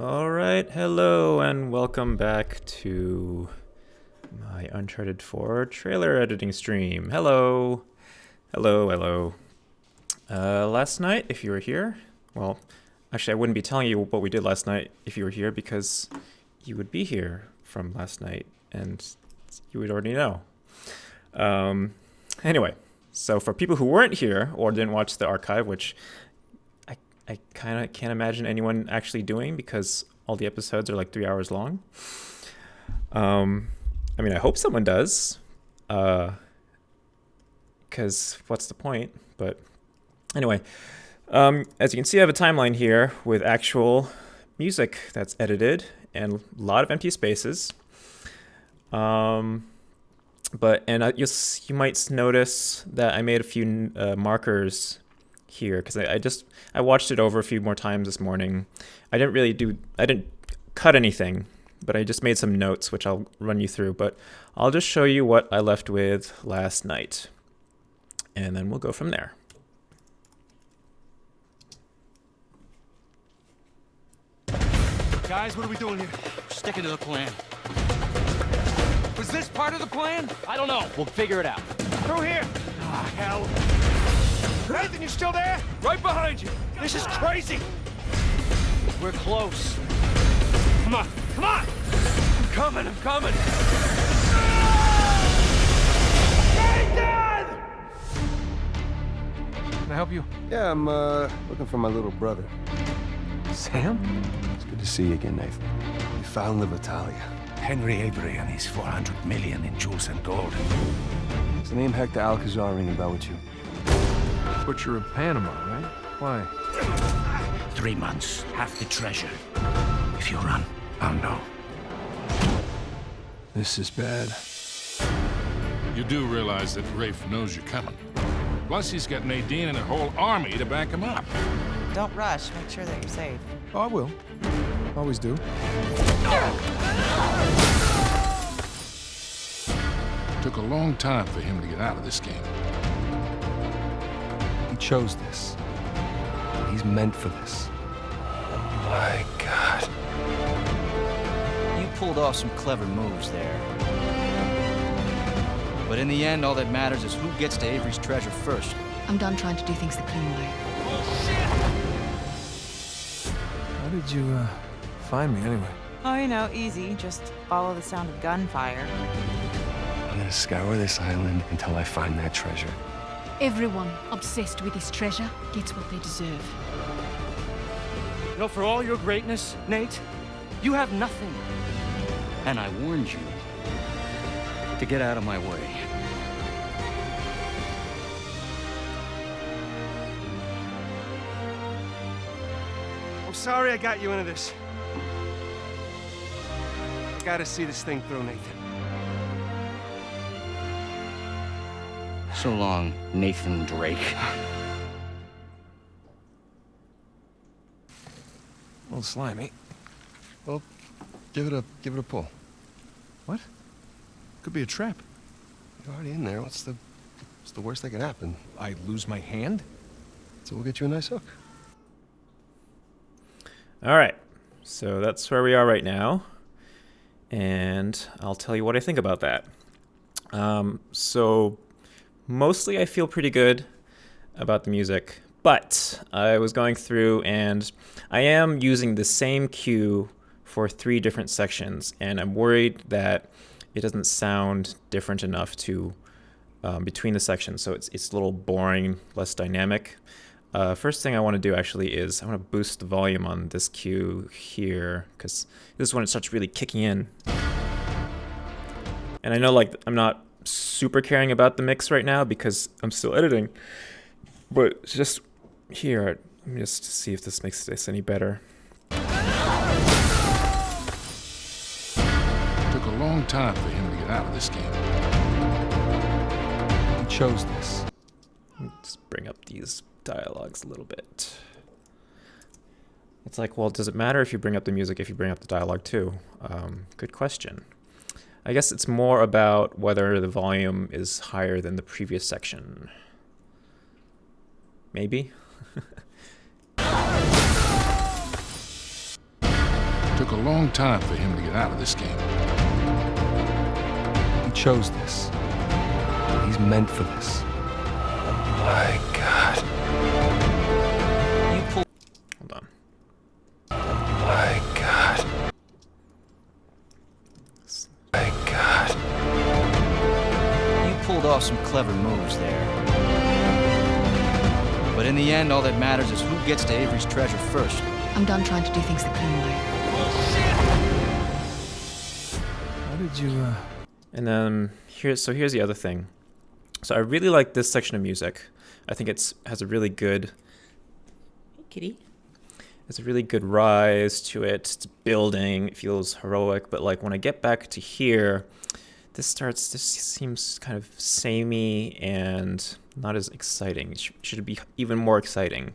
All right, hello and welcome back to my Uncharted 4 trailer editing stream. Hello. Last night, if you were here, well, actually I wouldn't be telling you what we did last night if you were here because you would be here from last night and you would already know. Anyway, so for people who weren't here or didn't watch the archive, which I kind of can't imagine anyone actually doing because all the episodes are like 3 hours long. I mean, I hope someone does, because what's the point? But anyway, as you can see, I have a timeline here with actual music that's edited and a lot of empty spaces. You might notice that I made a few markers here because I watched it over a few more times this morning. I didn't cut anything, but I just made some notes which I'll run you through, but I'll just show you what I left with last night and then we'll go from there. Guys, what are we doing here? Sticking to the plan. Was this part of the plan? I don't know. We'll figure it out. Through here! Ah, hell. Nathan, you still there? Right behind you. This is crazy. We're close. Come on, come on! I'm coming. Nathan! Can I help you? Yeah, I'm looking for my little brother. Sam? It's good to see you again, Nathan. You found Livitalia. Henry Avery and his 400 million in jewels and gold. Does the name Hector Alcazar ring a bell with you? Butcher of Panama, right? Why? 3 months, half the treasure. If you run, I'll know. This is bad. You do realize that Rafe knows you're coming. Plus, he's got Nadine and a whole army to back him up. Don't rush. Make sure that you're safe. Oh, I will. Always do. Took a long time for him to get out of this game. He chose this. He's meant for this. Oh my God. You pulled off some clever moves there. But in the end, all that matters is who gets to Avery's treasure first. I'm done trying to do things the clean way. How did you, find me anyway? Oh, you know, easy. Just follow the sound of gunfire. I'm gonna scour this island until I find that treasure. Everyone obsessed with this treasure gets what they deserve. You know, for all your greatness, Nate, you have nothing. And I warned you to get out of my way. I'm sorry I got you into this. Gotta see this thing through, Nathan. So long, Nathan Drake. A little slimy. Well, give it a pull. What? Could be a trap. You're already in there. What's the worst that could happen? I lose my hand? So we'll get you a nice hook. All right, so that's where we are right now, and I'll tell you what I think about that. So mostly I feel pretty good about the music, but I was going through and I am using the same cue for 3 different sections, and I'm worried that it doesn't sound different enough to between the sections, so it's a little boring, less dynamic. First thing I want to do actually is I want to boost the volume on this cue here because this is when it starts really kicking in. And I know like I'm not super caring about the mix right now because I'm still editing, but just here, let me just see if this makes this any better. Took a long time for him to get out of this game. He chose this. Let's bring up these dialogues a little bit. It's like, well, does it matter if you bring up the music if you bring up the dialogue too? Good question. I guess it's more about whether the volume is higher than the previous section. Maybe? took a long time for him to get out of this game. He chose this. He's meant for this. Oh my God. Hold on. Oh my God. My God. You pulled off some clever moves there. But in the end, all that matters is who gets to Avery's treasure first. I'm done trying to do things the clean way. How did you, And then here's the other thing. So I really like this section of music. I think has a really good, hey kitty, has a really good rise to it. It's building, it feels heroic. But like when I get back to here, this seems kind of samey and not as exciting. It should be even more exciting.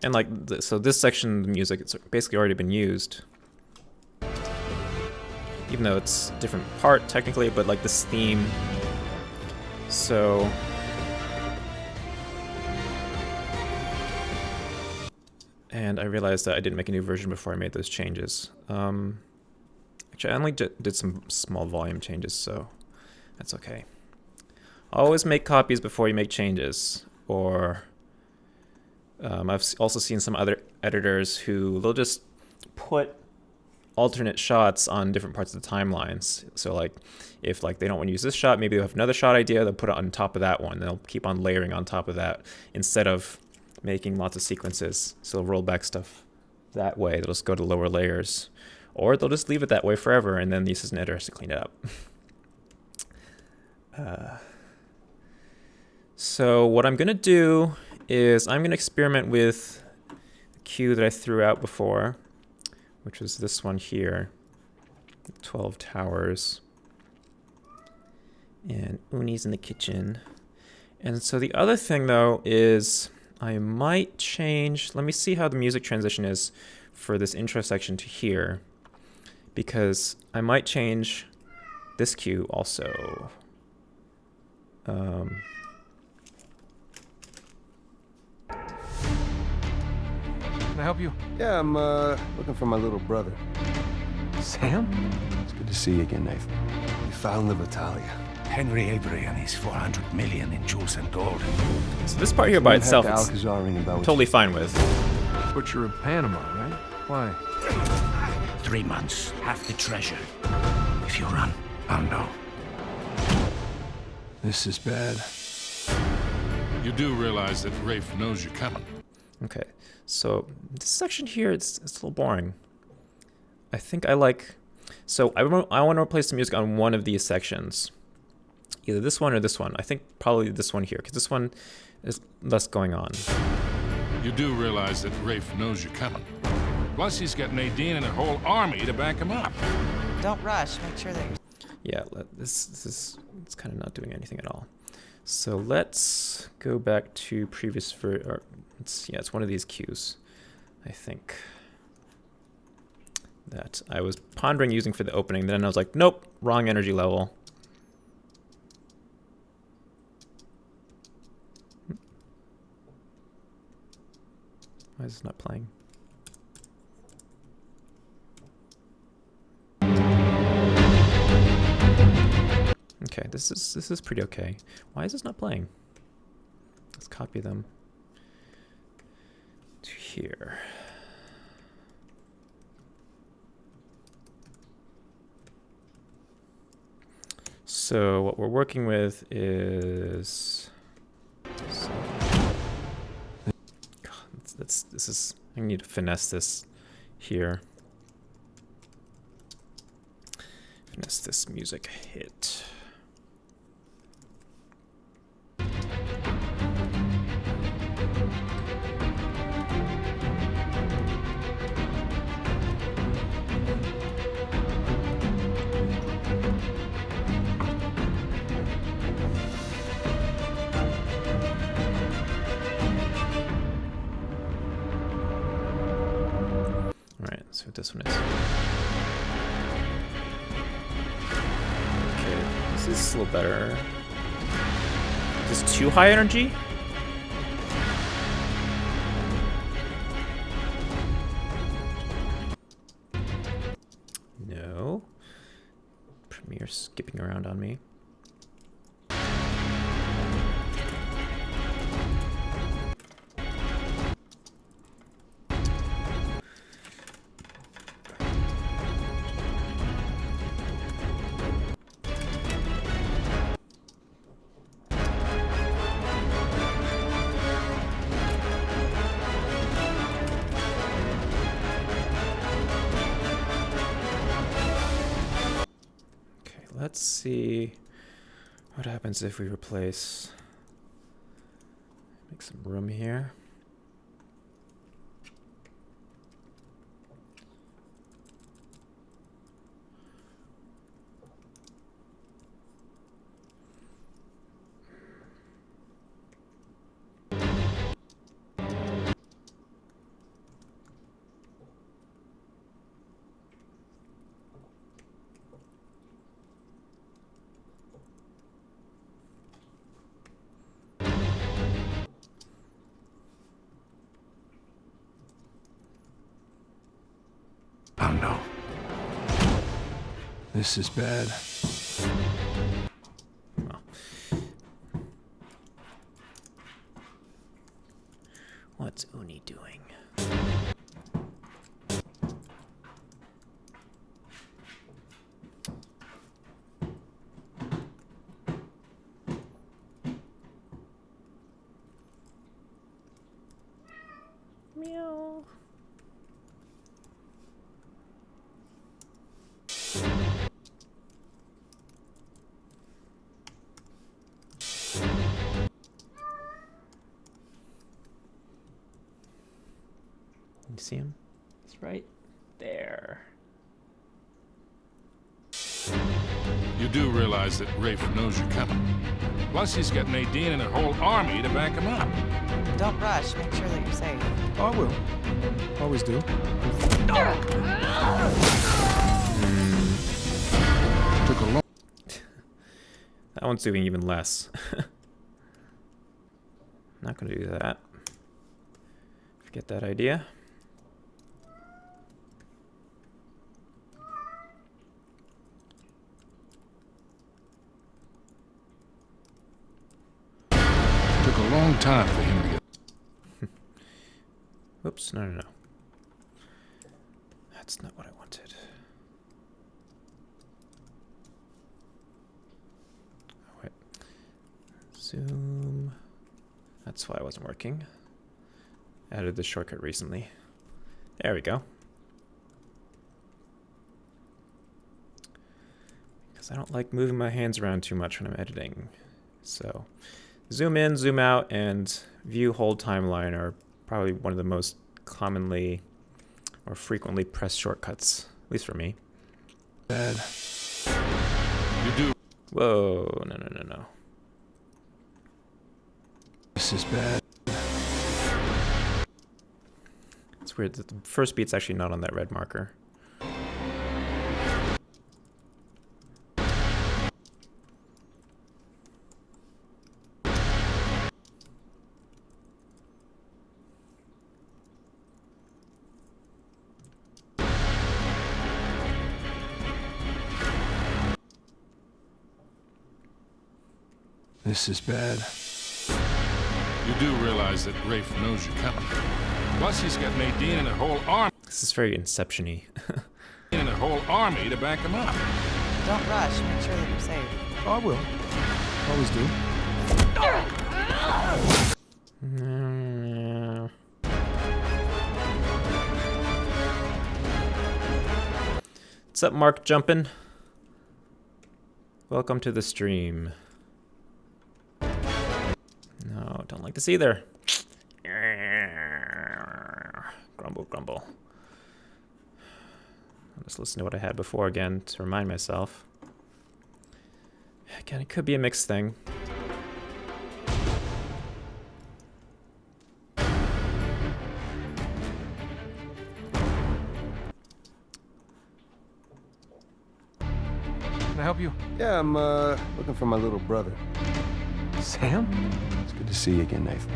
And like, so this section of the music, it's basically already been used. Even though it's a different part technically, but like this theme. So. And I realized that I didn't make a new version before I made those changes. Actually, I only did some small volume changes, so that's okay. Always make copies before you make changes, or I've also seen some other editors who they'll just put alternate shots on different parts of the timelines. So like if like they don't want to use this shot, maybe they'll have another shot idea, they'll put it on top of that one. They'll keep on layering on top of that instead of making lots of sequences. So they'll roll back stuff that way. They'll just go to lower layers. Or they'll just leave it that way forever, and then the assistant editor has to clean it up. So what I'm going to do is I'm going to experiment with the cue that I threw out before, which was this one here, 12 towers. And Uni's in the kitchen. And so the other thing, though, is I might change, let me see how the music transition is for this intro section to here, because I might change this cue also. can I help you? Yeah, I'm looking for my little brother. Sam? It's good to see you again, Nathan. We found the Vitalia. Henry Avery and his 400 million in jewels and gold. So this part here by itself, Had it's Alcazar ring about totally fine with. But you're in Panama, right? Why? 3 months, half the treasure. If you run, I'll know. This is bad. You do realize that Rafe knows you're coming. Okay, so this section here, it's a little boring. I think I like, so I want to replace the music on one of these sections. Either this one or this one. I think probably this one here, because this one is less going on. You do realize that Rafe knows you're coming. Plus, he's got Nadine and a whole army to back him up. Don't rush. Make sure that you're... Yeah, it's kind of not doing anything at all. So let's go back to previous it's one of these cues, I think, that I was pondering using for the opening. Then I was like, nope, wrong energy level. Why is this not playing? Okay, this is pretty okay. Why is this not playing? Let's copy them to here. So what we're working with is I need to finesse this here. Finesse this music hit. See what this one is. is a little better. Is this too high energy? No. Premiere skipping around on me. Let's see what happens if we replace. Make some room here. Oh no. This is bad. Well. What's Uni doing? Meow. You see him? He's right there. You do realize that Rafe knows you're coming. Plus, he's got Nadine and a whole army to back him up. Don't rush. Make sure that you're safe. Oh, I will. Always do. Took a long. That one's doing even less. Not gonna do that. Forget that idea. Took a long time for him to get. Whoops, no. That's not what I wanted. Oh, wait. Zoom. That's why it wasn't working. Added the shortcut recently. There we go. Because I don't like moving my hands around too much when I'm editing. So, zoom in, zoom out, and view hold timeline are probably one of the most commonly or frequently pressed shortcuts, at least for me. Bad. You do. Whoa, no. This is bad. It's weird that the first beat's actually not on that red marker. This is bad. You do realize that Rafe knows you're coming. Plus, he's got Nadine and a whole army. This is very Inception-y. And a whole army to back him up. Don't rush. Make sure that you're safe. Oh, I will. Always do. What's up, Mark Jumpin'? Welcome to the stream. No, don't like this either. Grumble. I'll just listen to what I had before again to remind myself. Again, it could be a mixed thing. I help you? Yeah, I'm looking for my little brother. Sam? It's good to see you again, Nathan.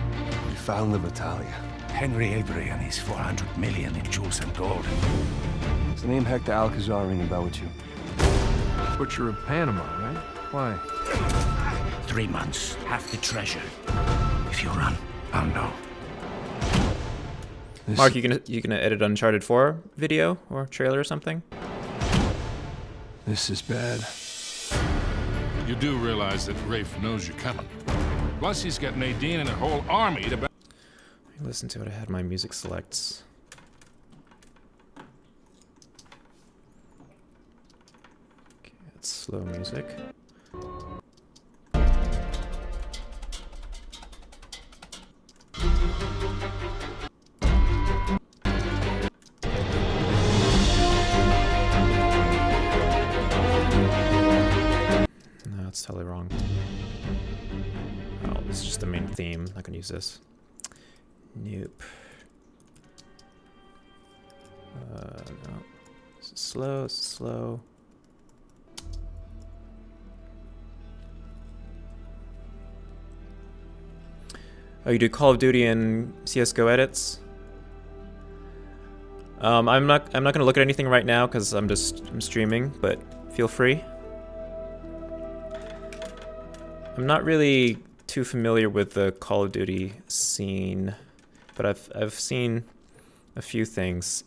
We found the Vitalia. Henry Avery and his 400 million in jewels and gold. Does the name Hector Alcazar ring a bell with you? Butcher of Panama, right? Why? 3 months, half the treasure. If you run, I'll know. Mark, you gonna edit Uncharted 4 video or trailer or something? This is bad. You do realize that Rafe knows you're coming. Plus, he's got Nadine and a whole army to back. Listen to it. I had my music selects. Okay, that's slow music. No, it's totally wrong. Oh, this is just the main theme. Not gonna use this. Nope. No. This is slow, this is slow. Oh, you do Call of Duty and CS:GO edits? I'm not gonna look at anything right now because I'm streaming, but feel free. I'm not really too familiar with the Call of Duty scene, but I've seen a few things.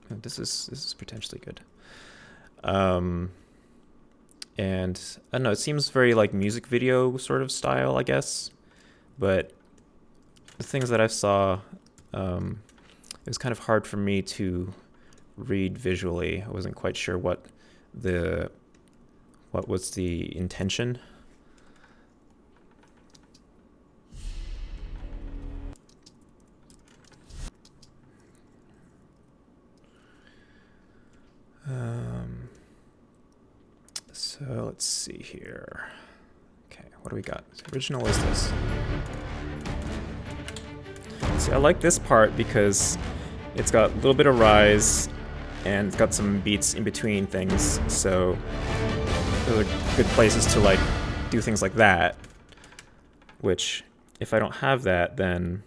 This is potentially good. And I don't know, it seems very like music video sort of style, I guess. But the things that I saw, it was kind of hard for me to read visually. I wasn't quite sure what was the intention. So let's see here. Okay, what do we got? Original is this. See, I like this part because it's got a little bit of rise and it's got some beats in between things, so those are good places to like do things like that, which if I don't have that, then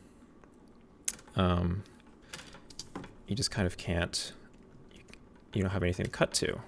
you just kind of can't, you don't have anything to cut to.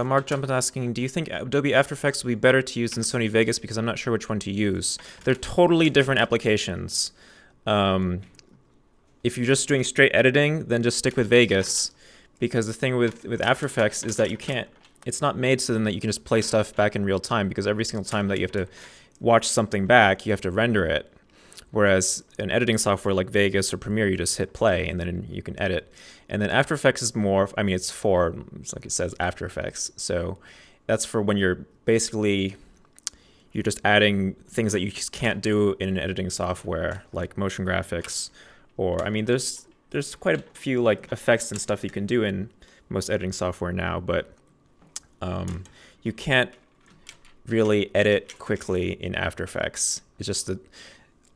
Mark Jumpin asking, do you think Adobe After Effects will be better to use than Sony Vegas? Because I'm not sure which one to use. They're totally different applications. If you're just doing straight editing, then just stick with Vegas. Because the thing with After Effects is that you can't, it's not made so then that you can just play stuff back in real time, because every single time that you have to watch something back, you have to render it. Whereas an editing software like Vegas or Premiere, you just hit play and then you can edit. And then After Effects is more, I mean, it's like it says After Effects. So that's for when you're just adding things that you just can't do in an editing software, like motion graphics, or, I mean, there's quite a few like effects and stuff you can do in most editing software now, but you can't really edit quickly in After Effects. It's just that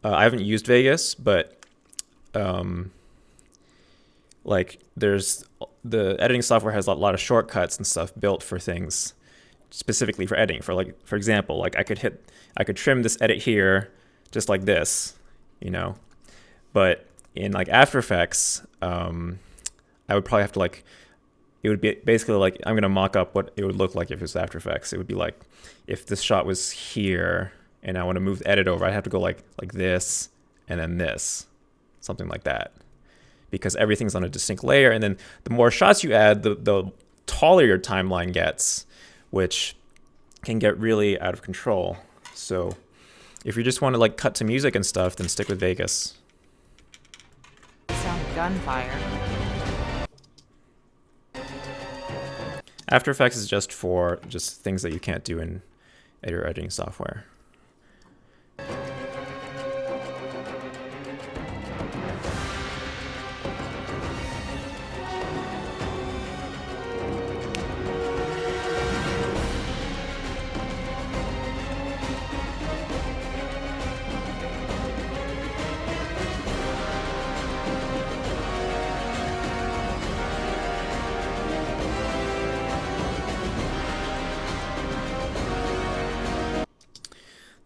I haven't used Vegas, but like there's the editing software has a lot of shortcuts and stuff built for things specifically for editing. For example, like I could trim this edit here just like this, you know. But in like After Effects, I would probably have to it would be basically like, I'm gonna mock up what it would look like if it was After Effects. It would be like if this shot was here and I want to move the edit over, I'd have to go like this and then this, something like that, because everything's on a distinct layer. And then the more shots you add, the taller your timeline gets, which can get really out of control. So if you just want to like cut to music and stuff, then stick with Vegas. Sound of gunfire. After Effects is just for things that you can't do in your editing software.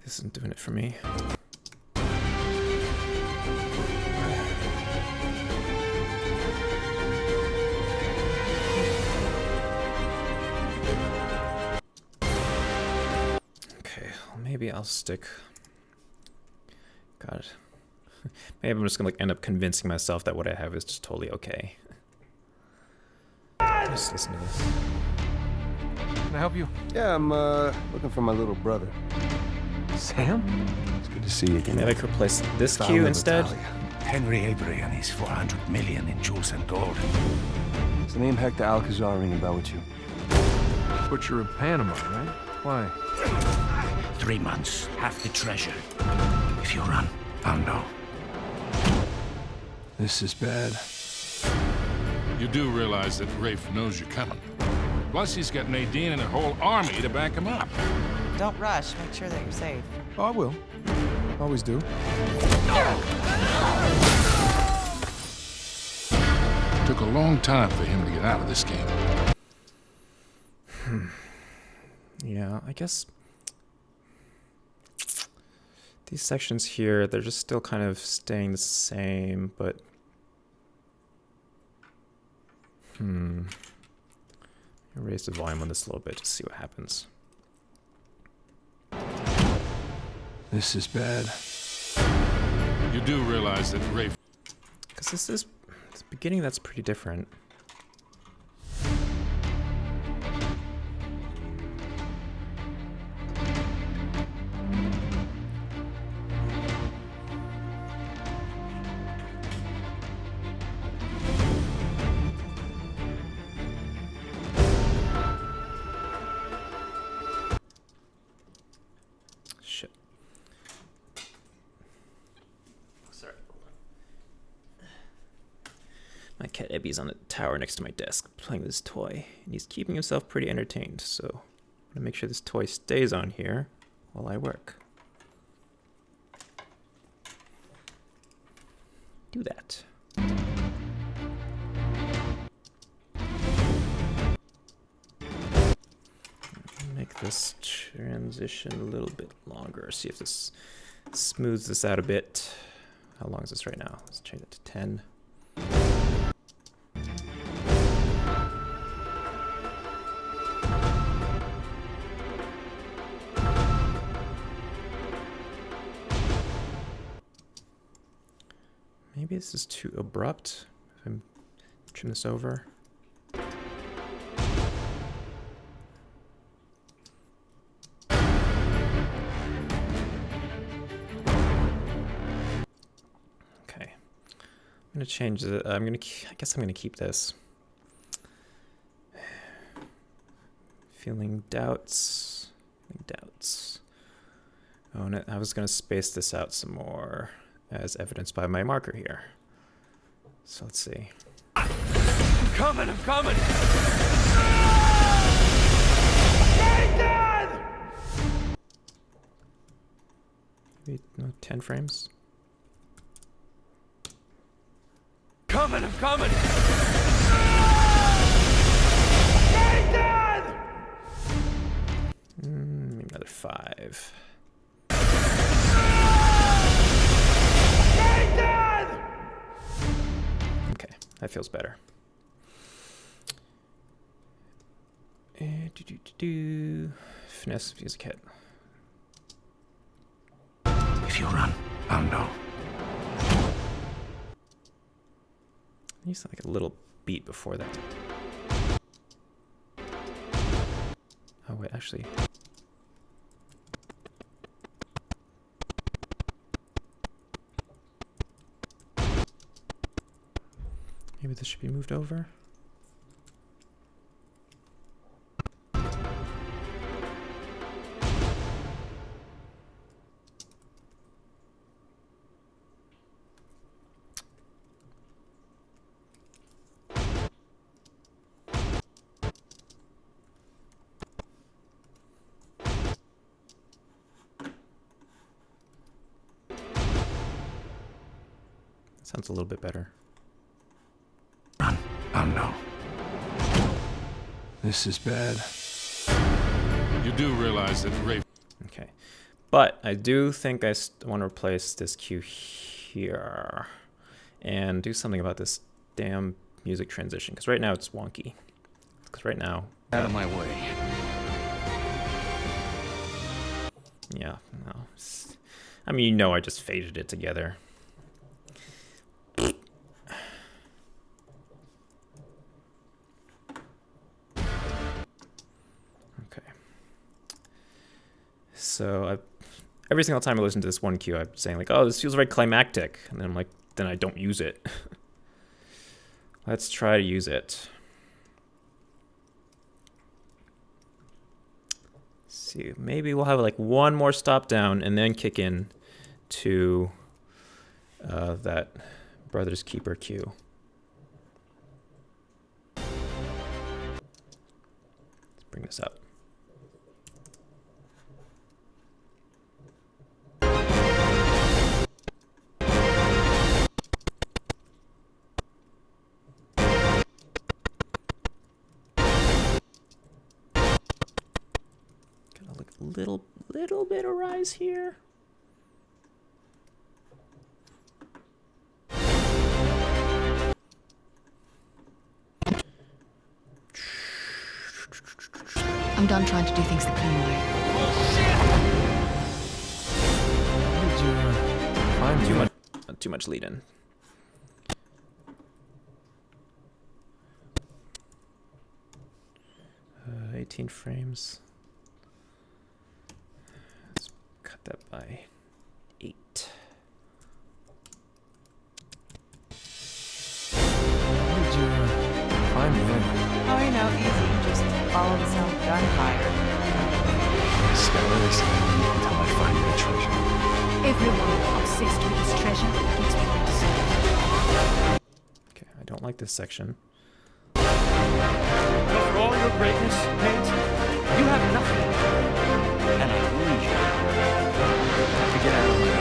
This isn't doing it for me. Okay, well, maybe I'll stick. God. Maybe I'm just gonna like end up convincing myself that what I have is just totally okay. Just listen to this. Can I help you? Yeah, I'm looking for my little brother. Sam? It's good to see you again. Maybe I could replace this Found cue of instead. Italia. Henry Avery and his 400 million in jewels and gold. Does the name Hector Alcazar ring a bell with you? But you're in Panama, right? Why? 3 months, half the treasure. If you run, I'll know. This is bad. You do realize that Rafe knows you're coming. Plus, he's got Nadine and a whole army to back him up. Don't rush. Make sure that you're safe. Oh, I will. Always do. Took a long time for him to get out of this game. Yeah, I guess these sections here, they're just still kind of staying the same, but raise the volume on this a little bit to see what happens. This is bad. You do realize that Rafe... Because this is the beginning, that's pretty different. Shit. Sorry, hold on. My cat Ebby's on the tower next to my desk playing with this toy, and he's keeping himself pretty entertained, so I'm gonna make sure this toy stays on here while I work. Do that. Make this transition a little bit longer. See if this smooths this out a bit. How long is this right now? Let's change it to 10. Maybe this is too abrupt. If I trim this over. Okay, I'm gonna change it. I guess I'm gonna keep this. Feeling doubts. Oh, and I was gonna space this out some more, as evidenced by my marker here. So let's see. I'm coming! Maybe no, 10 frames. I'm coming! Maybe another 5. Okay, that feels better. Finesse music hit. If you run, I'll know. Needs like a little beat before that. Oh wait, actually. Maybe this should be moved over. Sounds a little bit better. Run. Oh no. This is bad. You do realize that Rafe... Okay. But I do think I want to replace this cue here and do something about this damn music transition, because right now it's wonky. Because right now... Out of my way. Yeah, no. I mean, you know I just faded it together. So every single time I listen to this one cue, I'm saying like, oh, this feels very climactic. And then I'm like, then I don't use it. Let's try to use it. Let's see, maybe we'll have like one more stop down and then kick in to that Brothers Keeper cue. Let's bring this up. Little bit of rise here. I'm done trying to do things the clean way. Too much lead in. 18 frames. Let's cut that by 8. How did you find me anyway? Oh, you know, easy. Just follow the sound of gunfire. Stay until I find the treasure. Everyone obsessed with this treasure gets what they deserve. Okay, I don't like this section. For all your greatness, Nate, you have nothing. And I warned you to get out of my way.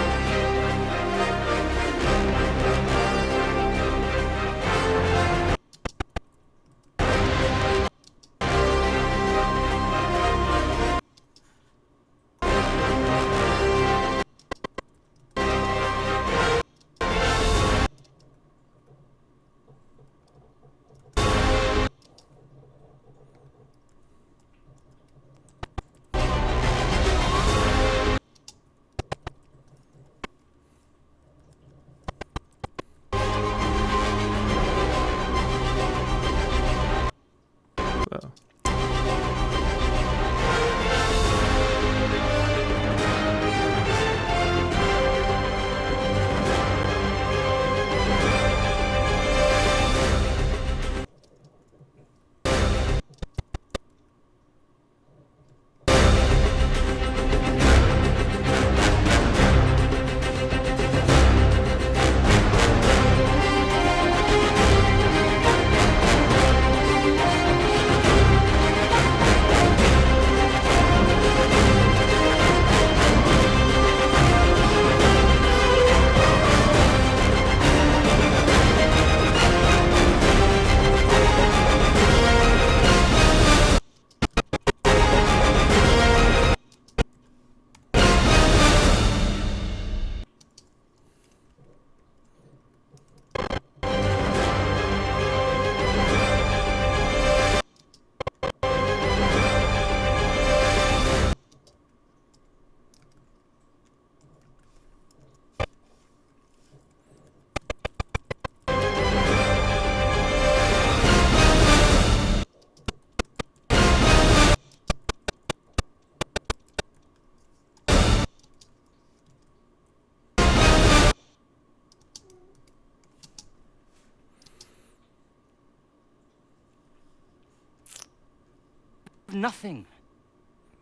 have nothing.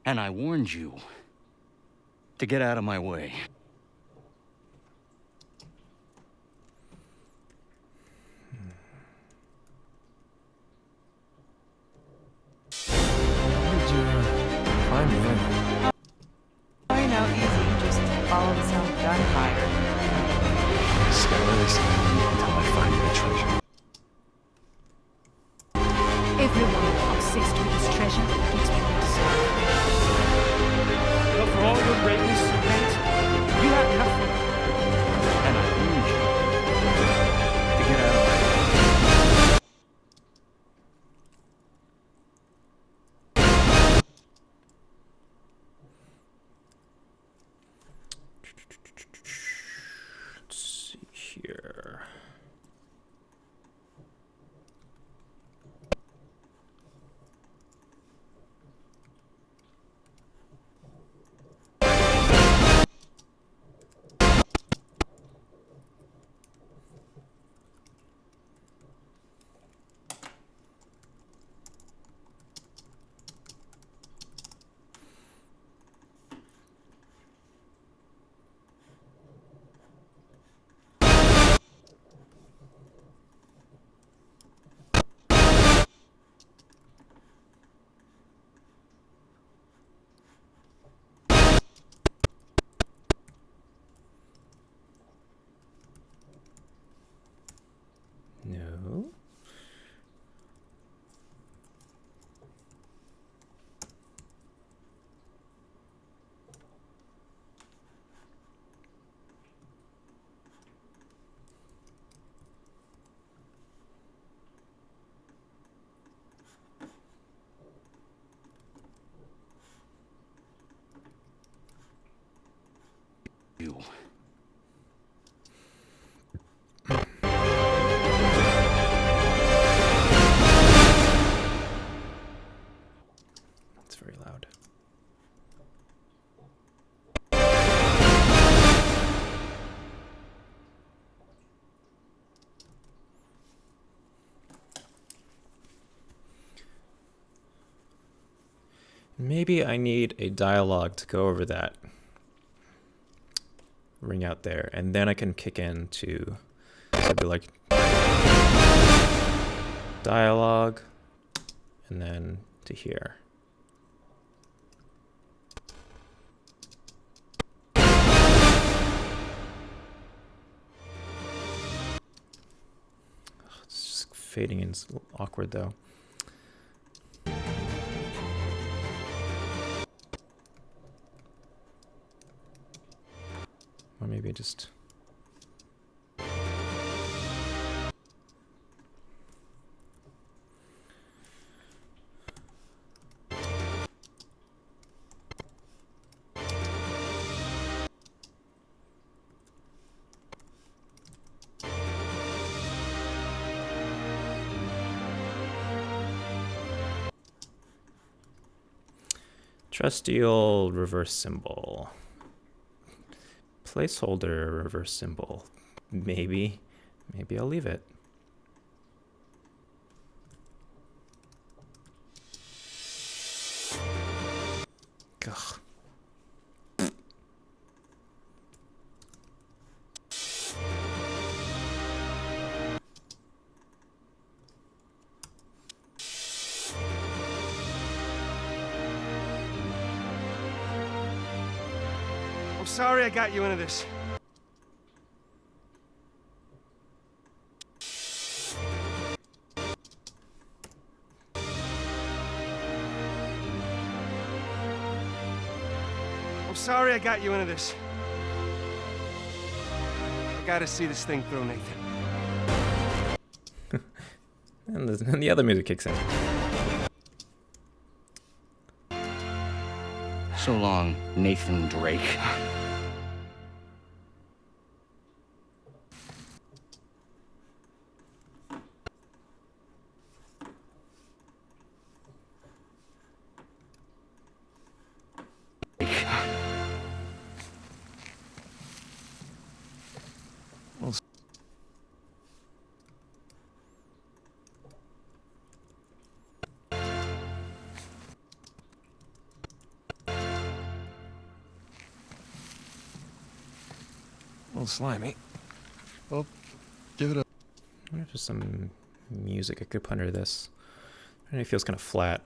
And I warned you to get out of my way. How did you find me anyway? Oh, you know, easy. Just follow the sound of gunfire. Scour this land until I find the treasure. Everyone obsessed with this treasure gets worse. You know, for all your greatness, Nate, you have nothing. And I warned you to get out of my way. Let's see here. No. You. That's very loud. Maybe I need a dialogue to go over that ring out there, and then I can kick into something like dialogue, and then to here. It's just fading in, it's a little awkward though. Or maybe just... Trusty old reverse symbol. Placeholder reverse symbol. Maybe I'll leave it. Ugh. I'm sorry I got you into this. I'm sorry I got you into this. I gotta see this thing through, Nathan. And the other music kicks in. So long, Nathan Drake. little slimy. Well, give it a... I wonder if there's some music I could put under this. And it feels kind of flat.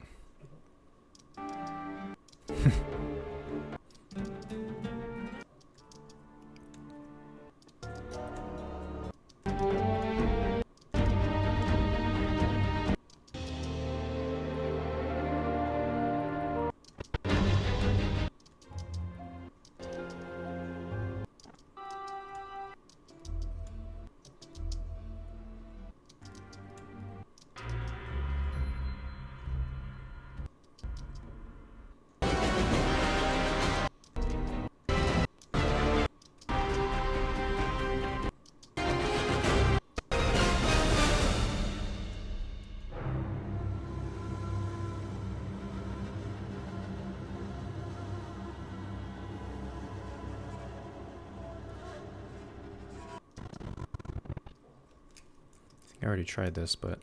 I already tried this, but...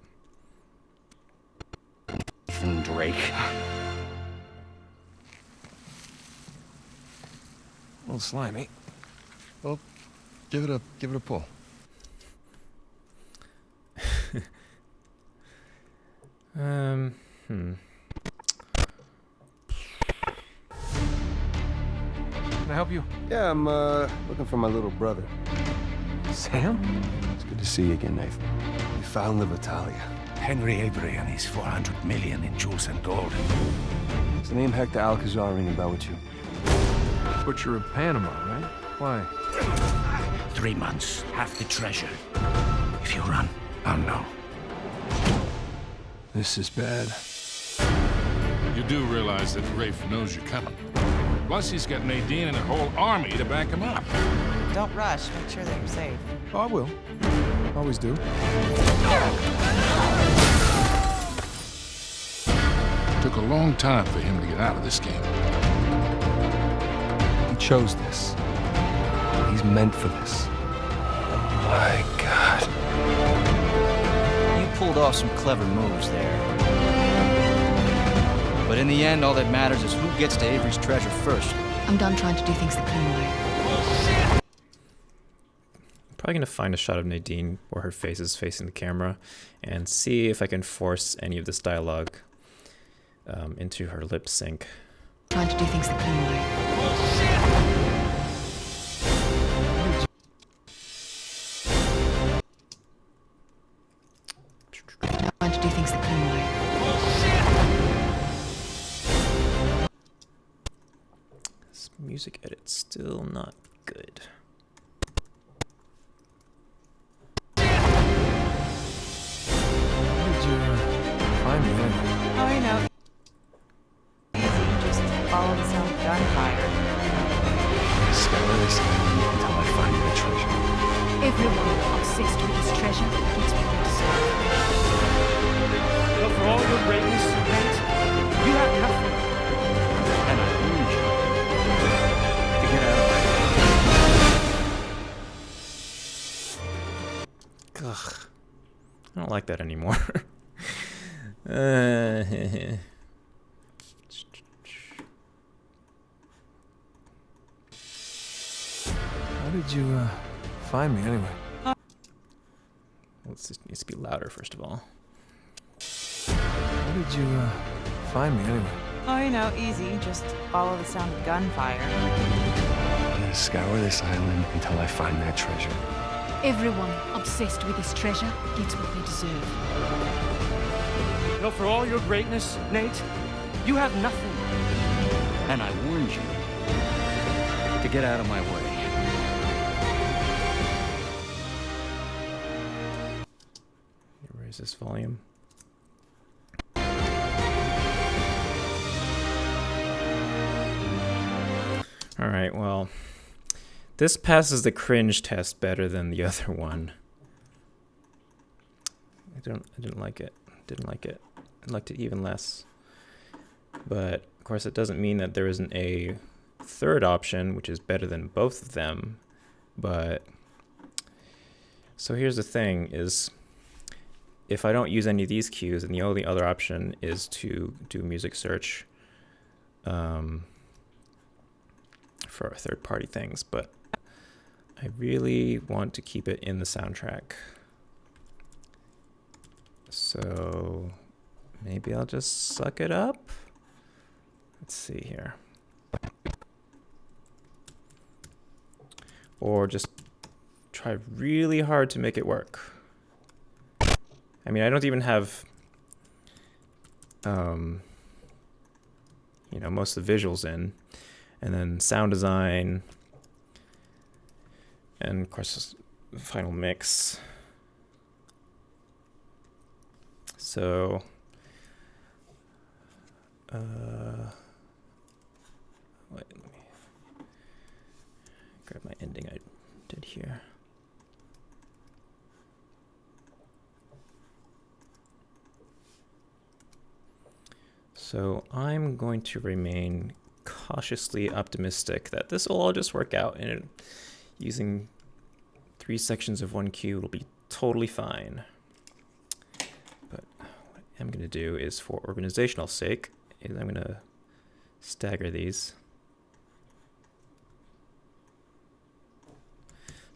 Drake. A little slimy. Well, give it a pull. Can I help you? Yeah, I'm looking for my little brother. Sam? It's good to see you again, Nathan. We found the Vitalia. Henry Avery and his 400 million in jewels and gold. Does the name Hector Alcazar ring a bell with you? Butcher of Panama, right? Why? 3 months, half the treasure. If you run, I'll know. This is bad. You do realize that Rafe knows you're coming. Plus, he's got Nadine and a whole army to back him up. Don't rush. Make sure that you're safe. Oh, I will. Always do. Took a long time for him to get out of this game. He chose this. He's meant for this. My God. You pulled off some clever moves there. But in the end, all that matters is who gets to Avery's treasure first. I'm done trying to do things the clean way. Probably gonna find a shot of Nadine where her face is facing the camera and see if I can force any of this dialogue into her lip sync. Trying to do things the clean way. Trying to do things the clean way. This music edit's still not good. Find me anyway. Oh, you know. Easy. Just follow the sound of gunfire. Scour this island until I find the treasure. Everyone obsessed with this treasure gets what they deserve. But for all your greatness, Nate, you have nothing. And I need you to get out of my way. Ugh. I don't like that anymore. How did you, find me anyway? Let's just needs to be louder first of all. How did you, find me anyway? Oh, you know. Easy. Just follow the sound of gunfire. I'm gonna scour this island until I find that treasure. Everyone obsessed with this treasure gets what they deserve. You know, for all your greatness, Nate, you have nothing. And I warned you to get out of my way. Raise this volume. Alright, well, this passes the cringe test better than the other one. I didn't like it. Didn't like it. I liked it even less. But of course it doesn't mean that there isn't a third option, which is better than both of them. But so here's the thing is if I don't use any of these cues, then the only other option is to do music search for third-party things, but I I really want to keep it in the soundtrack. So maybe I'll just suck it up. Let's see here. Or just try really hard to make it work. I mean, I don't even have, you know, most of the visuals in, and then sound design, and of course, final mix. So, wait, let me grab my ending I did here. So I'm going to remain cautiously optimistic that this will all just work out, and using 3 sections of one cue will be totally fine. But what I'm going to do is, for organizational sake, is I'm going to stagger these.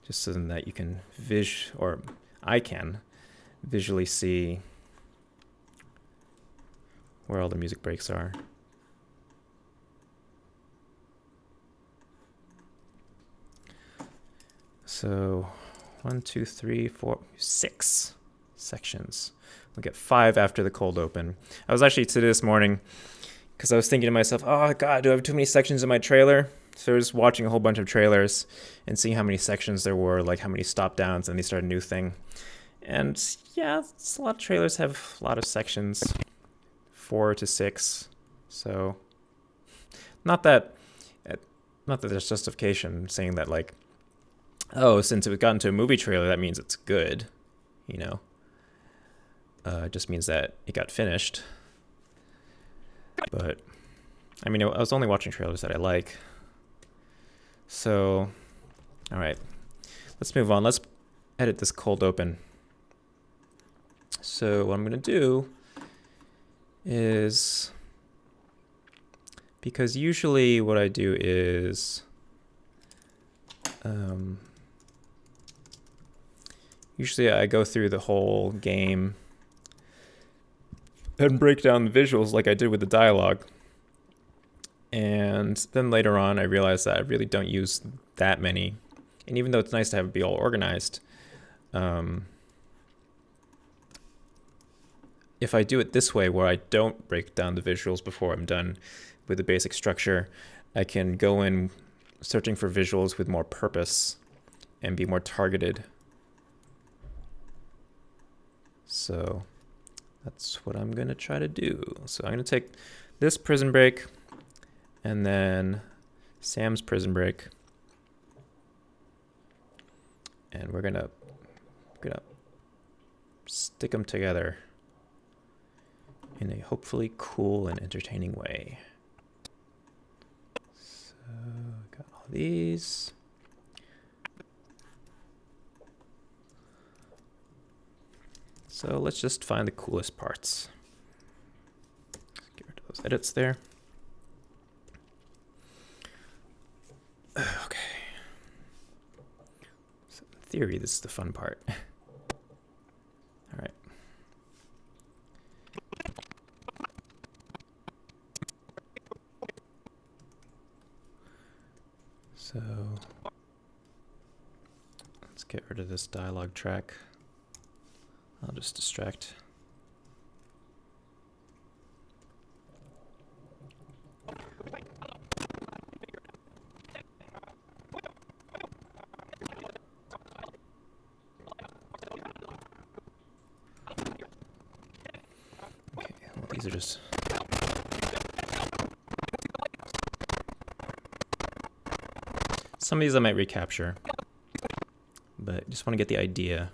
Just so that you can or I can visually see where all the music breaks are. So 1, 2, 3, 4, 6 sections. We'll get 5 after the cold open. I was actually today this morning, because I was thinking to myself, oh God, do I have too many sections in my trailer? So I was watching a whole bunch of trailers and seeing how many sections there were, like how many stop downs, and they started a new thing. And yeah, a lot of trailers have a lot of sections. 4 to 6, so not that there's justification saying that, like, oh, since it got into a movie trailer, that means it's good, you know. It just means that it got finished. But I mean, I was only watching trailers that I like. So, all right, let's move on. Let's edit this cold open. So what I'm gonna do is, because usually what I do is usually I go through the whole game and break down the visuals like I did with the dialogue, and then later on I realized that I really don't use that many, and even though it's nice to have it be all organized, if I do it this way, where I don't break down the visuals before I'm done with the basic structure, I can go in searching for visuals with more purpose and be more targeted. So that's what I'm going to try to do. So I'm going to take this prison break and then Sam's prison break, and we're going to stick them together in a hopefully cool and entertaining way. So, got all these. So let's just find the coolest parts. Let's get rid of those edits there. Okay. So in theory, this is the fun part. All right. So let's get rid of this dialogue track. I'll just distract. Okay, well, these are just... Some of these I might recapture, but just want to get the idea.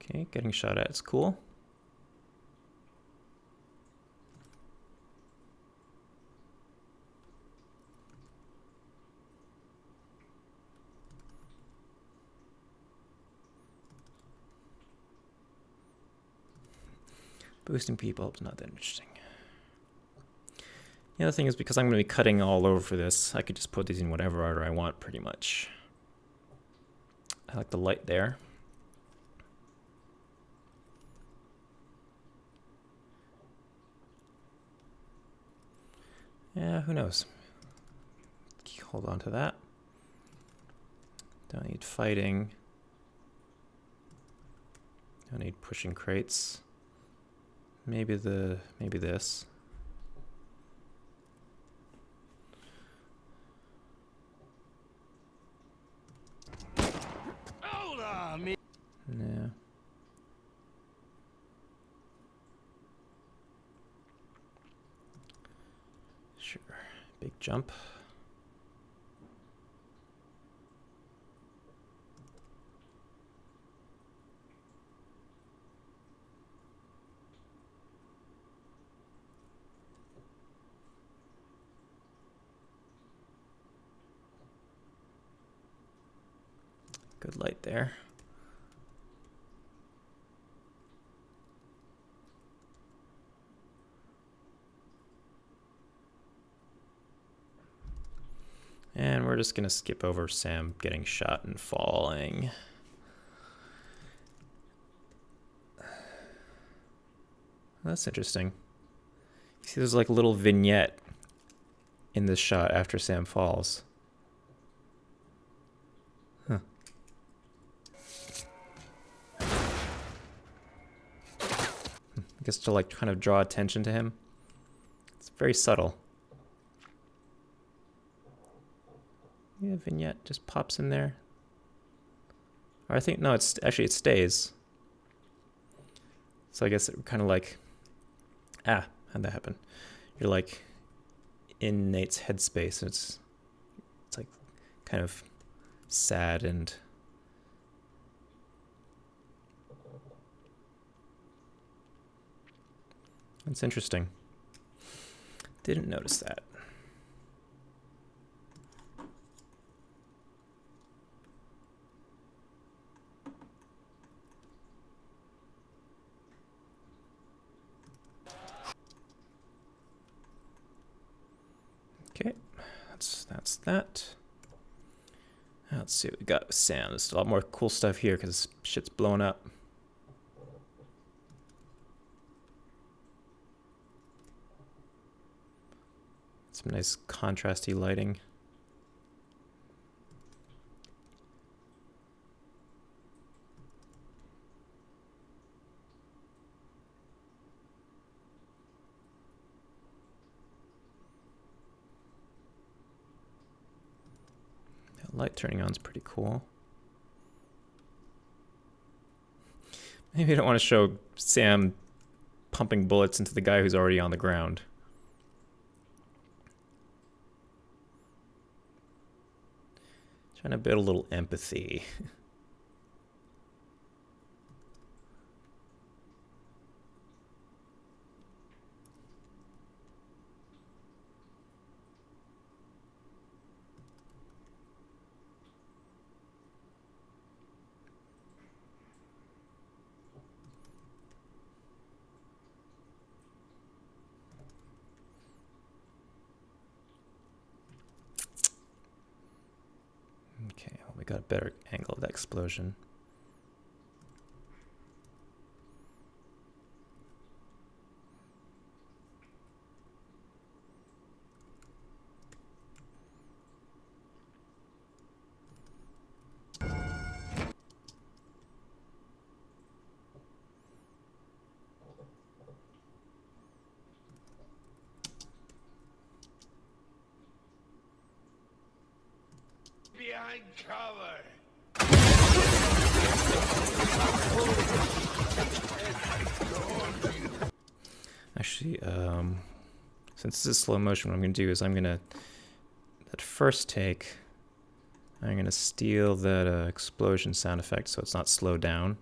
Okay, getting shot at is cool. Boosting people is not that interesting. The other thing is, because I'm going to be cutting all over for this, I could just put these in whatever order I want, pretty much. I like the light there. Yeah, who knows? Hold on to that. Don't need fighting. Don't need pushing crates. Maybe this. Hold on, me. Yeah. Sure. Big jump. Good light there. And we're just going to skip over Sam getting shot and falling. That's interesting. You see there's like a little vignette in this shot after Sam falls. Huh. I guess to like kind of draw attention to him. It's very subtle. Yeah, vignette just pops in there. Or I think, no, it's actually, it stays. So I guess it kind of like, how'd that happen? You're like in Nate's headspace, and it's like kind of sad and it's interesting. Didn't notice that. Okay, that's that. Let's see what we got with Sam. There's a lot more cool stuff here because shit's blowing up. Some nice contrasty lighting. Light turning on is pretty cool. Maybe I don't want to show Sam pumping bullets into the guy who's already on the ground. Trying to build a little empathy. Okay, well, we got a better angle of that explosion. Behind cover. Actually, since this is slow motion, what I'm going to do is that first take, I'm going to steal that explosion sound effect so it's not slowed down.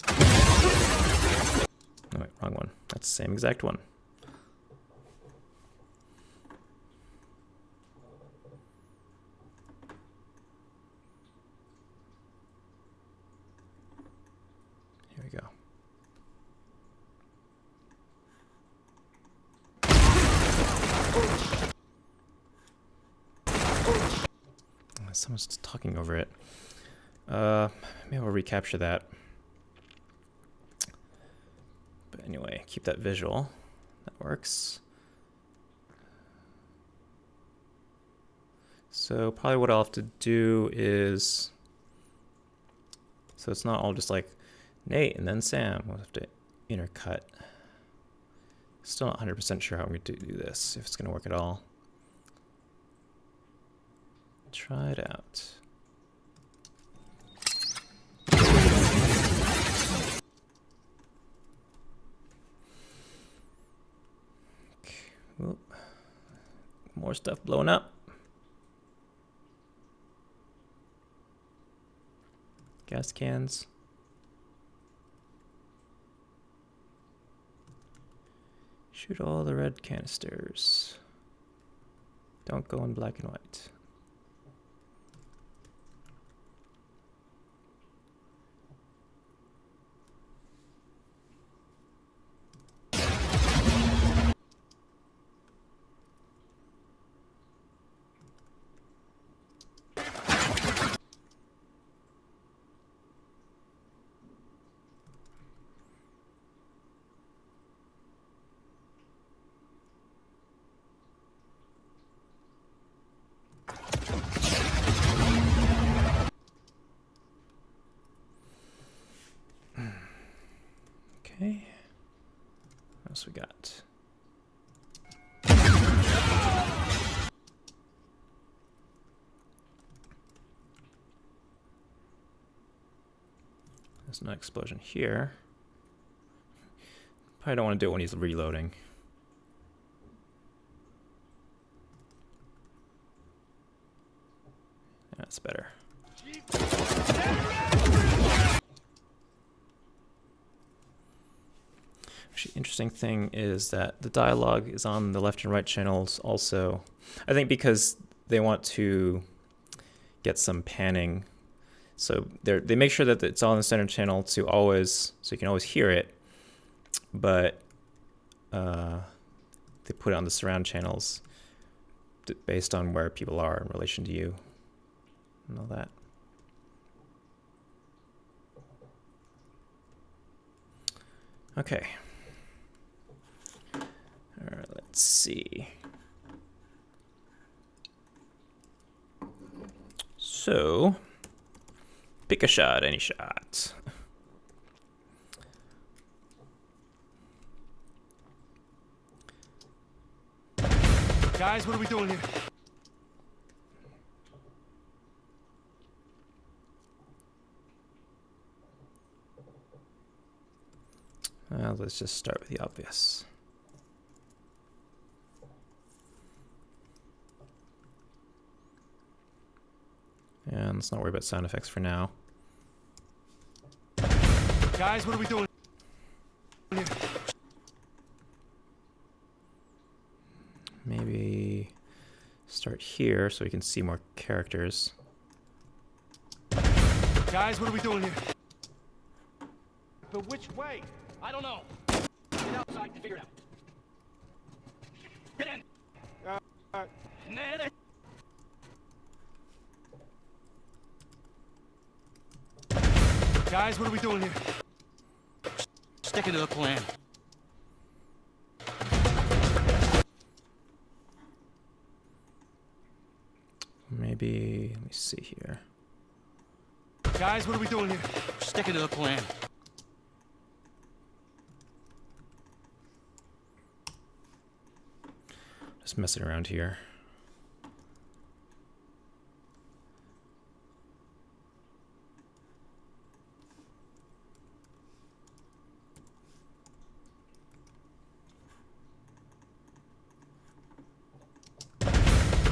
Oh, wait, wrong one. That's the same exact one. we go. Someone's talking over it. Maybe I'll recapture that. But anyway, keep that visual. That works. So probably what I'll have to do is, so it's not all just like Nate and then Sam. We'll have to intercut. Still not 100% sure how I'm going to do this, if it's going to work at all. Try it out. Okay. Whoop. More stuff blowing up. Gas cans. Shoot all the red canisters. Don't go in black and white. Okay. What else we got? There's no explosion here. Probably don't want to do it when he's reloading. That's better. Actually, interesting thing is that the dialogue is on the left and right channels also. I think because they want to get some panning, so they make sure that it's on the center channel to always, so you can always hear it, but they put it on the surround channels based on where people are in relation to you and all that. Okay. All right, let's see. So, pick a shot, any shot. Guys, what are we doing here? Well, let's just start with the obvious. And let's not worry about sound effects for now. Guys, what are we doing here? Maybe start here so we can see more characters. Guys, what are we doing here? But which way? I don't know. Get outside and figure it out. Get in. Guys, what are we doing here? Sticking to the plan. Maybe, let me see here. Guys, what are we doing here? Sticking to the plan. Just messing around here.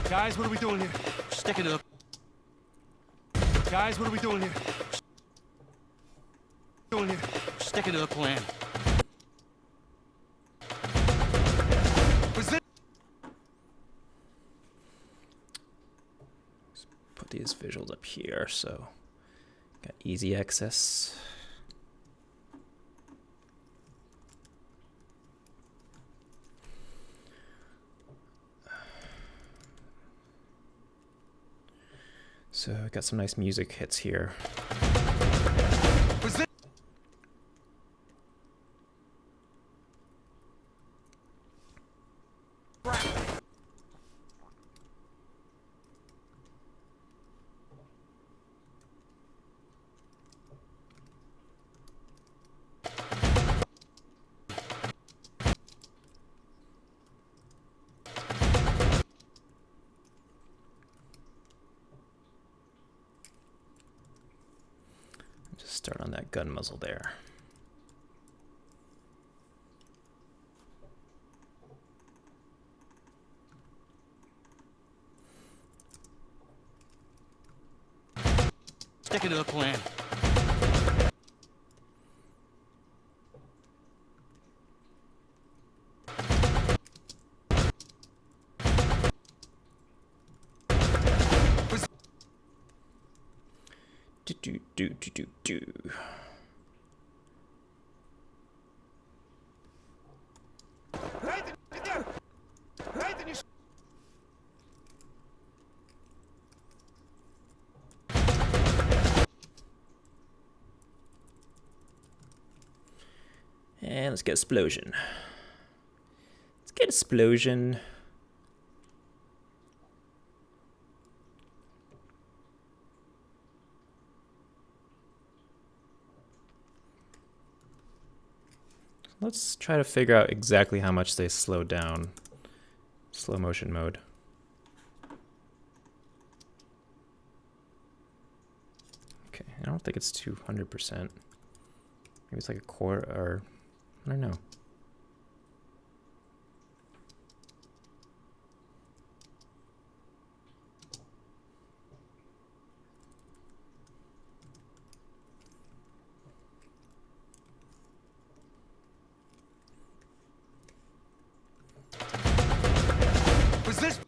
Guys, what are we doing here? Sticking to the... Guys, what are we doing here? Sticking to the plan. Put these visuals up here so got easy access. So I got some nice music hits here. Just start on that gun muzzle there. Sticking to the plan. Do. Nathan, you... And let's get explosion. Let's get explosion. Let's try to figure out exactly how much they slow down. Slow motion mode. Okay, I don't think it's 200%. Maybe it's like a quarter, or I don't know. Was this...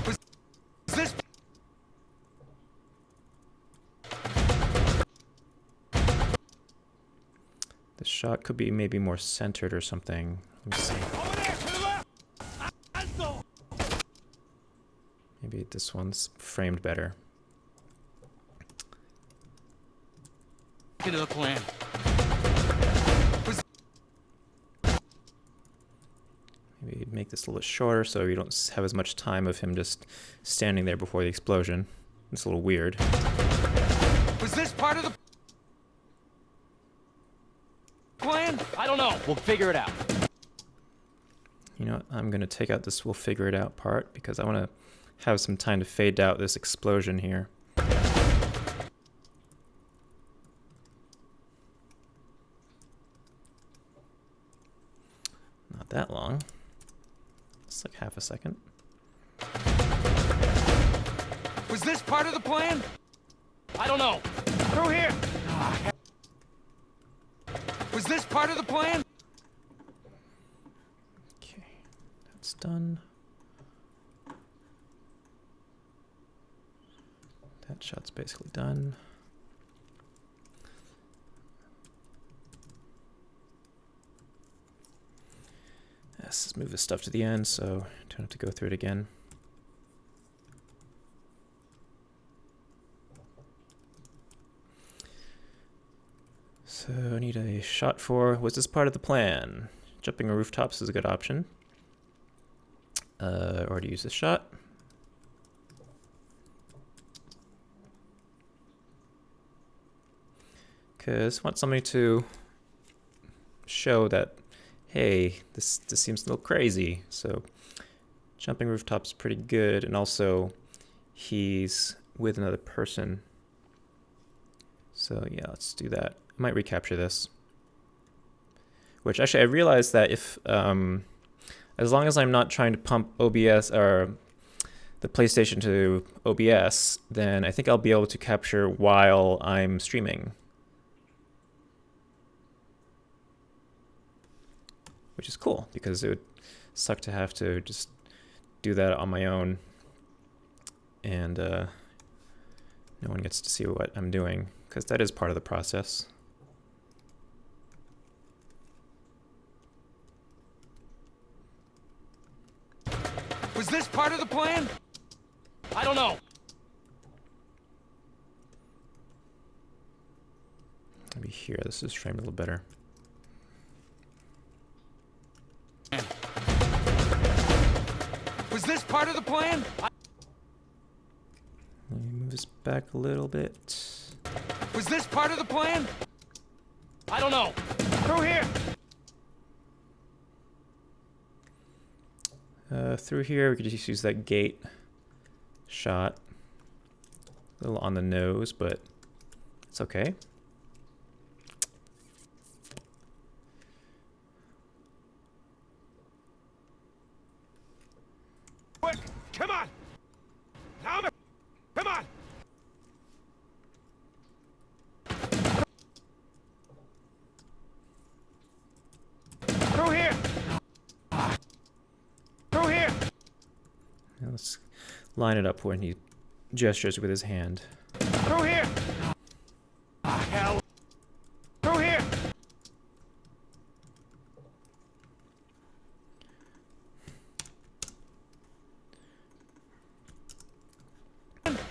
Was this... The shot could be maybe more centered or something. Let me see. Over there, to the left! Maybe this one's framed better. Get to the plan. Maybe make this a little shorter so you don't have as much time of him just standing there before the explosion. It's a little weird. Was this part of the... Plan? I don't know. We'll figure it out. You know what? I'm going to take out this "we'll figure it out" part because I want to have some time to fade out this explosion here. Not that long. It's like half a second. Was this part of the plan? I don't know. Through here! Was this part of the plan? Okay, that's done. That shot's basically done. Let's just move this stuff to the end so I don't have to go through it again. So I need a shot for, was this part of the plan? Jumping on rooftops is a good option. Or to use this shot. Because I want somebody to show that, hey, this seems a little crazy. So jumping rooftops is pretty good, and also he's with another person. So yeah, let's do that. I might recapture this. Which actually I realized that if as long as I'm not trying to pump OBS or the PlayStation to OBS, then I think I'll be able to capture while I'm streaming. Which is cool, because it would suck to have to just do that on my own, and no one gets to see what I'm doing, because that is part of the process. Was this part of the plan? I don't know. Maybe here. This is framed a little better. Was this part of the plan? Let me move this back a little bit. Was this part of the plan? I don't know. Through here! Through here, we could just use that gate shot. A little on the nose, but it's okay. Quick! Come on! Now, come on! Through here! Through here! Now let's line it up when he gestures with his hand. Through here! Hell! Through here!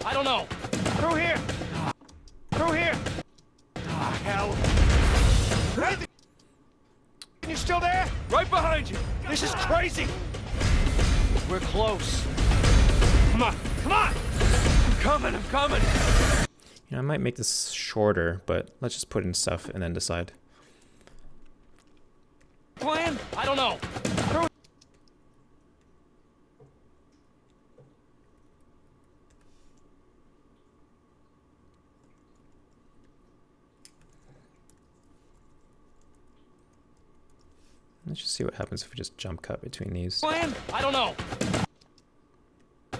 I don't know. Through here! Through here! Hell! Nathan! You still there? Right behind you! This is crazy! We're close. Come on! Come on! I'm coming! I'm coming! You know, I might make this shorter, but let's just put in stuff and then decide. Plan? I don't know. Let's just see what happens if we just jump cut between these. Plan? I don't know.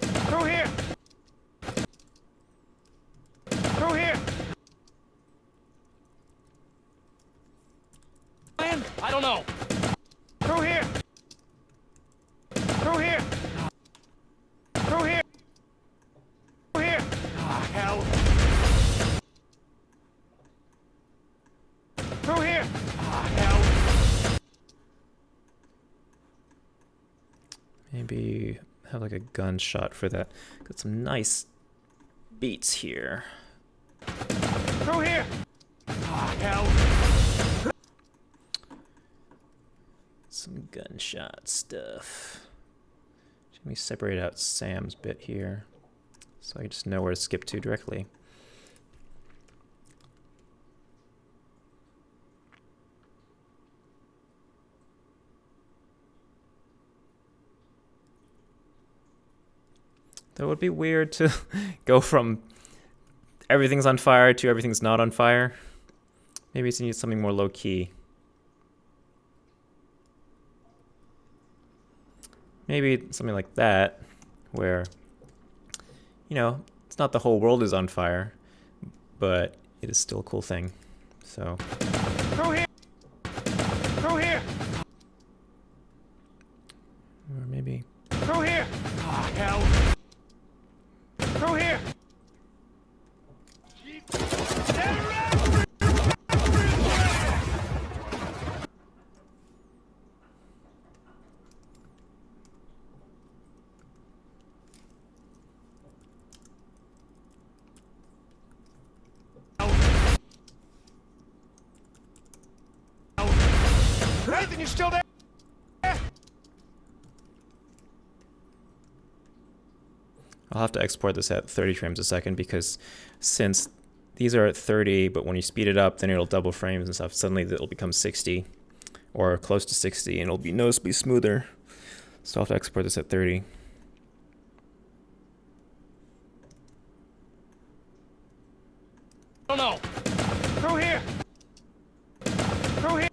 Through here! Through here! Plan? I don't know. Through here! Through here! Through here! Through here! Hell! Through here! Hell! Maybe have like a gunshot for that. Got some nice beats here. Through here! Hell! Some gunshot stuff. Let me separate out Sam's bit here, so I just know where to skip to directly. That would be weird to go from everything's on fire to everything's not on fire. Maybe it's needs something more low key. Maybe something like that, where, you know, it's not the whole world is on fire, but it is still a cool thing. So. Through here! Through here! Or maybe. Through here! Hell! Through here! Nathan, you still there? I'll have to export this at 30 frames a second because since these are at 30, but when you speed it up, then it'll double frames and stuff. Suddenly it'll become 60 or close to 60 and it'll be noticeably smoother. So I'll have to export this at 30. I don't know. Through here! Through here!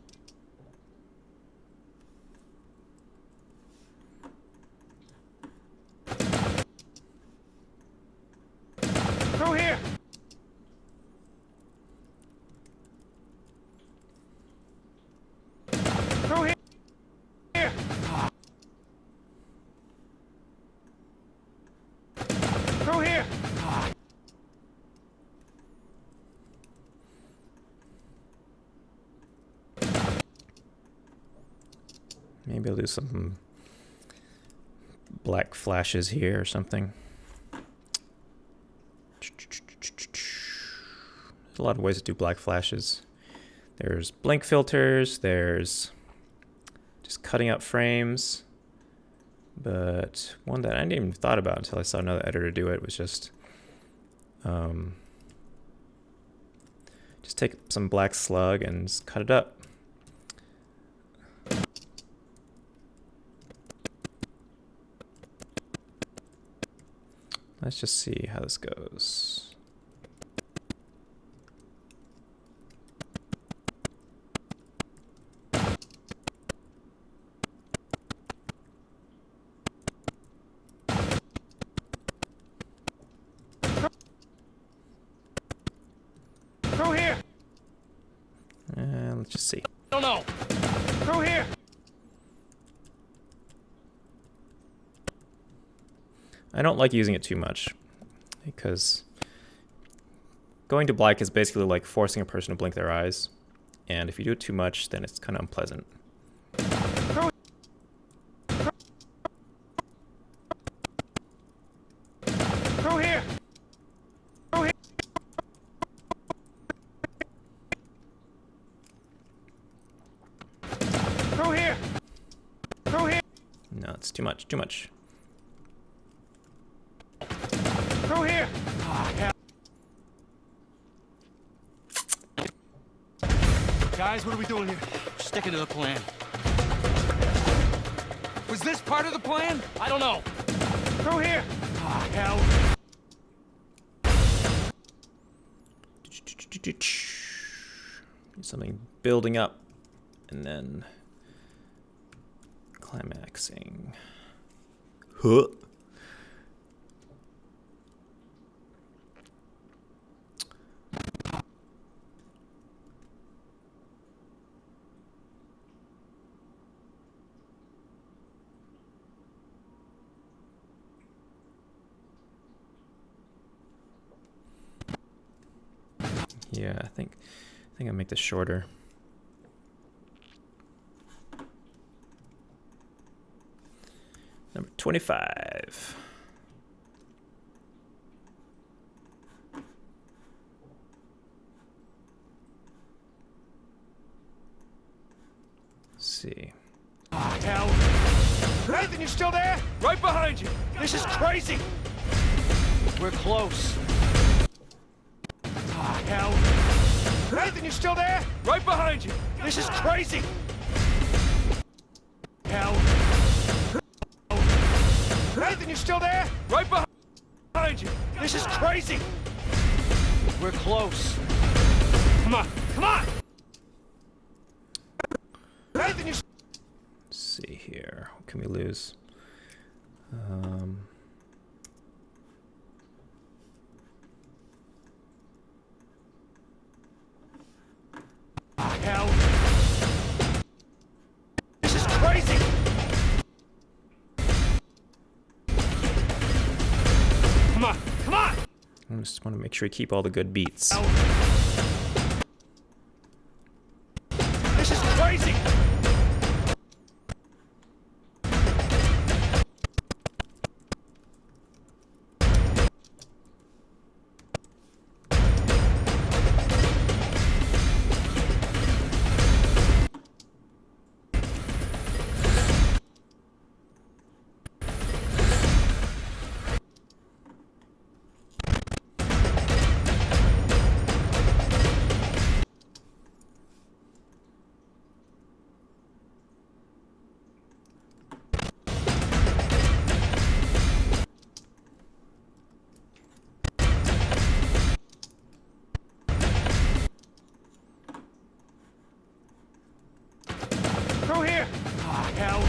Through here! Through here! Here! Through here! Maybe I'll do something black flashes here or something. There's a lot of ways to do black flashes. There's blink filters, there's just cutting out frames. But one that I didn't even thought about until I saw another editor do it was just take some black slug and just cut it up. Let's just see how this goes. Through here. Let's just see. No, no. Through here. I don't like using it too much because going to black is basically like forcing a person to blink their eyes. And if you do it too much, then it's kind of unpleasant. Through here. Through here. Through here. Through here. No, it's too much, too much. Through here. Ah, hell. Guys, what are we doing here? Sticking to the plan. Was this part of the plan? I don't know. Through here. Ah, hell. Something building up and then climaxing. Huh. Yeah, I think I'll make this shorter. Number 25. Let's see. Ah, hell. Nathan, you still there? Right behind you. This is crazy. We're close. Ah, hell. Nathan, you still there? Right behind you. This is crazy. Hell. Nathan, you still there? Right behind you. This is crazy. We're close. Come on. Come on. Nathan, you... Let's see here. What can we lose? Ah, hell. This is crazy. Come on. Come on. I just want to make sure we keep all the good beats. This is crazy. Through here. Ah, hell.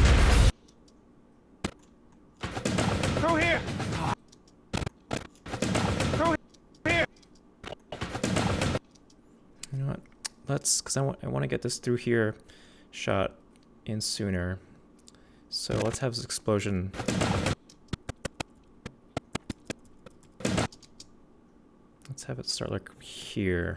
Through here. Through here. You know what? Let's, because I want to get this through here shot in sooner. So let's have this explosion. Let's have it start like here.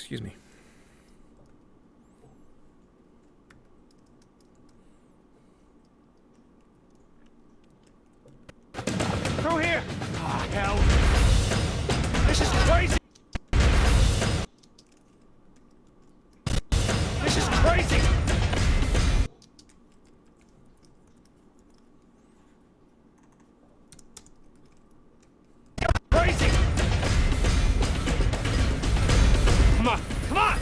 Excuse me. Through here! Ah, hell! This is crazy! This is crazy! Crazy! Come on! Come on!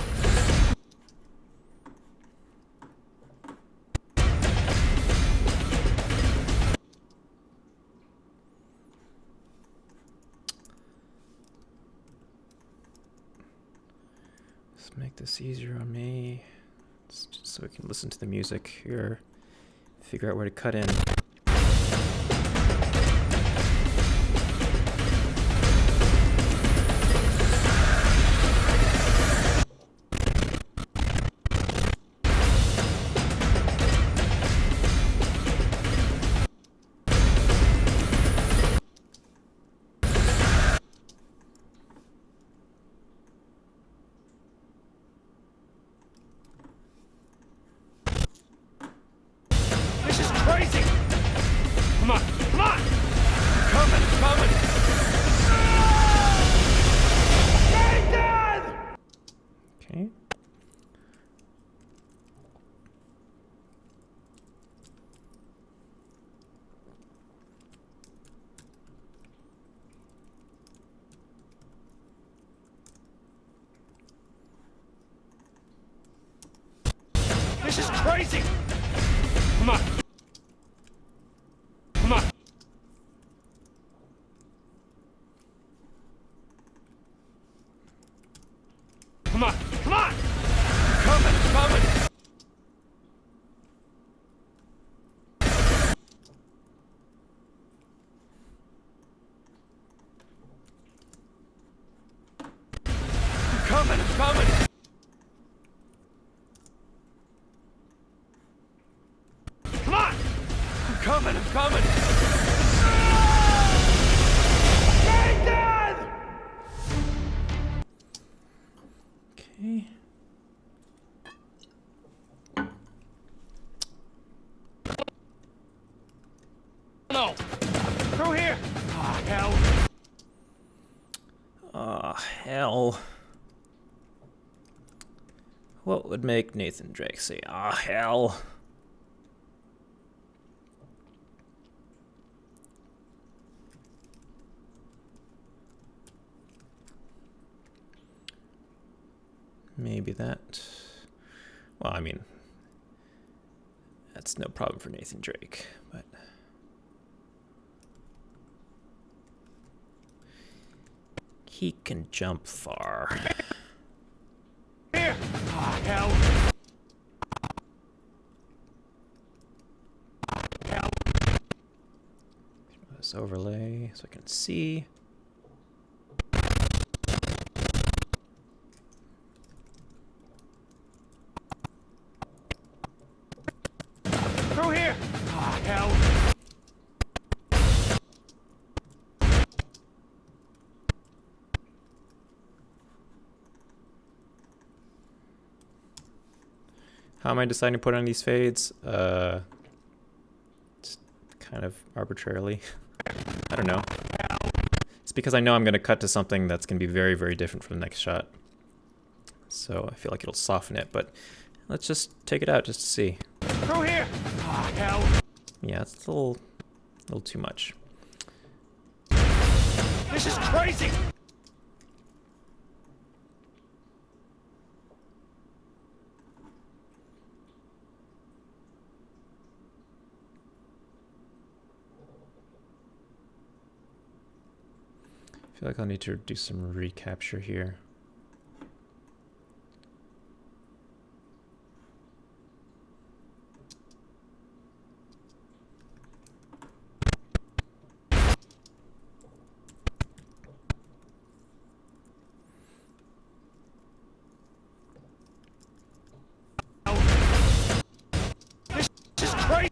Let's make this easier on me. Just so we can listen to the music here. Figure out where to cut in. This is crazy! Come on! Come on! Coming! Coming! Nathan! Okay. This is crazy! Come on! Come on! Come on! Come on! Coming! Coming! I'm coming! I'm coming! Come on! I'm coming! I'm coming! Nathan! Okay. No! Through here! Ah, hell! Ah, hell. What would make Nathan Drake say, ah, hell? Maybe that. Well, I mean, that's no problem for Nathan Drake, but. He can jump far. Here! Ah, hell! Hell! This overlay so I can see. Through here! Ah, hell! How am I deciding to put on these fades? Just kind of arbitrarily. I don't know. It's because I know I'm going to cut to something that's going to be very, very different from the next shot. So I feel like it'll soften it, but let's just take it out just to see. Through here! Ah, hell! Yeah, it's a little too much. This is crazy! I feel like I'll need to do some recapture here. This is crazy!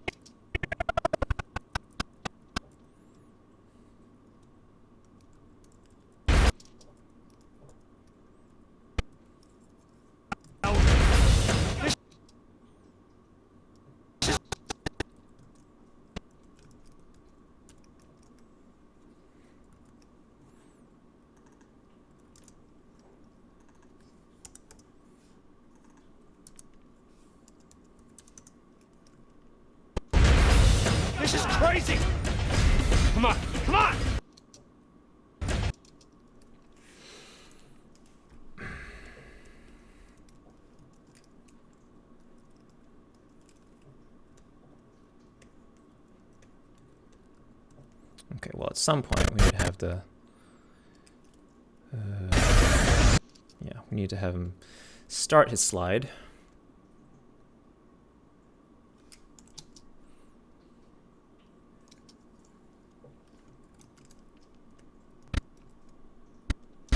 This is crazy! Come on, come on! Okay, well, at some point we would have to... yeah, we need to have him start his slide.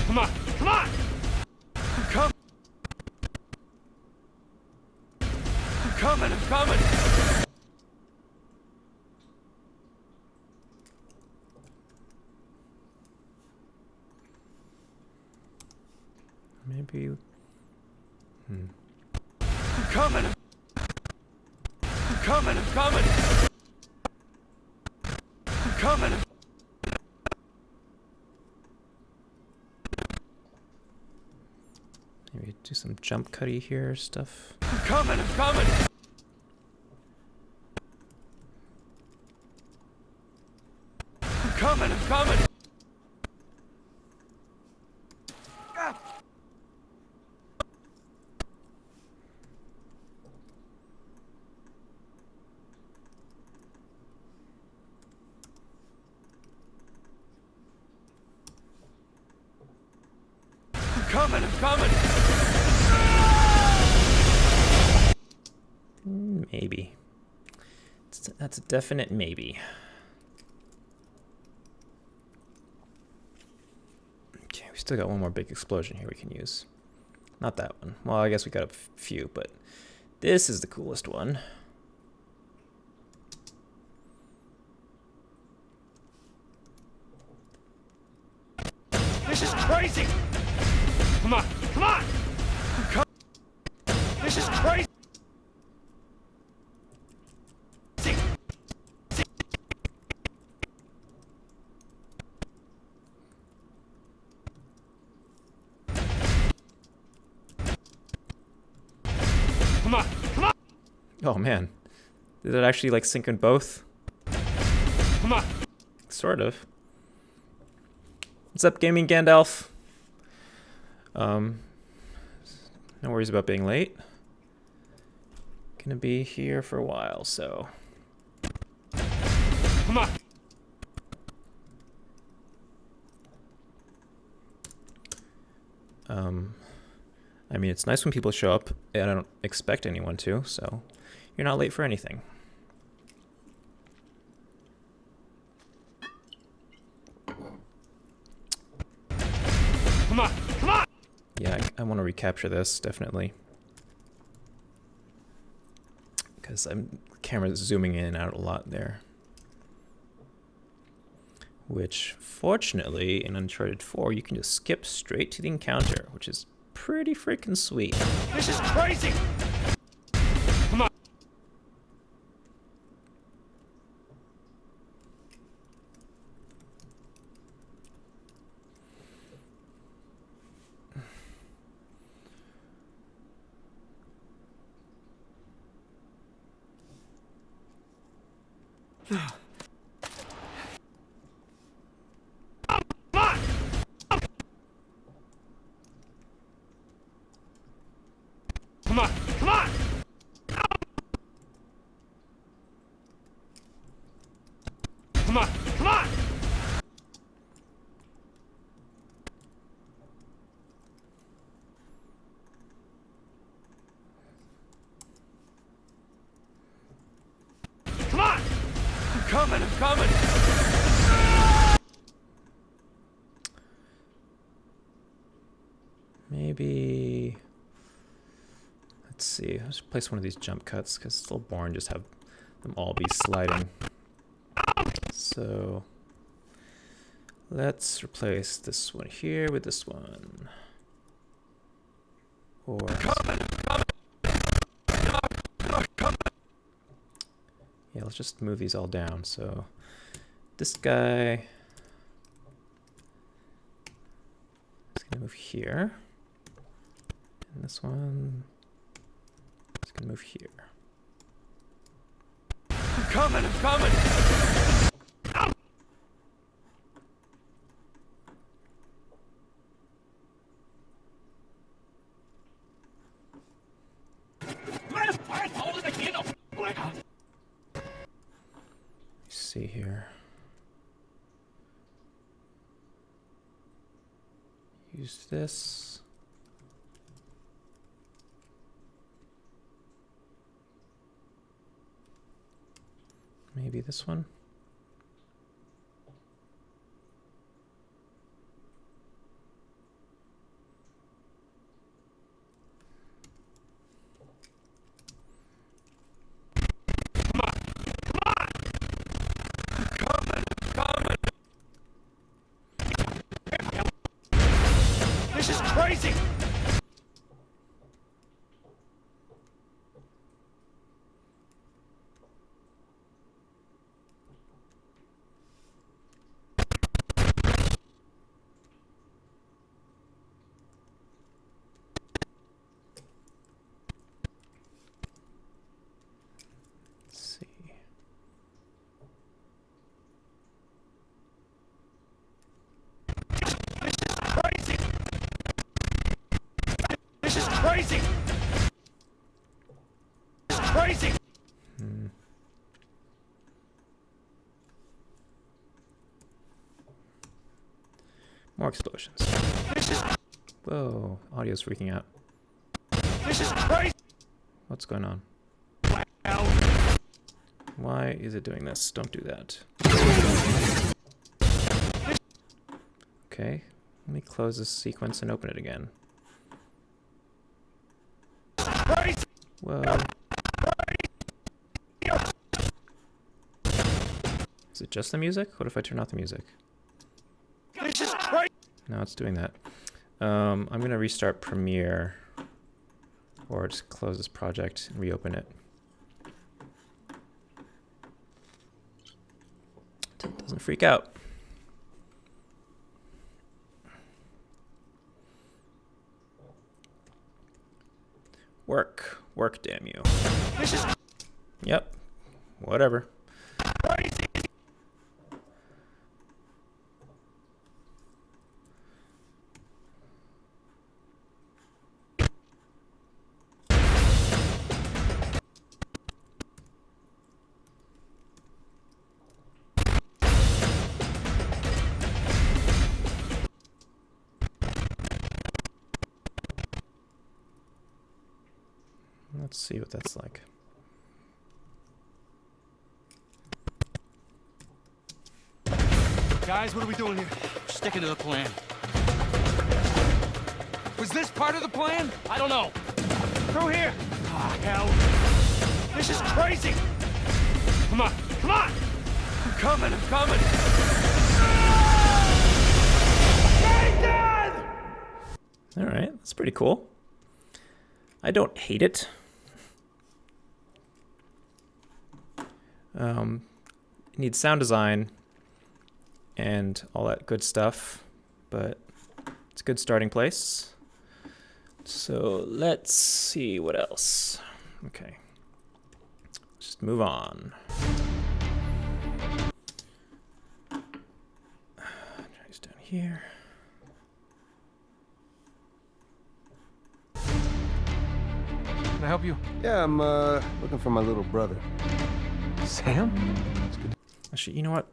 Come on, come on! I'm coming! I'm coming, I'm coming! Maybe... I'm coming! I'm coming, I'm coming! I'm coming! Maybe do some jump cutty here stuff. I'm coming, I'm coming! I'm coming, I'm coming! I'm coming! Maybe. That's a definite maybe. Okay, we still got one more big explosion here we can use. Not that one. Well, I guess we got a few, but this is the coolest one. This is crazy! Come on, come on! This is crazy! Come on, come on! Oh man. Did it actually like sync in both? Come on! Sort of. What's up, Gaming Gandalf? No worries about being late. Gonna be here for a while, so. Come on! I mean, it's nice when people show up, and I don't expect anyone to, so you're not late for anything. Come on, come on! Yeah, I want to recapture this, definitely. Because the camera's zooming in and out a lot there. Which, fortunately, in Uncharted 4, you can just skip straight to the encounter, which is pretty freaking sweet. This is crazy! Come on! Come on, come on! Come on, come on! Come on! I'm coming, I'm coming! Maybe... Let's see, let's place one of these jump cuts, because it's a little boring just have them all be sliding. So... let's replace this one here with this one. Or... yeah, let's just move these all down. So this guy is gonna move here. And this one is gonna move here. I'm coming, I'm coming! see here. Use this. Maybe this one. This is crazy! Let's see. Crazy! This is crazy! This is crazy! More explosions. This is Whoa, audio's freaking out. crazy! What's going on? Hell. Why is it doing this? Don't do that. Okay, let me close this sequence and open it again. Crazy! Whoa. Is it just the music? What if I turn off the music? This is crazy! No, it's doing that. I'm gonna restart Premiere, or just close this project and reopen it. It doesn't freak out. Work, damn you. This is Yep, whatever. crazy! Let's see what that's like. Guys, what are we doing here? Sticking to the plan. Was this part of the plan? I don't know. Through here! Ah, hell! This is crazy! Come on! Come on! I'm coming, I'm coming! Nathan! Alright, that's pretty cool. I don't hate it. It needs sound design and all that good stuff, but it's a good starting place. So let's see what else. Okay, just move on. Tries down here. Can I help you? Yeah, I'm looking for my little brother. Sam? Actually, you know what?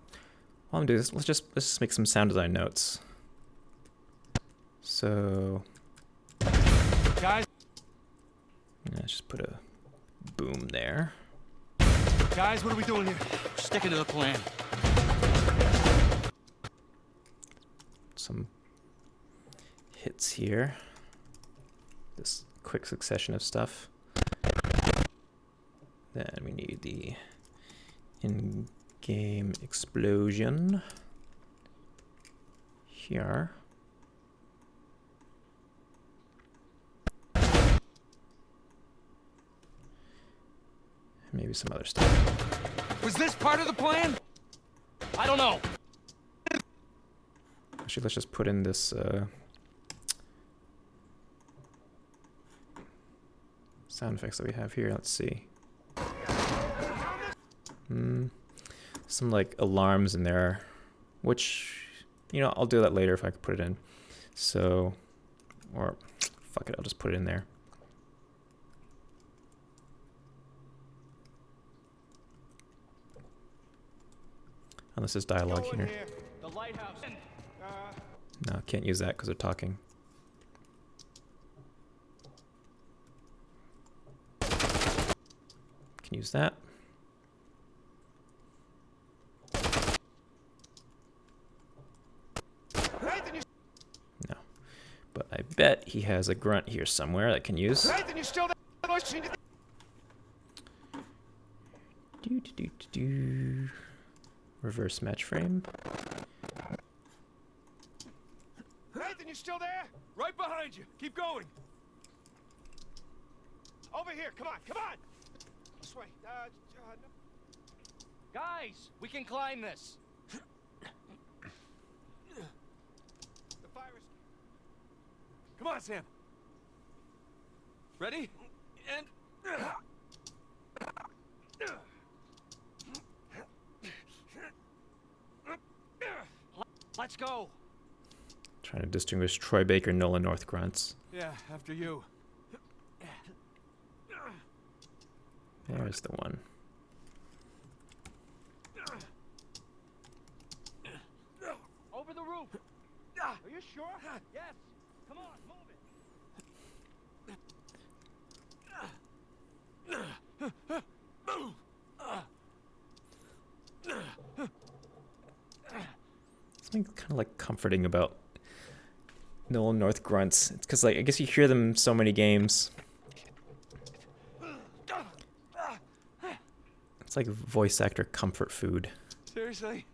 While I'm doing this, let's just make some sound design notes. So Guys, let's just put a boom there. guys, what are we doing here? Sticking to the plan. Some hits here. This quick succession of stuff. Then we need the in-game explosion here. Maybe some other stuff. Was this part of the plan? I don't know. Actually, let's just put in this sound effects that we have here. Let's see. Some like alarms in there, which, you know, I'll do that later if I could put it in. So, or fuck it, I'll just put it in there. Unless there's dialogue Go in here. here. The lighthouse. No, can't use that because they're talking. Can use that. Nathan, you, No. But I bet he has a grunt here somewhere that can use. Nathan, you still there? Do, do, do, do, do. Reverse match frame. Nathan, you still there? Right behind you. Keep going. Over here. Come on. Come on. This way. No. Guys, we can climb this. The fire is... Come on, Sam. Ready? And... Let's go. Trying to distinguish Troy Baker, Nolan North grunts. Yeah, after you. There's the one. Over the roof. Are you sure? Yes. Come on, move Something kind of like comforting about Nolan North grunts. It's because like I guess you hear them in so many games. It's like voice actor comfort food. Seriously?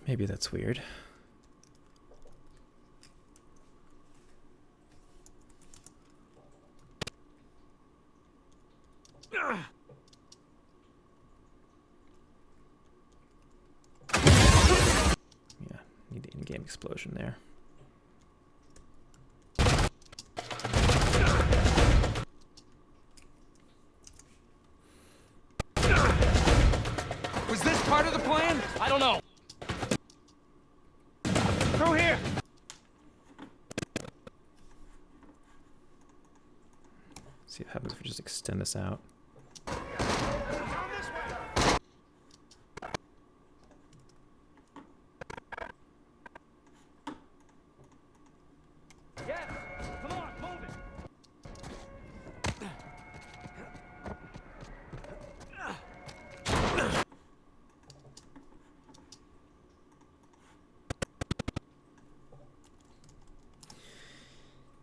Maybe that's weird. Yeah, need the in-game explosion there. Was this part of the plan? I don't know. Through here. See what happens if we just extend this out. Down this way. Yes. Come on, move it.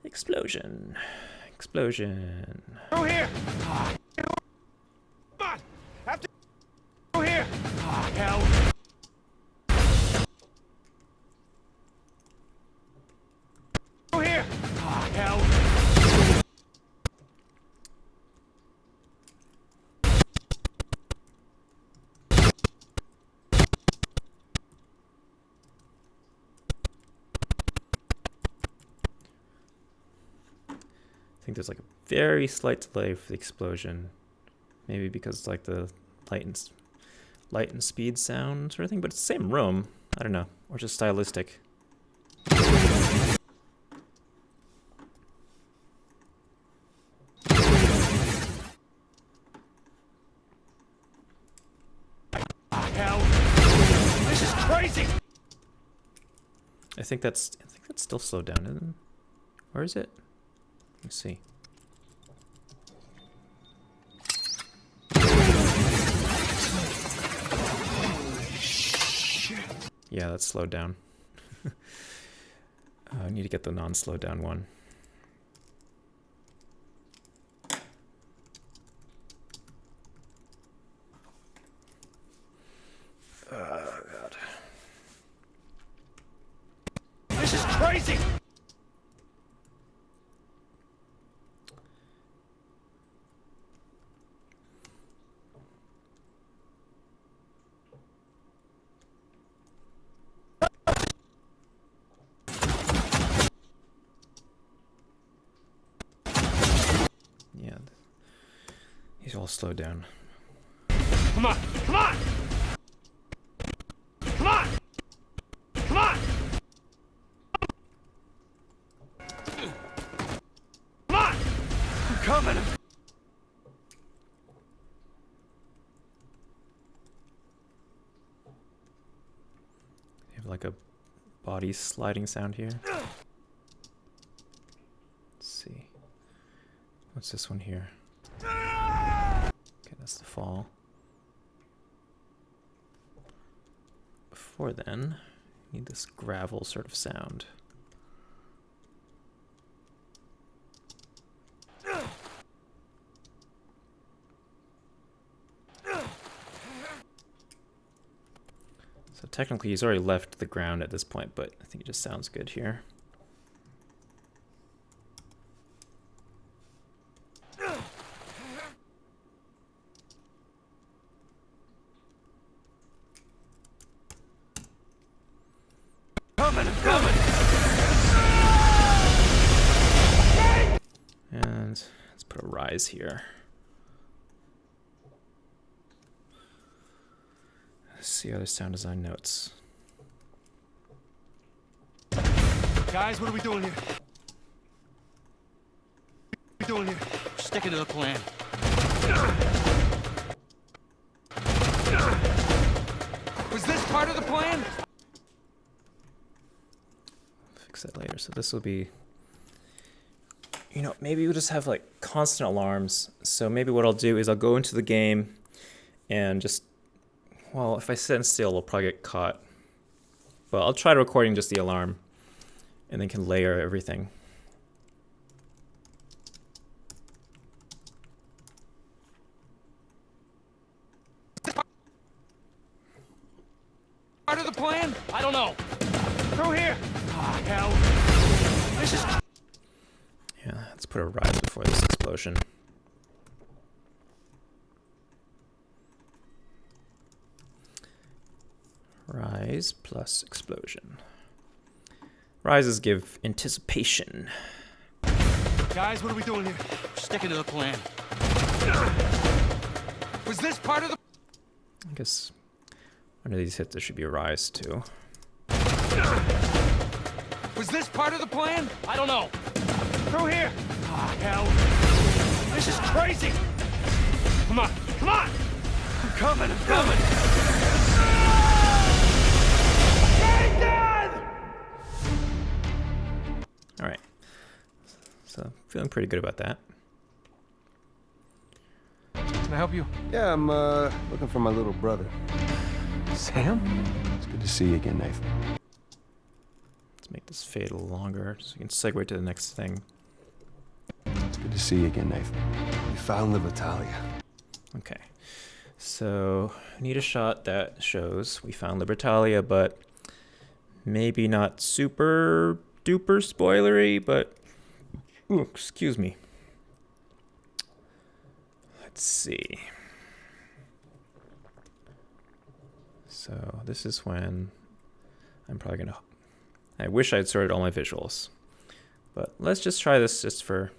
Explosion. Explosion. Through here. Come on. After. Through here. Hell. Through here. Hell. I think there's like a very slight delay for the explosion. Maybe because it's like the light and speed sound sort of thing, but it's the same room. I don't know. Or just stylistic. Hell. This is crazy. I think that's still slowed down, isn't it? Where is it? Let's see. Yeah, that's slowed down. I need to get the non-slowed down one. Oh, God. This is crazy. Yeah. He's all slowed down. Come on. Come on. Come on. Come on. Come on. I'm coming. like a body sliding sound here. Let's see. What's this one here? Okay, that's the fall. Before then, need this gravel sort of sound. So technically he's already left the ground at this point, but I think it just sounds good here. And let's put a rise here. Let's see other sound design notes. Guys, what are we doing here? What are we doing here? Sticking to the plan. Was this part of the plan? Fix that later. So this will be, you know, maybe we'll just have like constant alarms. So maybe what I'll do is I'll go into the game and just, well, if I stand still, I'll probably get caught. But I'll try recording just the alarm and then can layer everything. Part of the plan? I don't know. Through here! Ah, hell. This is... Yeah, let's put a rise before this explosion. Rise plus explosion. Rises give anticipation. Guys, what are we doing here? Sticking to the plan. Was this part of the... I guess under these hits there should be a rise too. Was this part of the plan? I don't know. Through here! Ah, hell. This is crazy! Come on, come on! I'm coming, I'm coming! All right. So feeling pretty good about that. Can I help you? Yeah, I'm looking for my little brother. Sam? It's good to see you again, Nathan. Let's make this fade a little longer so we can segue to the next thing. It's good to see you again, Nathan. We found Libertalia. Okay. So I need a shot that shows we found Libertalia, but maybe not super duper spoilery, but ooh, excuse me. Let's see. So this is when I'm probably gonna, I wish I'd sorted all my visuals, but let's just try this just for,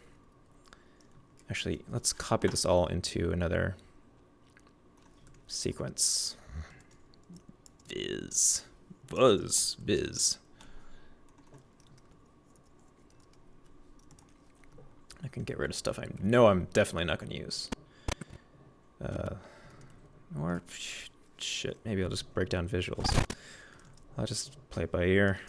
actually, let's copy this all into another sequence. Viz. I can get rid of stuff I know I'm definitely not going to use. Or, shit, maybe I'll just break down visuals. I'll just play it by ear.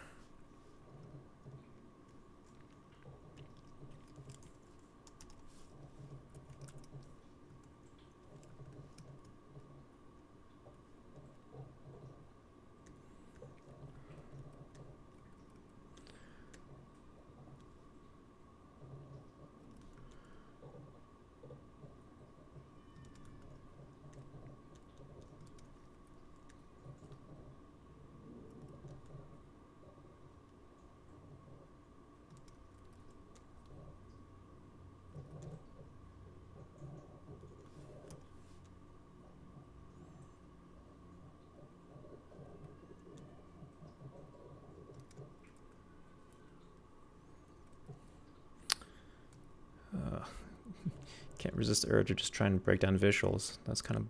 Can't resist the urge of just trying to break down visuals. That's kind of,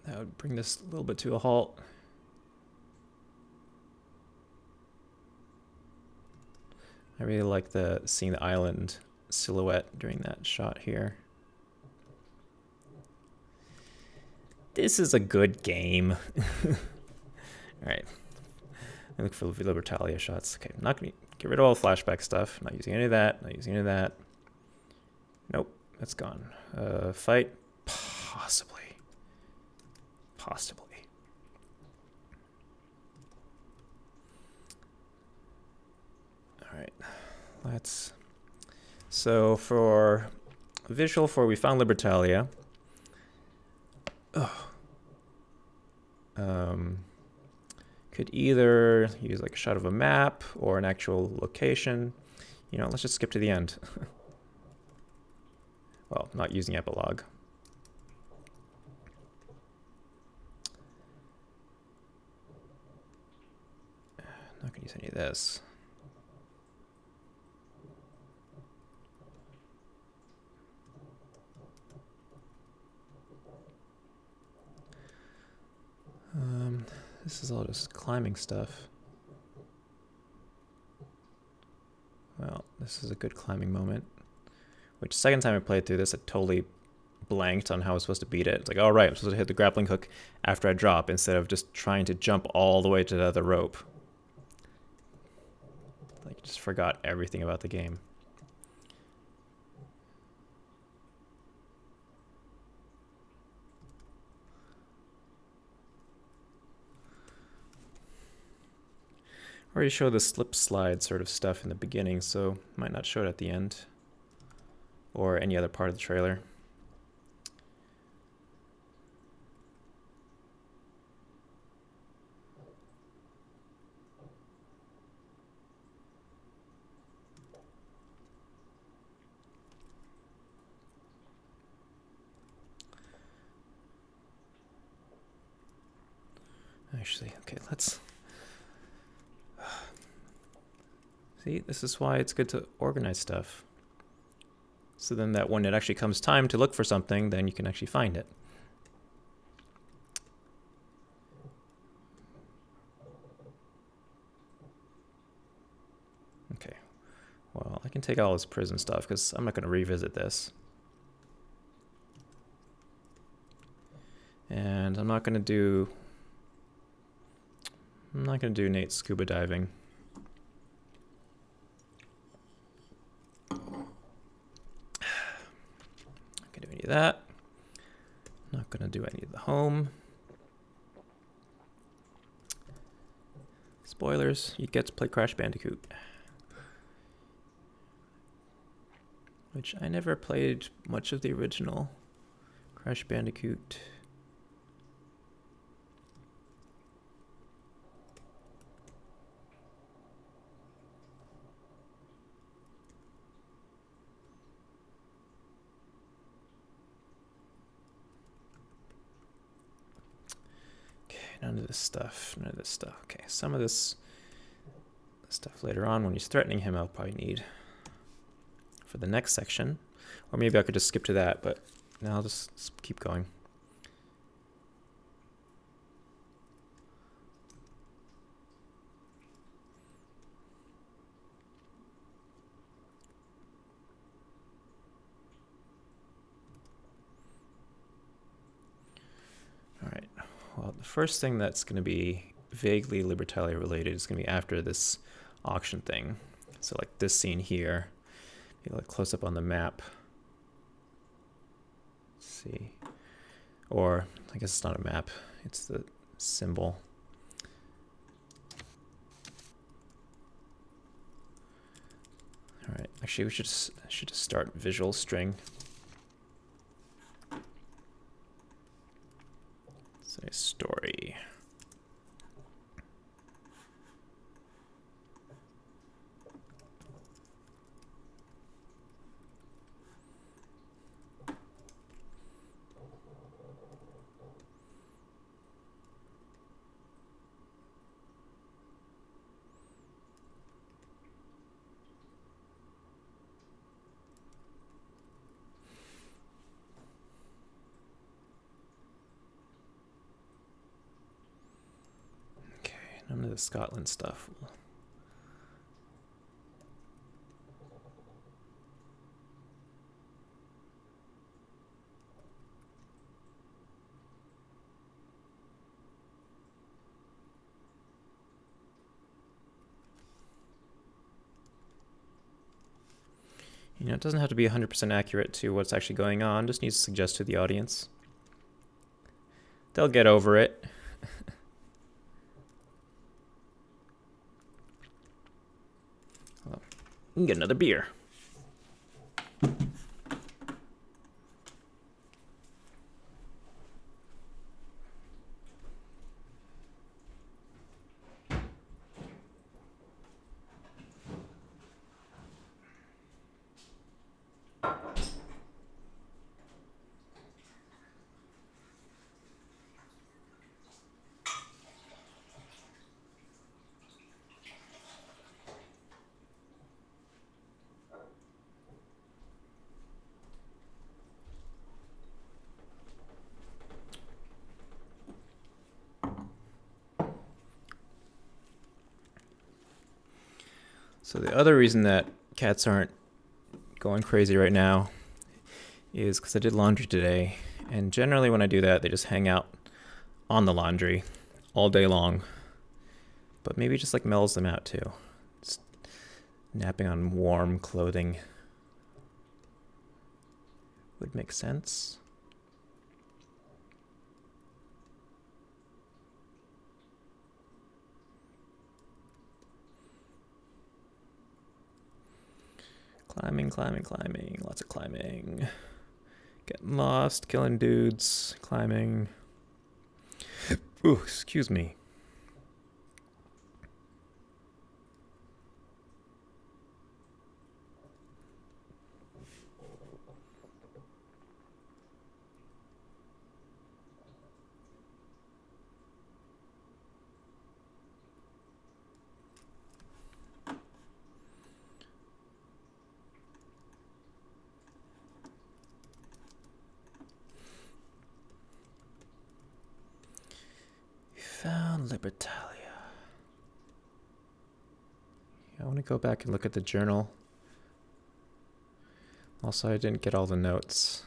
that would bring this a little bit to a halt. I really like seeing the island silhouette during that shot here. This is a good game. Alright. I look for Libertalia shots. Okay, I'm not gonna get rid of all the flashback stuff. Not using any of that. Not using any of that. Nope, that's gone. Fight? Possibly. Possibly. Alright, let's... So for visual for we found Libertalia. Oh. Could either use like a shot of a map or an actual location. You know, let's just skip to the end. Well, not using epilogue. Not gonna use any of this. This is all just climbing stuff. Well, this is a good climbing moment. Which, second time I played through this, I totally blanked on how I was supposed to beat it. It's like, all right, I'm supposed to hit the grappling hook after I drop instead of just trying to jump all the way to the other rope. Like, just forgot everything about the game. Already show the slip slide sort of stuff in the beginning, so might not show it at the end or any other part of the trailer. Actually, okay, let's... See, this is why it's good to organize stuff. So then that when it actually comes time to look for something, then you can actually find it. Okay, well, I can take all this prison stuff because I'm not going to revisit this. And I'm not going to do Nate's scuba diving. Any of that. Not gonna do any of the home. Spoilers, you get to play Crash Bandicoot. Which I never played much of the original Crash Bandicoot. None of this stuff, none of this stuff. Okay, some of this stuff later on when he's threatening him I'll probably need for the next section. Or maybe I could just skip to that, but now I'll just keep going. Alright. Well, the first thing that's going to be vaguely Libertalia related is going to be after this auction thing. So like this scene here, be like close up on the map. Let's see. Or I guess it's not a map, it's the symbol. Alright, actually we should just start visual string. Say story. None of the Scotland stuff. You know, it doesn't have to be 100% accurate to what's actually going on, just needs to suggest to the audience. They'll get over it. Well, you can get another beer. So the other reason that cats aren't going crazy right now is because I did laundry today, and generally when I do that, they just hang out on the laundry all day long. But maybe just like mellows them out too. Just napping on warm clothing would make sense. Climbing, climbing, climbing. Lots of climbing. Getting lost, killing dudes, climbing. Ooh, excuse me. Found Libertalia. I want to go back and look at the journal. Also, I didn't get all the notes.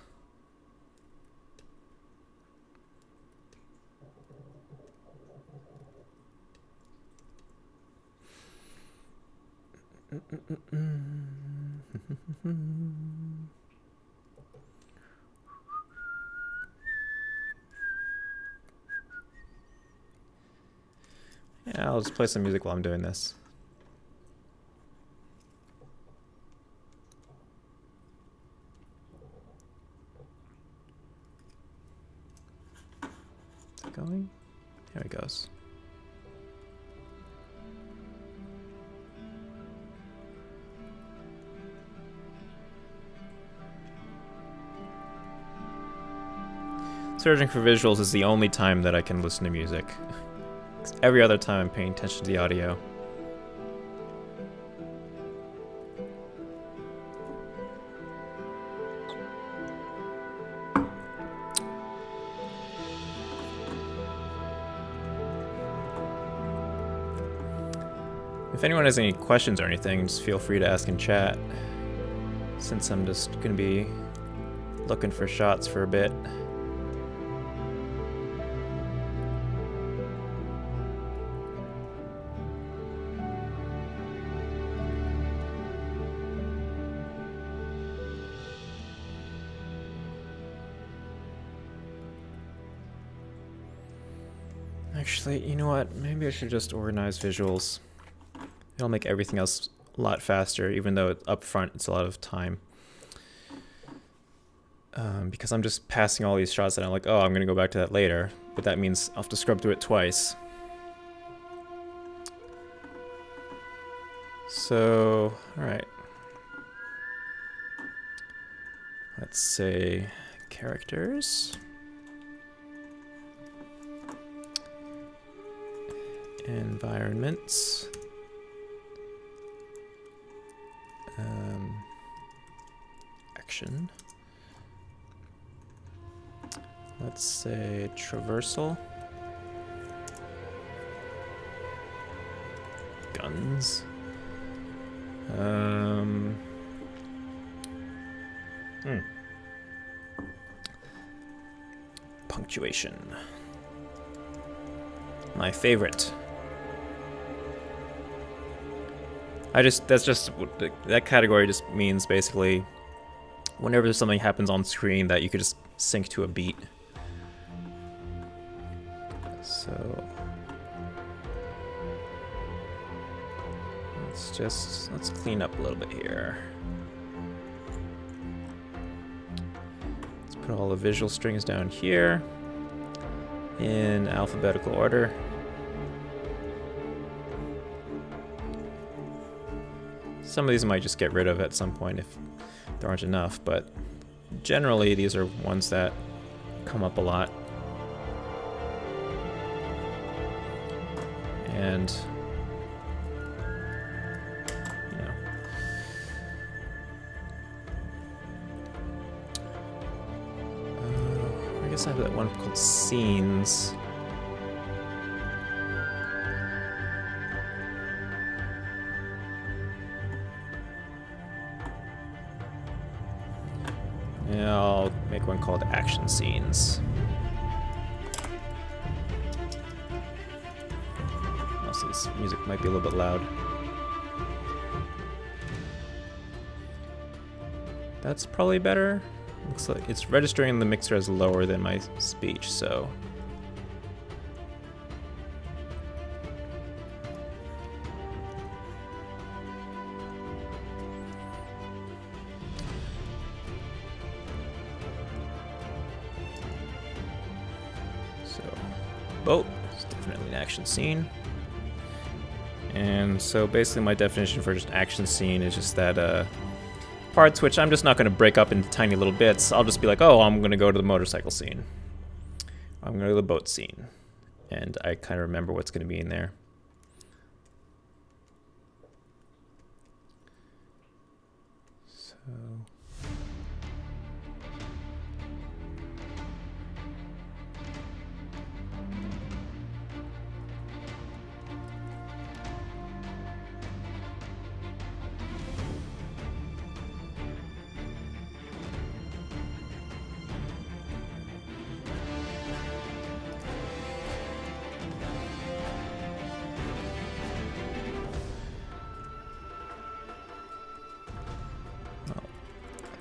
Yeah, I'll just play some music while I'm doing this. Is it going? Here it goes. Searching for visuals is the only time that I can listen to music. Every other time I'm paying attention to the audio. If anyone has any questions or anything, just feel free to ask in chat, since I'm just gonna be looking for shots for a bit. Actually, you know what? Maybe I should just organize visuals. It'll make everything else a lot faster, even though up front it's a lot of time. Because I'm just passing all these shots and I'm like, oh, I'm gonna go back to that later. But that means I'll have to scrub through it twice. So, alright. Let's say characters. Environments. Action. Let's say traversal. Guns. Punctuation. My favorite. That category just means basically whenever something happens on screen that you could just sync to a beat. So let's clean up a little bit here. Let's put all the visual strings down here in alphabetical order. Some of these I might just get rid of at some point if there aren't enough, but generally these are ones that come up a lot. And you know, I guess I have that one called Scenes. Yeah, I'll make one called Action Scenes. Also, this music might be a little bit loud. That's probably better. Looks like it's registering in the mixer as lower than my speech, so. Boat is definitely an action scene. And so basically my definition for just action scene is just that parts which I'm just not going to break up into tiny little bits. I'll just be like, oh, I'm going to go to the motorcycle scene. I'm going to go to the boat scene. And I kind of remember what's going to be in there. So...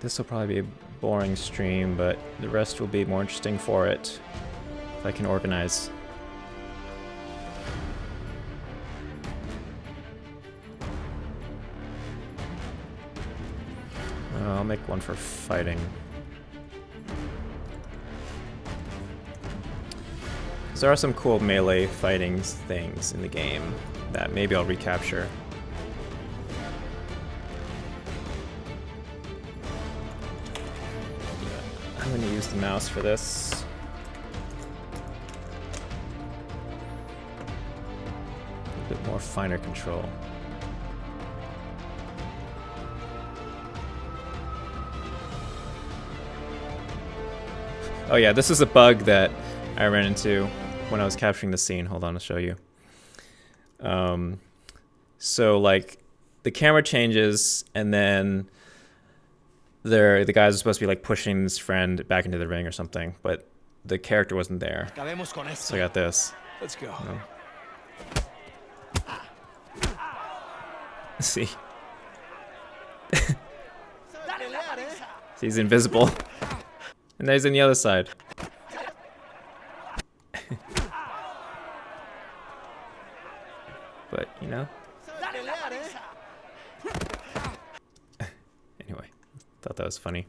This will probably be a boring stream, but the rest will be more interesting for it, if I can organize. I'll make one for fighting. Because there are some cool melee fighting things in the game that maybe I'll recapture. I'm going to use the mouse for this. A bit more finer control. Oh yeah, this is a bug that I ran into when I was capturing the scene. Hold on, I'll show you. So like the camera changes and then the guys are supposed to be like pushing his friend back into the ring or something, but the character wasn't there. So I got this. Let's go. See? See, he's invisible. And then he's on the other side. But, you know. Anyway, thought that was funny.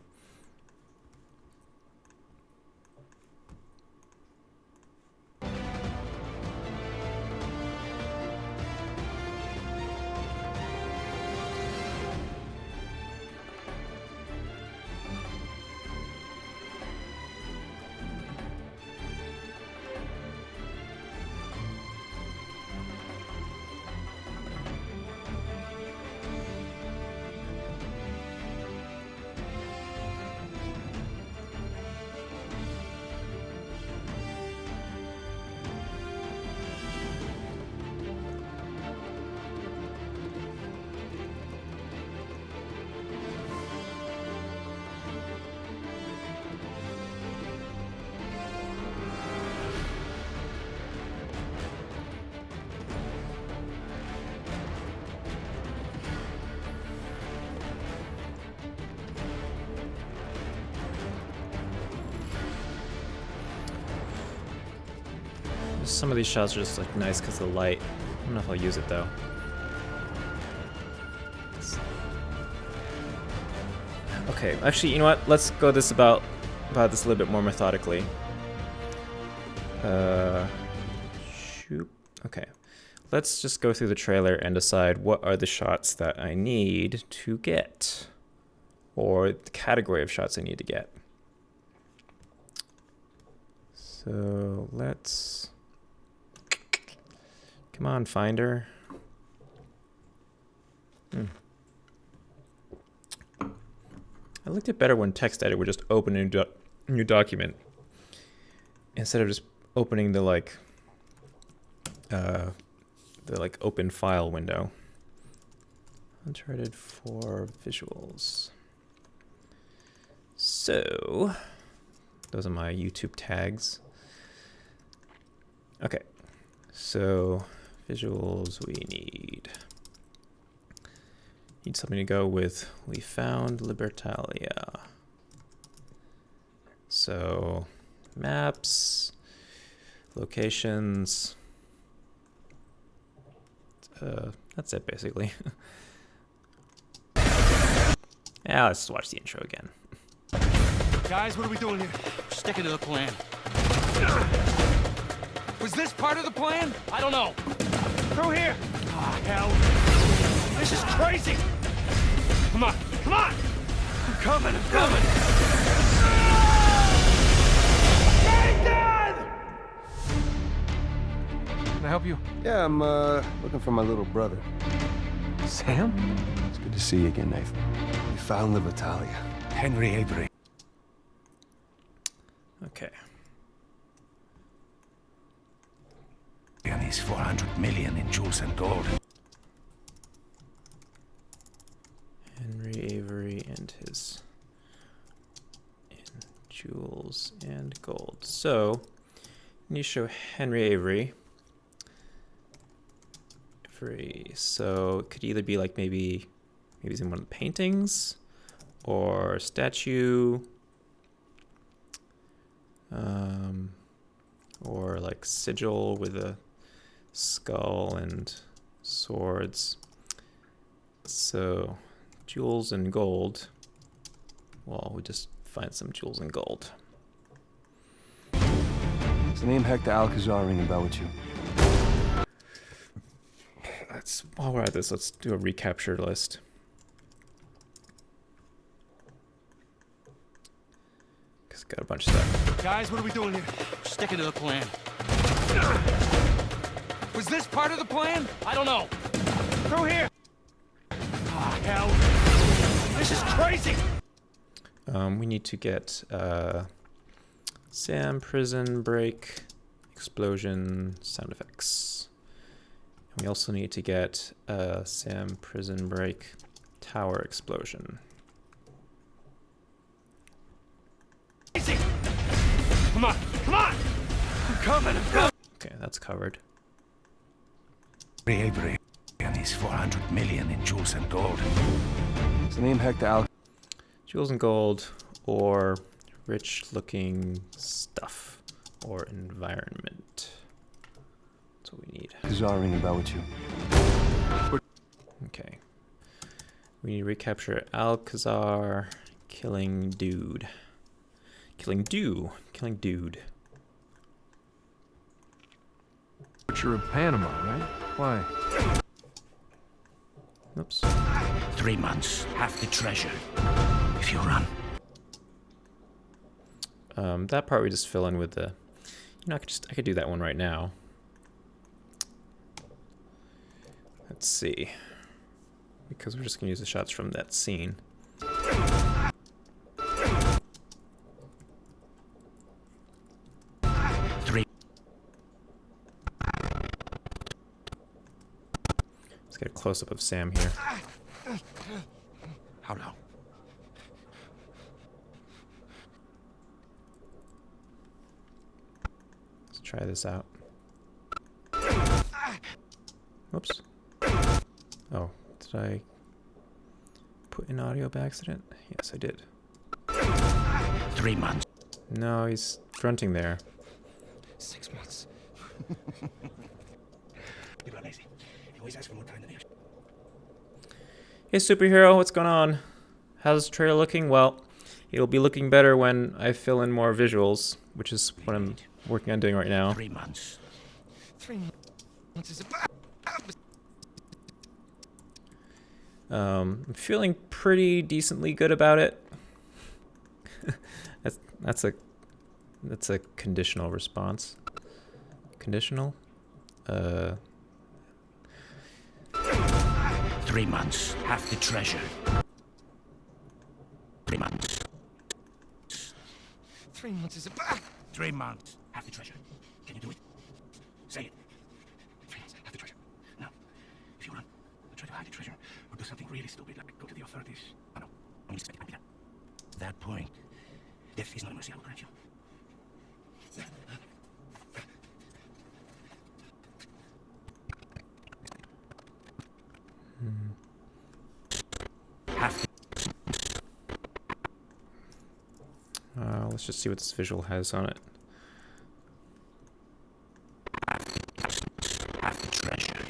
Some of these shots are just like nice because of the light. I don't know if I'll use it though. Okay, actually, you know what? Let's go about this a little bit more methodically. Shoot. Okay. Let's just go through the trailer and decide what are the shots that I need to get, or the category of shots I need to get. So let's... Come on, Finder. I liked it better when TextEdit would just open a new document instead of just opening the open file window. Uncharted 4 visuals. So those are my YouTube tags. Okay, so visuals we need something to go with. We found Libertalia. So maps, locations. That's it basically. Yeah, let's watch the intro again. Guys, what are we doing here? Sticking to the plan. Was this part of the plan? I don't know. Through here! Ah, hell! This is crazy! Come on, come on! I'm coming, I'm coming! Nathan! Can I help you? Yeah, I'm looking for my little brother. Sam? It's good to see you again, Nathan. We found Libertalia. Henry Avery. Okay. And he's 400 million in jewels and gold. Henry Avery and his jewels and gold. So, you show Henry Avery. So it could either be like maybe he's in one of the paintings or statue, or like sigil with a skull and swords. So jewels and gold. Well, we just find some jewels and gold. Does the name Hector Alcazar ring a bell with you? While we're at this, let's do a recapture list. Cause got a bunch of stuff. Guys, what are we doing here? Sticking to the plan. Was this part of the plan? I don't know. Through here! Ah, hell! This is crazy! We need to get Sam, prison break, explosion, sound effects. And we also need to get Sam, prison break, tower explosion. Come on, come on! I'm coming, I'm coming! Okay, that's covered. Henry Avery. And he's 400 million in jewels and gold. Does the name Hector Alcazar? Jewels and gold, or rich looking stuff, or environment. That's what we need. Alcazar ring a bell with you? Okay. We need to recapture Alcazar, killing dude. Killing dude. But you're in Panama, right? Why? Oops. 3 months, half the treasure. If you run. That part we just fill in with the... You know, I could do that one right now. Let's see. Because we're just going to use the shots from that scene. Let's get a close-up of Sam here. How low? Let's try this out. Whoops. Oh, did I put in audio by accident? Yes, I did. 3 months. No, he's grunting there. 6 months. People are lazy. They always ask for more time than they actually. Hey, superhero, what's going on? How's the trailer looking? Well, it'll be looking better when I fill in more visuals, which is what I'm working on doing right now. 3 months. 3 months is about. I'm feeling pretty decently good about it. that's a conditional response. Conditional? 3 months. Half the treasure. 3 months. 3 months is about. 3 months. Half the treasure. Can you do it? Say it. 3 months, half the treasure. Now, if you run, or try to hide the treasure, or do something really stupid like go to the authorities. Oh no, only suspect At that point, death is not a mercy, I will grant you. Half. Let's just see what this visual has on it. Half the treasure.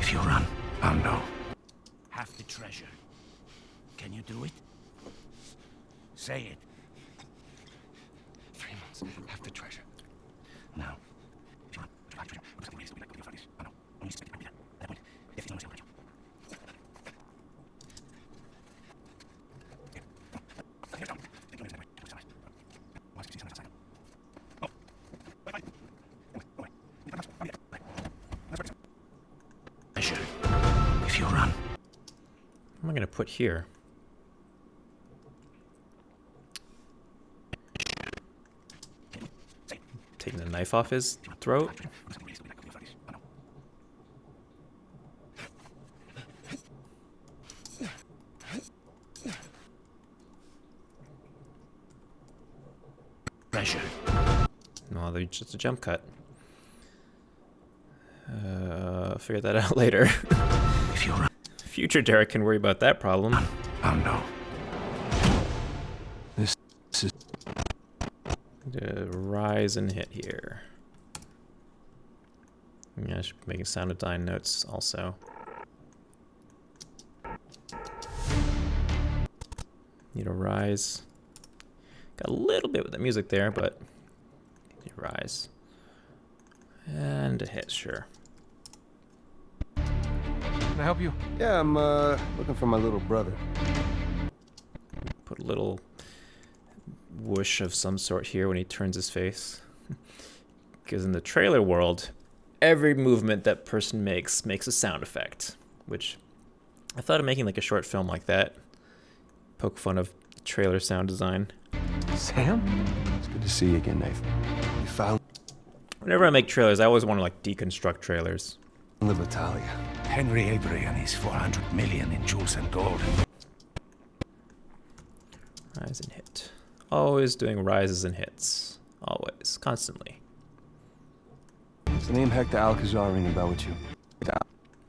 If you run, I'll know. Half the treasure. Can you do it? Say it. 3 months, half the treasure. Now, if you run, try to hide the treasure, or do something really stupid like go to the authorities. Oh no, only suspect At that point, death is not a mercy, I will grant you. If you run, What am I gonna put here? Taking the knife off his throat? treasure. No, they're just a jump cut. Figure that out later. If you run, Future Derek can worry about that problem. I'll know. This is Rise and hit here. Yeah, I should be making sound of dying notes also. Need a rise. Got a little bit with the music there, but need a rise. And a hit, sure. Can I help you? Yeah, I'm looking for my little brother. Put a little whoosh of some sort here when he turns his face. Because in the trailer world, every movement that person makes a sound effect. Which I thought of making like a short film like that. Poke fun of trailer sound design. Sam? It's good to see you again, Nathan. You found Whenever I make trailers, I always want to like deconstruct trailers. the battalion. Henry Avery and his 400 million in jewels and gold. Rise and hit. Always doing rises and hits. Always. Constantly. Does the name Hector Alcazar ring a bell with you?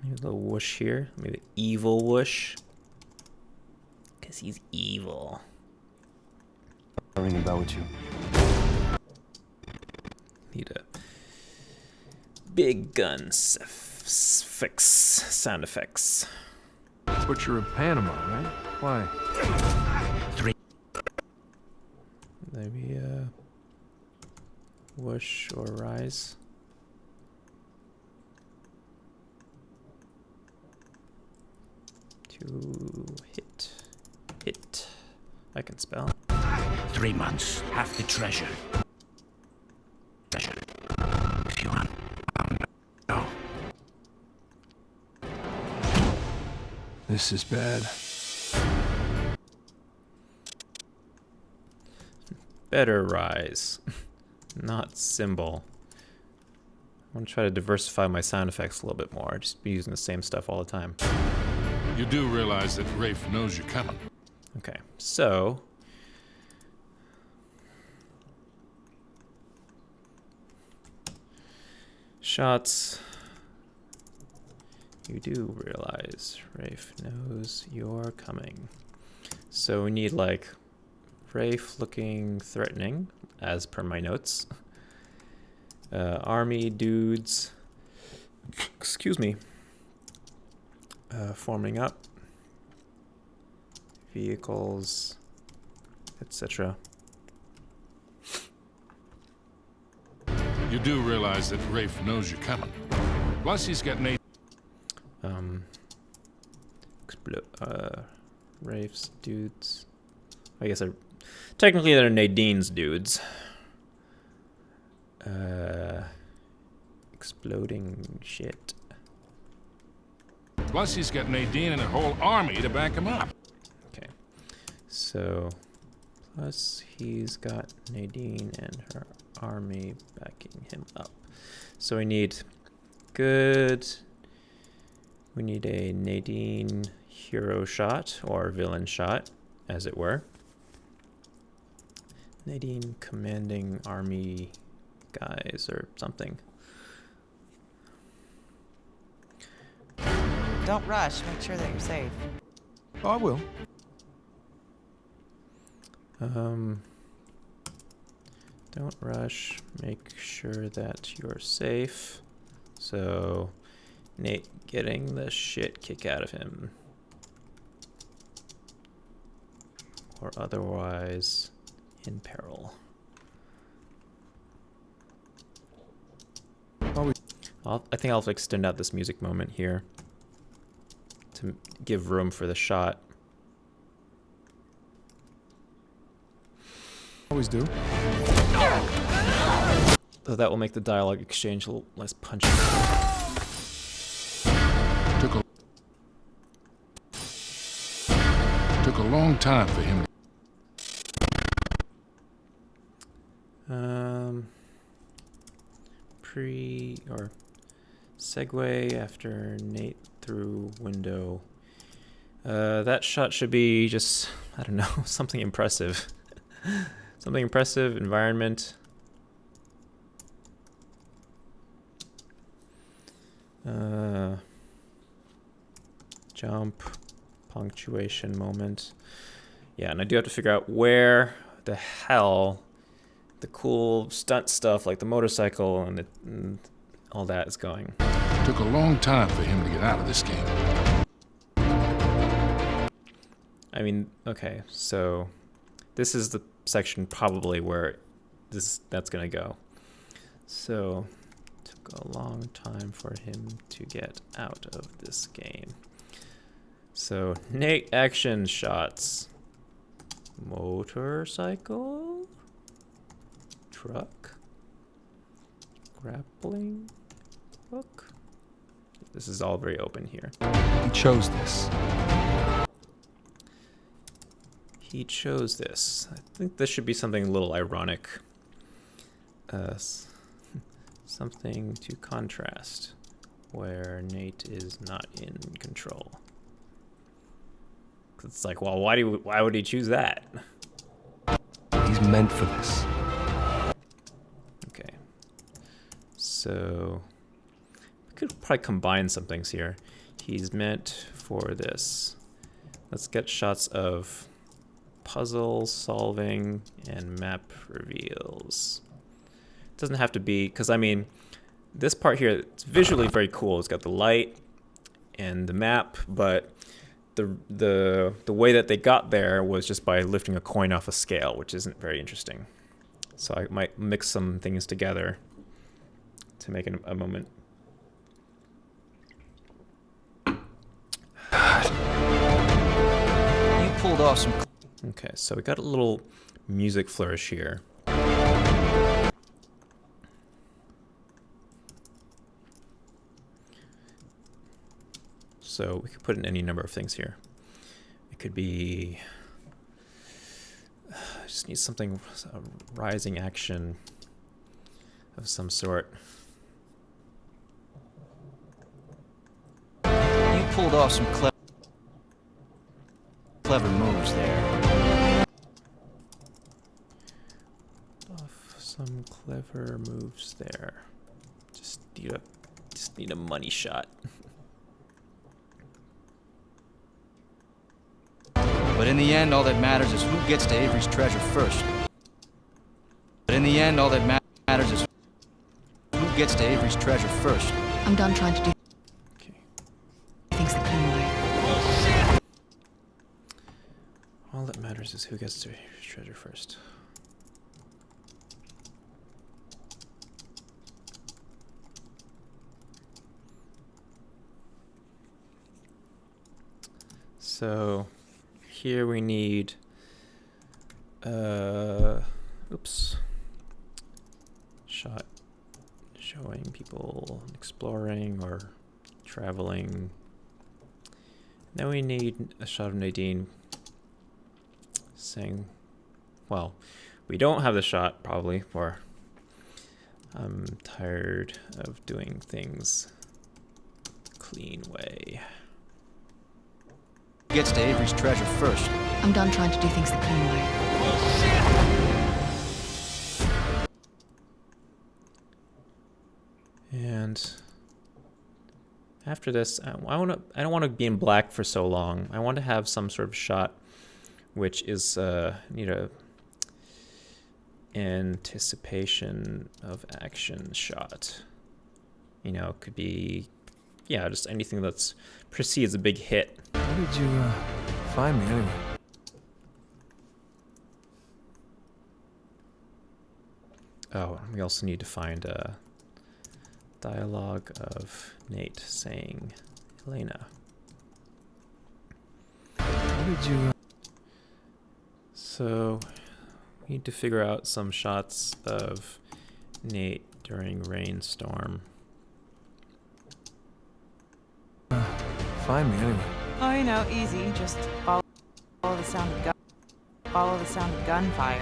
Maybe a little whoosh here. Maybe the evil whoosh. Because he's evil. Ring a bell with you? Need a big gun fix sound effects. But you're in Panama, right? Why? 3. Maybe a whoosh or rise. To hit. I can spell. 3 months. Half the treasure. Treasure. If you run, I'll know. This is bad. Better rise, not symbol. I want to try to diversify my sound effects a little bit more. Just be using the same stuff all the time. You do realize that Rafe knows you're coming. Okay, so shots. You do realize Rafe knows you're coming. So we need like Rafe looking threatening, as per my notes. Army dudes, excuse me, forming up. Vehicles, etc. You do realize that Rafe knows you're coming. Plus, he's got Nate. Rafe's dudes. I guess technically they're Nadine's dudes. Exploding shit. Plus, he's got Nadine and a whole army to back him up. Okay. So, plus he's got Nadine and her army backing him up. So we need we need a Nadine hero shot, or villain shot, as it were. Nadine commanding army guys or something. Don't rush. Make sure that you're safe. Oh, I will. Don't rush. Make sure that you're safe. So, Nate getting the shit kicked out of him. Or otherwise in peril. I think I'll extend out this music moment here to give room for the shot. Always do. So that will make the dialogue exchange a little less punchy. Took a long time for him. Segue after Nate through window. That shot should be just, I don't know, something impressive. Something impressive, environment. Jump, punctuation moment. Yeah, and I do have to figure out where the hell the cool stunt stuff like the motorcycle and all that is going. Took a long time for him to get out of this game. I mean, okay, so this is the section probably where that's gonna go. So, took a long time for him to get out of this game. So, Nate action shots. Motorcycle? Truck? Grappling hook? This is all very open here. He chose this. He chose this. I think this should be something a little ironic. Something to contrast, where Nate is not in control. It's like, well, why would he choose that? He's meant for this. Okay. So we could probably combine some things here. He's meant for this. Let's get shots of puzzle solving and map reveals. It doesn't have to be, because I mean, this part here, it's visually very cool. It's got the light and the map, but the way that they got there was just by lifting a coin off a scale, which isn't very interesting. So I might mix some things together to make it a moment. You pulled off some... Okay, so we got a little music flourish here. So we could put in any number of things here. It could be... I just need something, a rising action of some sort. You pulled off some clever moves there. Off some clever moves there. Just need a money shot. But in the end, all that matters is who gets to Avery's treasure first. But in the end, all that matters is who gets to Avery's treasure first. I'm done trying to do Okay. things the clean way. All that matters is who gets to treasure first. So here we need oops, shot showing people exploring or traveling. Then we need a shot of Nadine saying, well, we don't have the shot probably for I'm tired of doing things the clean way. Gets to Avery's treasure first. I'm done trying to do things the clean way. And after this, I don't want to be in black for so long. I want to have some sort of shot, which is anticipation of action shot. You know, it could be, yeah, just anything that's precedes a big hit. How did you find me anyway? Oh, we also need to find a dialogue of Nate saying, Elena. How did you... So, we need to figure out some shots of Nate during rainstorm. find me anyway? Oh, you know, easy. Just follow the sound of gunfire.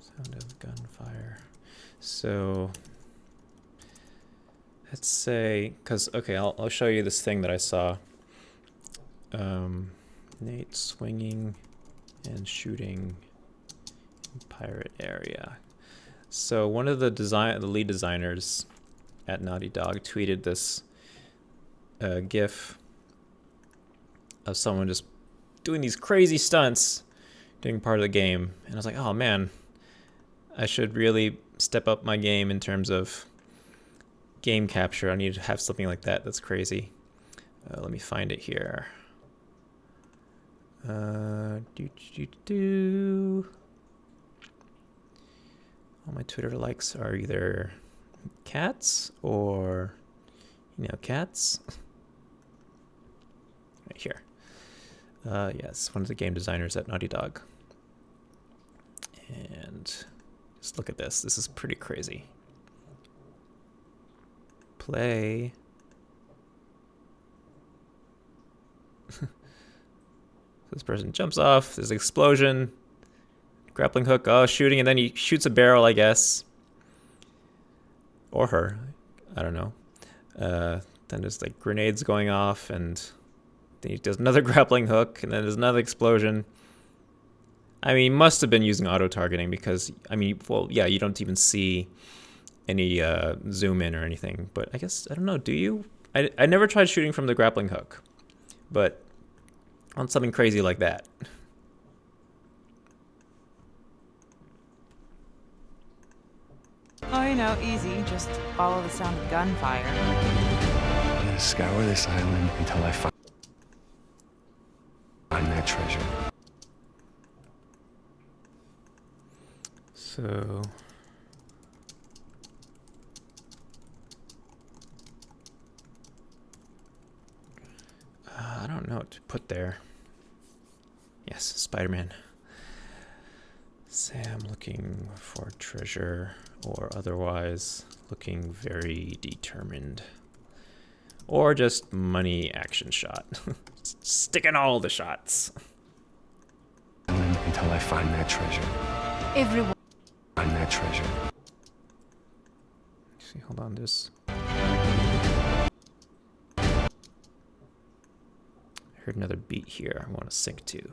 Sound of gunfire. So let's say, because okay, I'll show you this thing that I saw. Nate swinging and shooting in pirate area. So one of the lead designers at Naughty Dog tweeted this GIF of someone just doing these crazy stunts during part of the game, and I was like, oh man, I should really step up my game in terms of game capture. I need to have something like that. That's crazy. Let me find it here. All my Twitter likes are either cats or, cats. Right here. Yes, one of the game designers at Naughty Dog. And just look at this. This is pretty crazy. Play. This person jumps off. There's an explosion. Grappling hook. Oh, shooting. And then he shoots a barrel, I guess. Or her. I don't know. Then there's like grenades going off. And then he does another grappling hook. And then there's another explosion. I mean, he must have been using auto-targeting because, I mean, well, yeah, you don't even see any zoom in or anything. But I guess, I don't know, do you? I never tried shooting from the grappling hook. But on something crazy like that. Oh, you know, easy. Just follow the sound of gunfire. I'm gonna scour this island until I find that treasure. So I don't know what to put there. Yes, Spider-Man. Sam looking for treasure or otherwise looking very determined. Or just money action shot. Sticking all the shots. Until I find that treasure. Everyone. Find that treasure. See, hold on, this. Heard another beat here I want to sync to.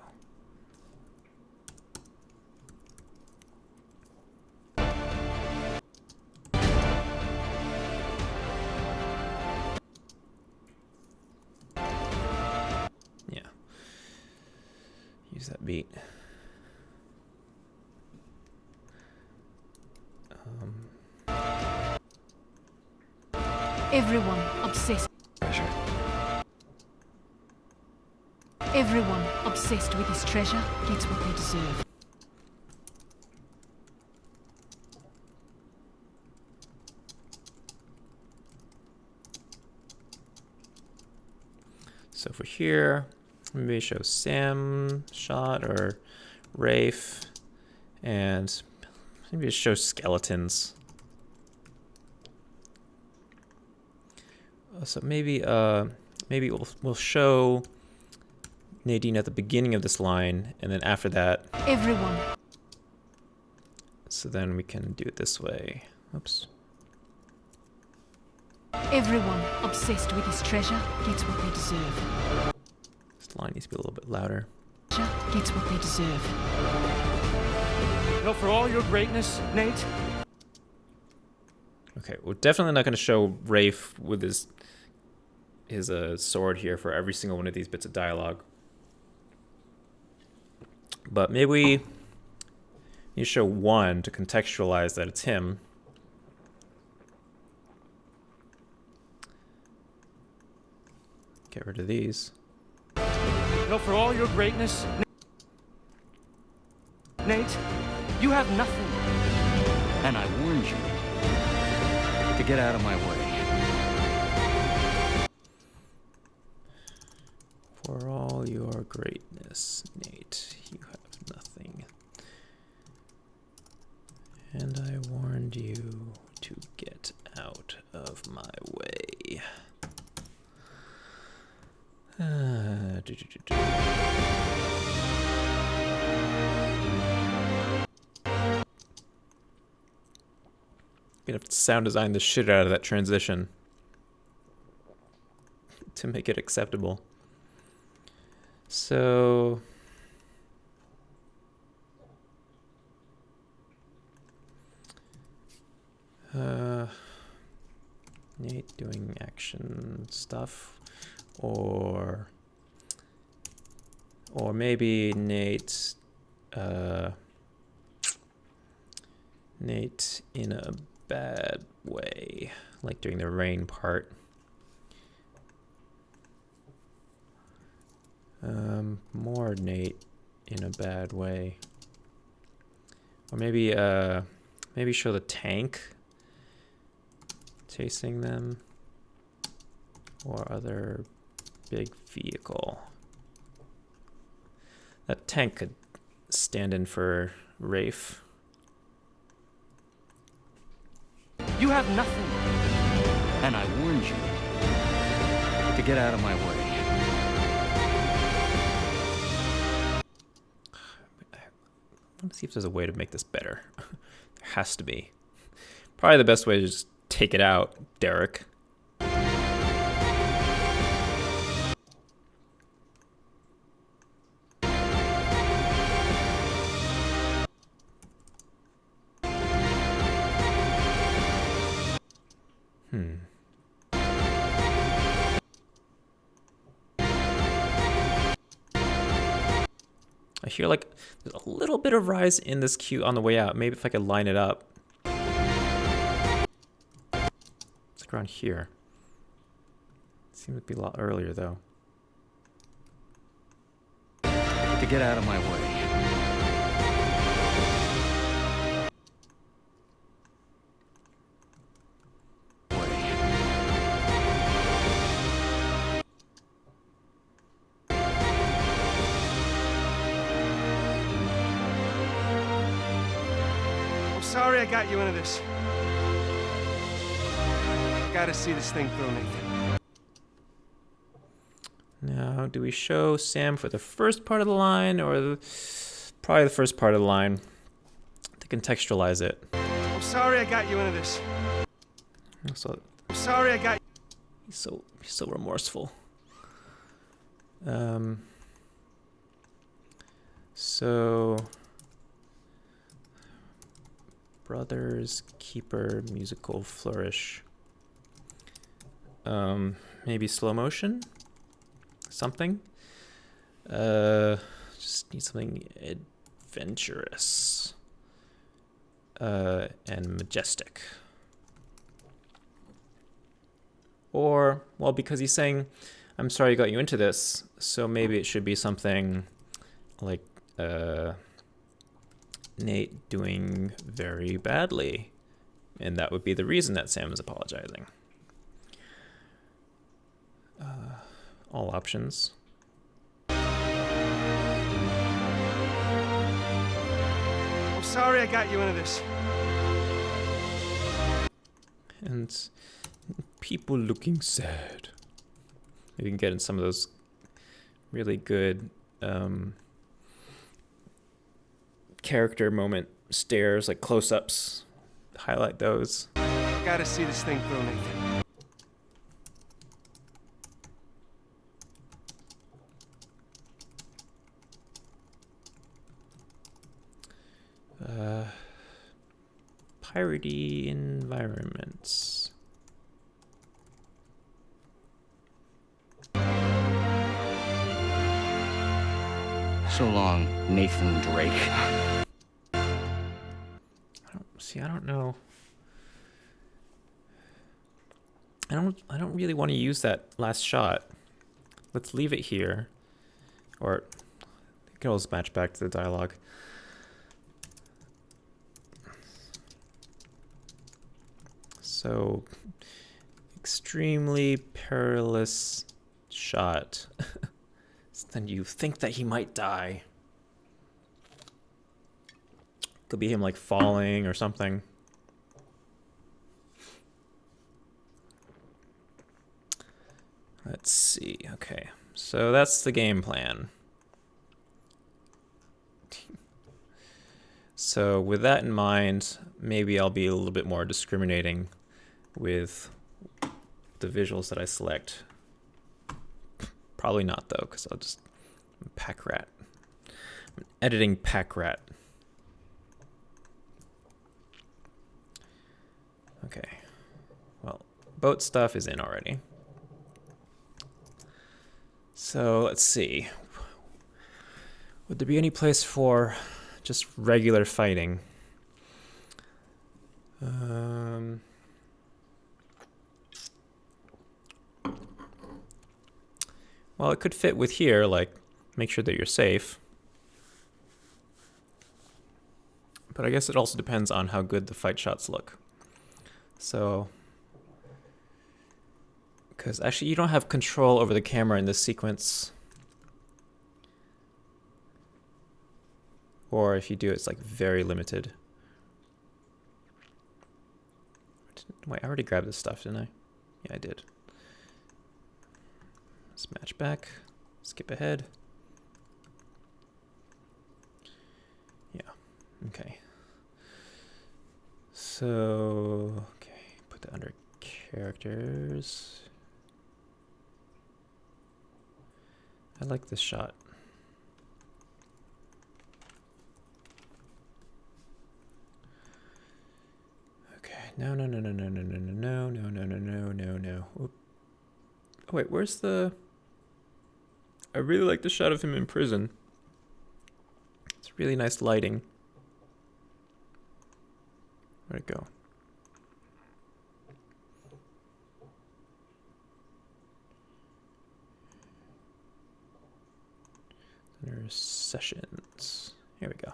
use that beat. Everyone obsessed. Treasure. Everyone obsessed with his treasure gets what they deserve. So for here, maybe show Sam shot or Rafe, and maybe just show skeletons. So maybe maybe we'll show Nadine at the beginning of this line, and then after that. Everyone. So then we can do it this way. Oops. Everyone obsessed with his treasure gets what they deserve. This line needs to be a little bit louder. Gets what they deserve. You know, for all your greatness, Nate. Okay, we're definitely not going to show Rafe with his sword here for every single one of these bits of dialogue. But maybe you show one to contextualize that it's him. Get rid of these. You know, for all your greatness, Nate, you have nothing. And I warned you to get out of my way. For all your greatness, Nate, you have nothing. And I warned you to get out of my way. Gonna have to sound design the shit out of that transition to make it acceptable. So Nate doing action stuff, or maybe Nate in a bad way, like during the rain part. More Nate in a bad way, or maybe maybe show the tank chasing them, or other big vehicle. That tank could stand in for Rafe. You have nothing. And I warned you to get out of my way. I want to see if there's a way to make this better. There has to be. Probably the best way is just take it out, Derek. I hear like there's a little bit of rise in this cue on the way out. Maybe if I could line it up. It's like around here. Seems to be a lot earlier though. To get out of my way. Sorry I got you into this. Gotta see this thing through, Nathan. Now, do we show Sam for the first part of the line, or probably the first part of the line to contextualize it? I'm sorry I got you into this. So, I'm sorry I got. He's so remorseful. So. Brothers Keeper musical flourish. Maybe slow motion? Something? Just need something adventurous and majestic. Or, well, because he's saying, I'm sorry I got you into this, so maybe it should be something like Nate doing very badly. And that would be the reason that Sam is apologizing. All options. I'm sorry I got you into this. And people looking sad. You can get in some of those really good character moment stares, like close-ups. Highlight those. Gotta see this thing through, Nathan. Piratey environments. So long, Nathan Drake. I don't know. I don't really want to use that last shot. Let's leave it here. Or it can always match back to the dialogue. So extremely perilous shot. Then you think that he might die. Could be him like falling or something. Let's see. Okay, so that's the game plan. So with that in mind, maybe I'll be a little bit more discriminating with the visuals that I select. Probably not though, because I'm a pack rat. I'm an editing pack rat. Okay, well, boat stuff is in already. So let's see. Would there be any place for just regular fighting? Well, it could fit with here, like, make sure that you're safe. But I guess it also depends on how good the fight shots look. So, because actually you don't have control over the camera in this sequence. Or if you do, it's like very limited. Wait, I already grabbed this stuff, didn't I? Yeah, I did. Let's match back, skip ahead. Yeah, okay. So, okay, put that under characters. I like this shot. Okay, no. Oop. Oh wait, where's the... I really like the shot of him in prison. It's really nice lighting. Where'd it go? Under sessions. Here we go.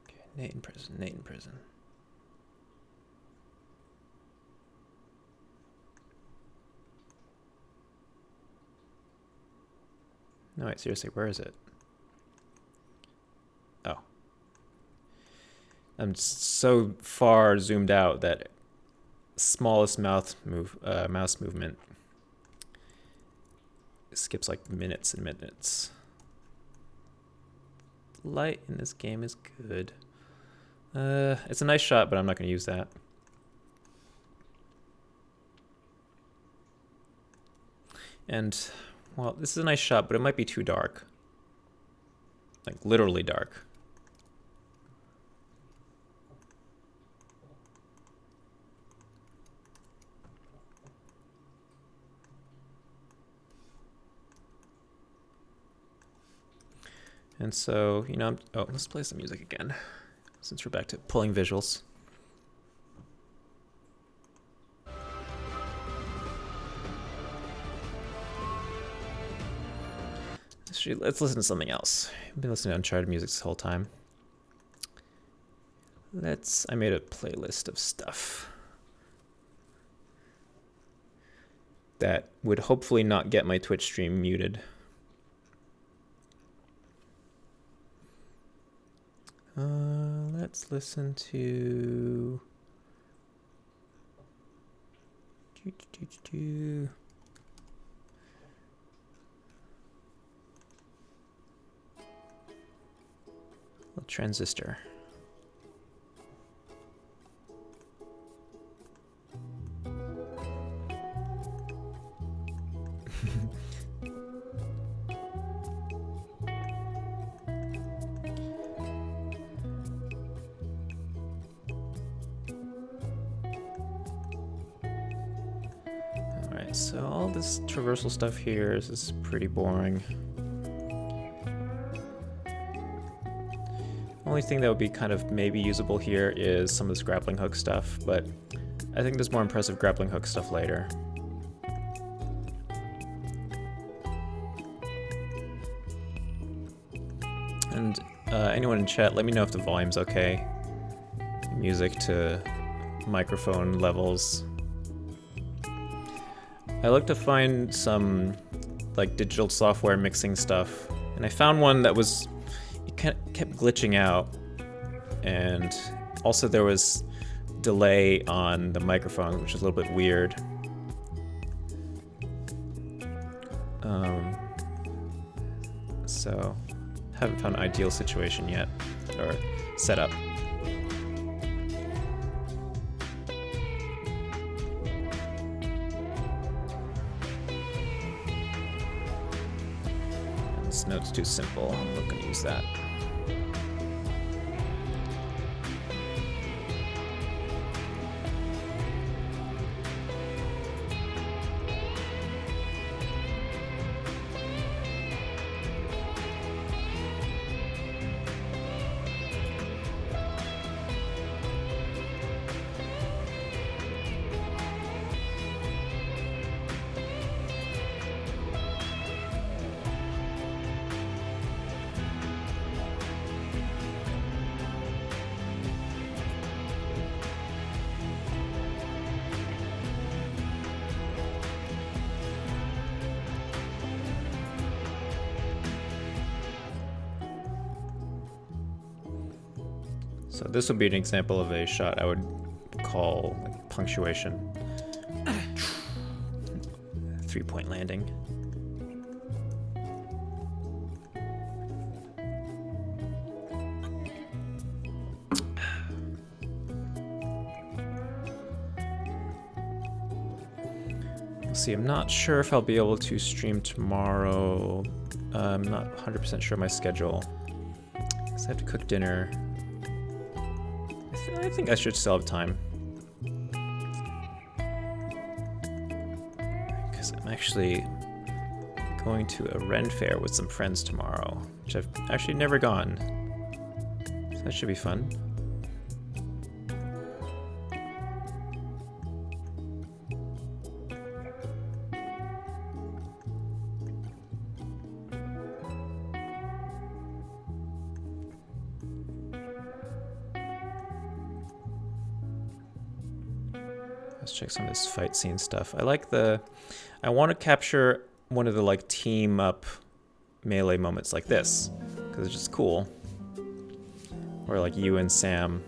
Okay, Nate in prison. No, wait, seriously, where is it? Oh. I'm so far zoomed out that smallest mouse movement skips like minutes and minutes. Light in this game is good. It's a nice shot, but I'm not going to use that. And, well, this is a nice shot, but it might be too dark. Like, literally dark. And so, you know, oh, let's play some music again, since we're back to pulling visuals. Let's listen to something else. I've been listening to Uncharted music this whole time. I made a playlist of stuff that would hopefully not get my Twitch stream muted. Let's listen to... Transistor. Alright, so all this traversal stuff here is pretty boring. Only thing that would be kind of maybe usable here is some of this grappling hook stuff, but I think there's more impressive grappling hook stuff later. And anyone in chat, let me know if the volume's okay. Music to microphone levels. I looked to find some like digital software mixing stuff, and I found one that was kept glitching out, and also there was delay on the microphone, which is a little bit weird. So haven't found an ideal situation yet, or setup. This note's too simple, I'm not gonna use that. So this would be an example of a shot I would call like punctuation. 3-point landing. Let's see, I'm not sure if I'll be able to stream tomorrow. I'm not 100% sure of my schedule. Because I have to cook dinner. I think I should still have time. Because I'm actually going to a Ren fair with some friends tomorrow, which I've actually never gone. So that should be fun. Let's check some of this fight scene stuff. I want to capture one of the like team up melee moments like this, because it's just cool. Where like you and Sam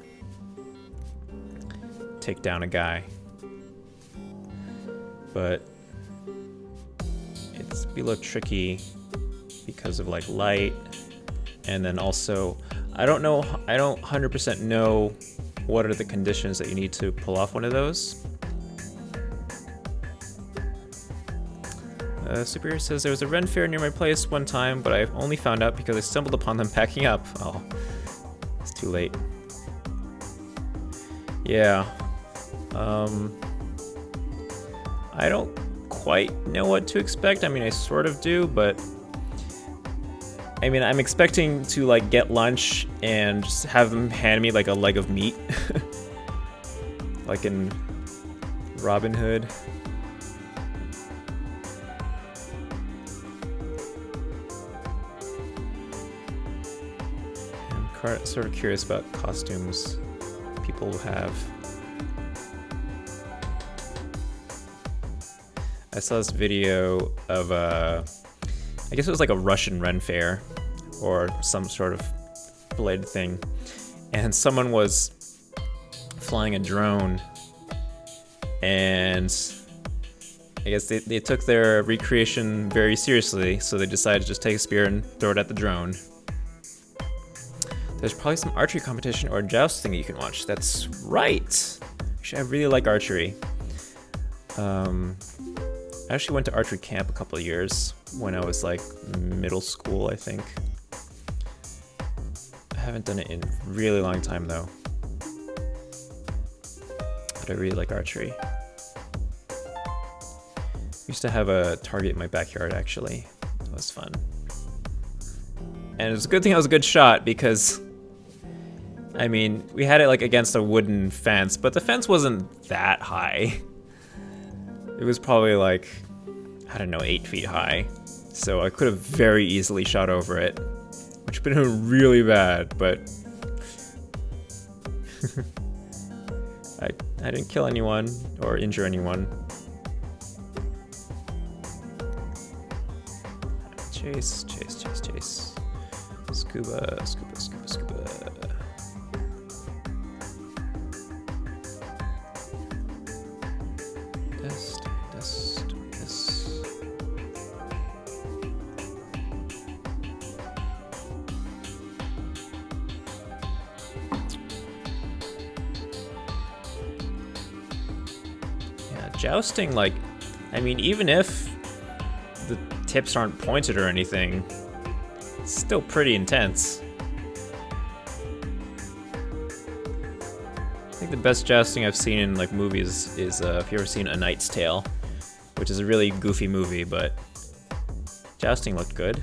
take down a guy. But it's be a little tricky because of like light, and then also I don't 100% know what are the conditions that you need to pull off one of those. Superior says there was a Ren fair near my place one time, but I only found out because I stumbled upon them packing up. Oh, it's too late. Yeah. I don't quite know what to expect. I mean, I sort of do, but I mean, I'm expecting to like get lunch and just have them hand me like a leg of meat. Like in Robin Hood. I'm sort of curious about costumes people have. I saw this video of I guess it was like a Russian Ren Fair or some sort of related thing, and someone was flying a drone, and I guess they took their recreation very seriously, so they decided to just take a spear and throw it at the drone. There's probably some archery competition or jousting that you can watch. That's right. Actually, I really like archery. I actually went to archery camp a couple of years when I was like middle school, I think. I haven't done it in a really long time though. But I really like archery. Used to have a target in my backyard actually. It was fun. And it was a good thing I was a good shot because, I mean, we had it like against a wooden fence, but the fence wasn't that high. It was probably like, I don't know, 8 feet high. So I could have very easily shot over it, which would have been really bad, but I didn't kill anyone or injure anyone. Chase, chase, chase, chase. Scuba, scuba, scuba, scuba. Dust, dust, dust. Yeah, jousting, like, I mean, even if the tips aren't pointed or anything, it's still pretty intense. I think the best jousting I've seen in like movies is if you ever seen A Knight's Tale, which is a really goofy movie, but jousting looked good.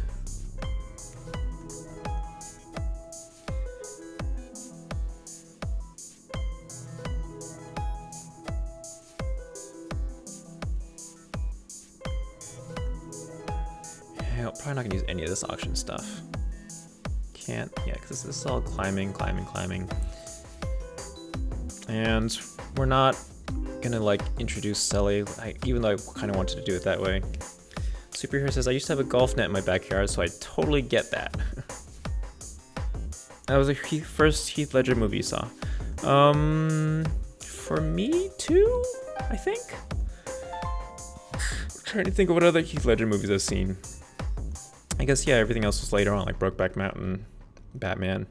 Yeah, I'm probably not gonna use any of this auction stuff. Can't, yeah, because this is all climbing, climbing, climbing. And we're not gonna like introduce Sully, even though I kind of wanted to do it that way. Superhero says, I used to have a golf net in my backyard, so I totally get that. That was the first Heath Ledger movie you saw. For me too, I think. I'm trying to think of what other Heath Ledger movies I've seen. I guess, yeah, everything else was later on, like Brokeback Mountain, Batman.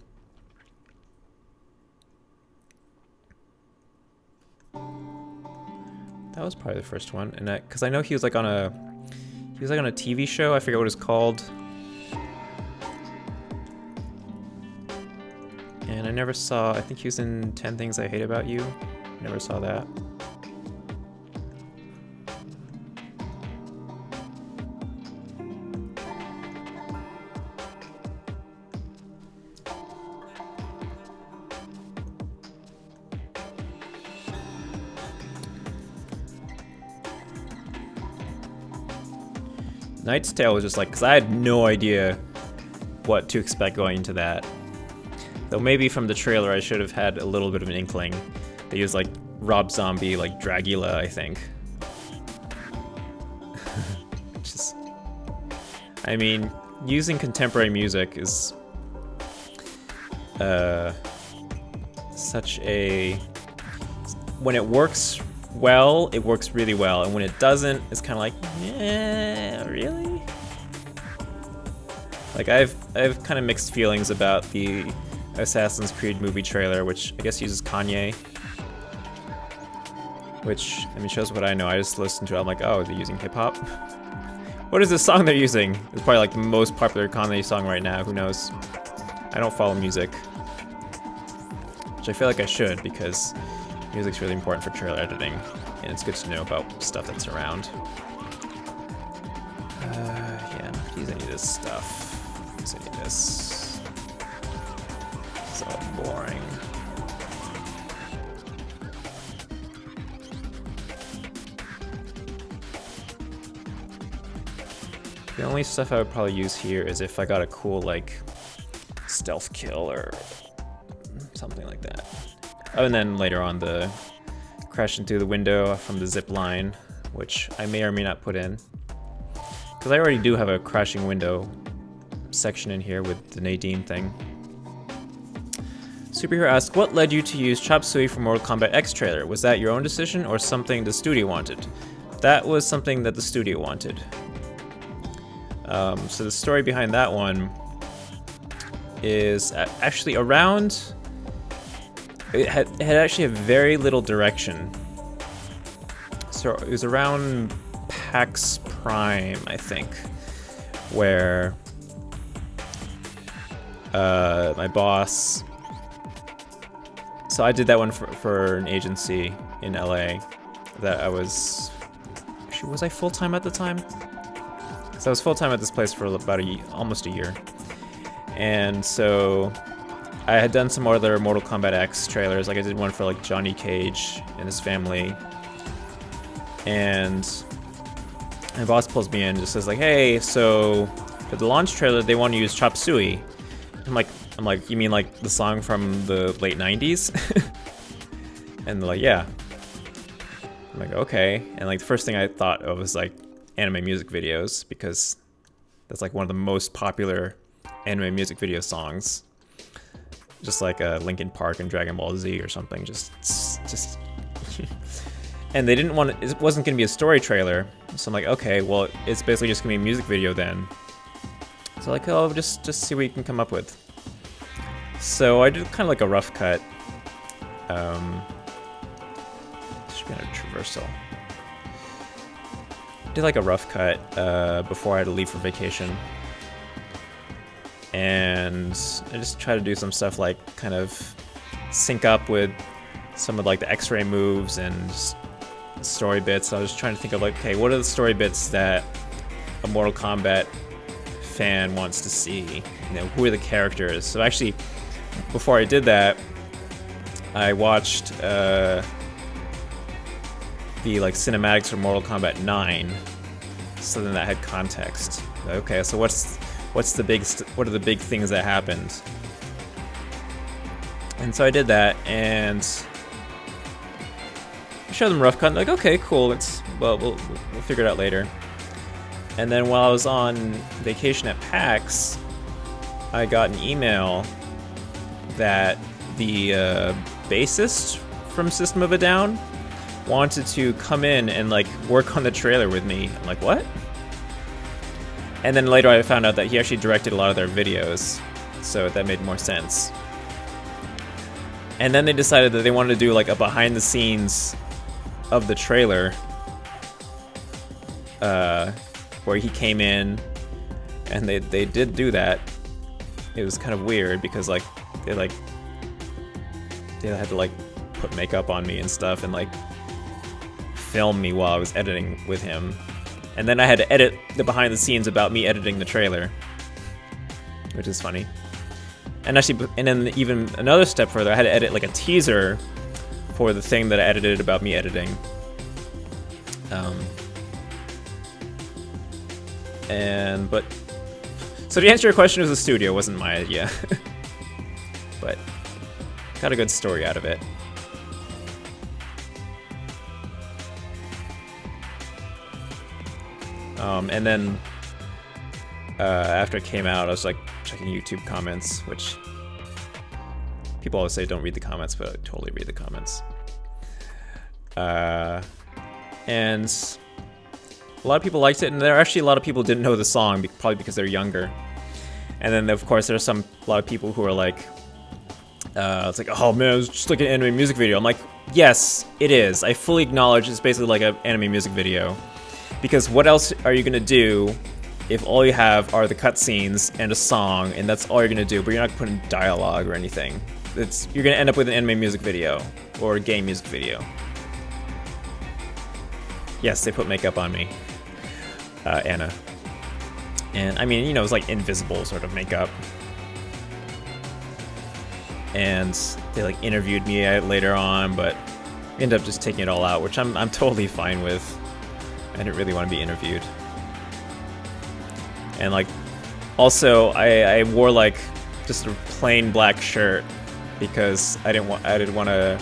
That was probably the first one, and because I know he was like on a TV show. I forget what it's called, and I never saw. I think he was in 10 Things I Hate About You. Never saw that. Knight's Tale was just like, because I had no idea what to expect going into that. Though maybe from the trailer I should have had a little bit of an inkling. They used like Rob Zombie, like Dragula, I think. Just, I mean, using contemporary music is such a... When it works well, it works really well, and when it doesn't, it's kind of like, yeah, really? Like I've kind of mixed feelings about the Assassin's Creed movie trailer, which I guess uses Kanye, which, I mean, shows what I know. I just listened to it, I'm like, oh, they're using hip-hop? What is this song they're using? It's probably like the most popular Kanye song right now, who knows? I don't follow music, which I feel like I should, because music's really important for trailer editing, and it's good to know about stuff that's around. Yeah, I'm not gonna use any of this stuff. This. So boring. The only stuff I would probably use here is if I got a cool, like, stealth kill or something like that. Oh, and then later on the crashing through the window from the zip line, which I may or may not put in. Because I already do have a crashing window section in here with the Nadine thing. Superhero asks, what led you to use Chop Suey for Mortal Kombat X trailer? Was that your own decision or something the studio wanted? That was something that the studio wanted. So the story behind that one is actually around... It had actually a very little direction. So it was around PAX Prime, I think, where my boss... So I did that one for an agency in LA that I was... Actually, was I full-time at the time? So I was full-time at this place for about almost a year. And so I had done some other Mortal Kombat X trailers. Like I did one for like Johnny Cage and his family. And my boss pulls me in and just says like, hey, so for the launch trailer, they want to use Chop Suey. I'm like, you mean like the song from the late 90s? And they're like, yeah. I'm like, okay. And like the first thing I thought of was like anime music videos, because that's like one of the most popular anime music video songs. Just like Linkin Park and Dragon Ball Z or something. Just. And they didn't want it wasn't gonna be a story trailer. So I'm like, okay, well, it's basically just gonna be a music video then. So like, oh, just see what you can come up with. So I did kind of like a rough cut. Should be on a traversal. Did like a rough cut before I had to leave for vacation. And I just try to do some stuff like kind of sync up with some of like the X-ray moves and story bits. So I was trying to think of like, okay, what are the story bits that a Mortal Kombat fan wants to see? You know, who are the characters? So actually, before I did that, I watched the like cinematics for Mortal Kombat 9, so then that had context. Okay, so what are the big things that happened? And so I did that, and I showed them rough cut. Like, okay, cool. We'll figure it out later. And then while I was on vacation at PAX, I got an email that the bassist from System of a Down wanted to come in and like work on the trailer with me. I'm like, what? And then later I found out that he actually directed a lot of their videos, so that made more sense. And then they decided that they wanted to do like a behind the scenes of the trailer, where he came in, and they did do that. It was kind of weird because like they had to like put makeup on me and stuff and like film me while I was editing with him. And then I had to edit the behind the scenes about me editing the trailer, which is funny. And actually, and then even another step further, I had to edit like a teaser for the thing that I edited about me editing. So to answer your question, it was the studio, it wasn't my idea. But got a good story out of it. And then after it came out, I was like checking YouTube comments, which people always say don't read the comments, but I totally read the comments. And a lot of people liked it, and there are actually a lot of people who didn't know the song, probably because they're younger. And then of course there's a lot of people who are like, it's like, oh man, it's just like an anime music video. I'm like, yes, it is. I fully acknowledge it's basically like an anime music video. Because what else are you gonna do if all you have are the cutscenes and a song, and that's all you're gonna do, but you're not putting dialogue or anything? You're gonna end up with an anime music video or a game music video. Yes, they put makeup on me, Anna. And I mean, you know, it was like invisible sort of makeup. And they like interviewed me later on, but ended up just taking it all out, which I'm totally fine with. I didn't really want to be interviewed. And like, also I wore like just a plain black shirt because I didn't want to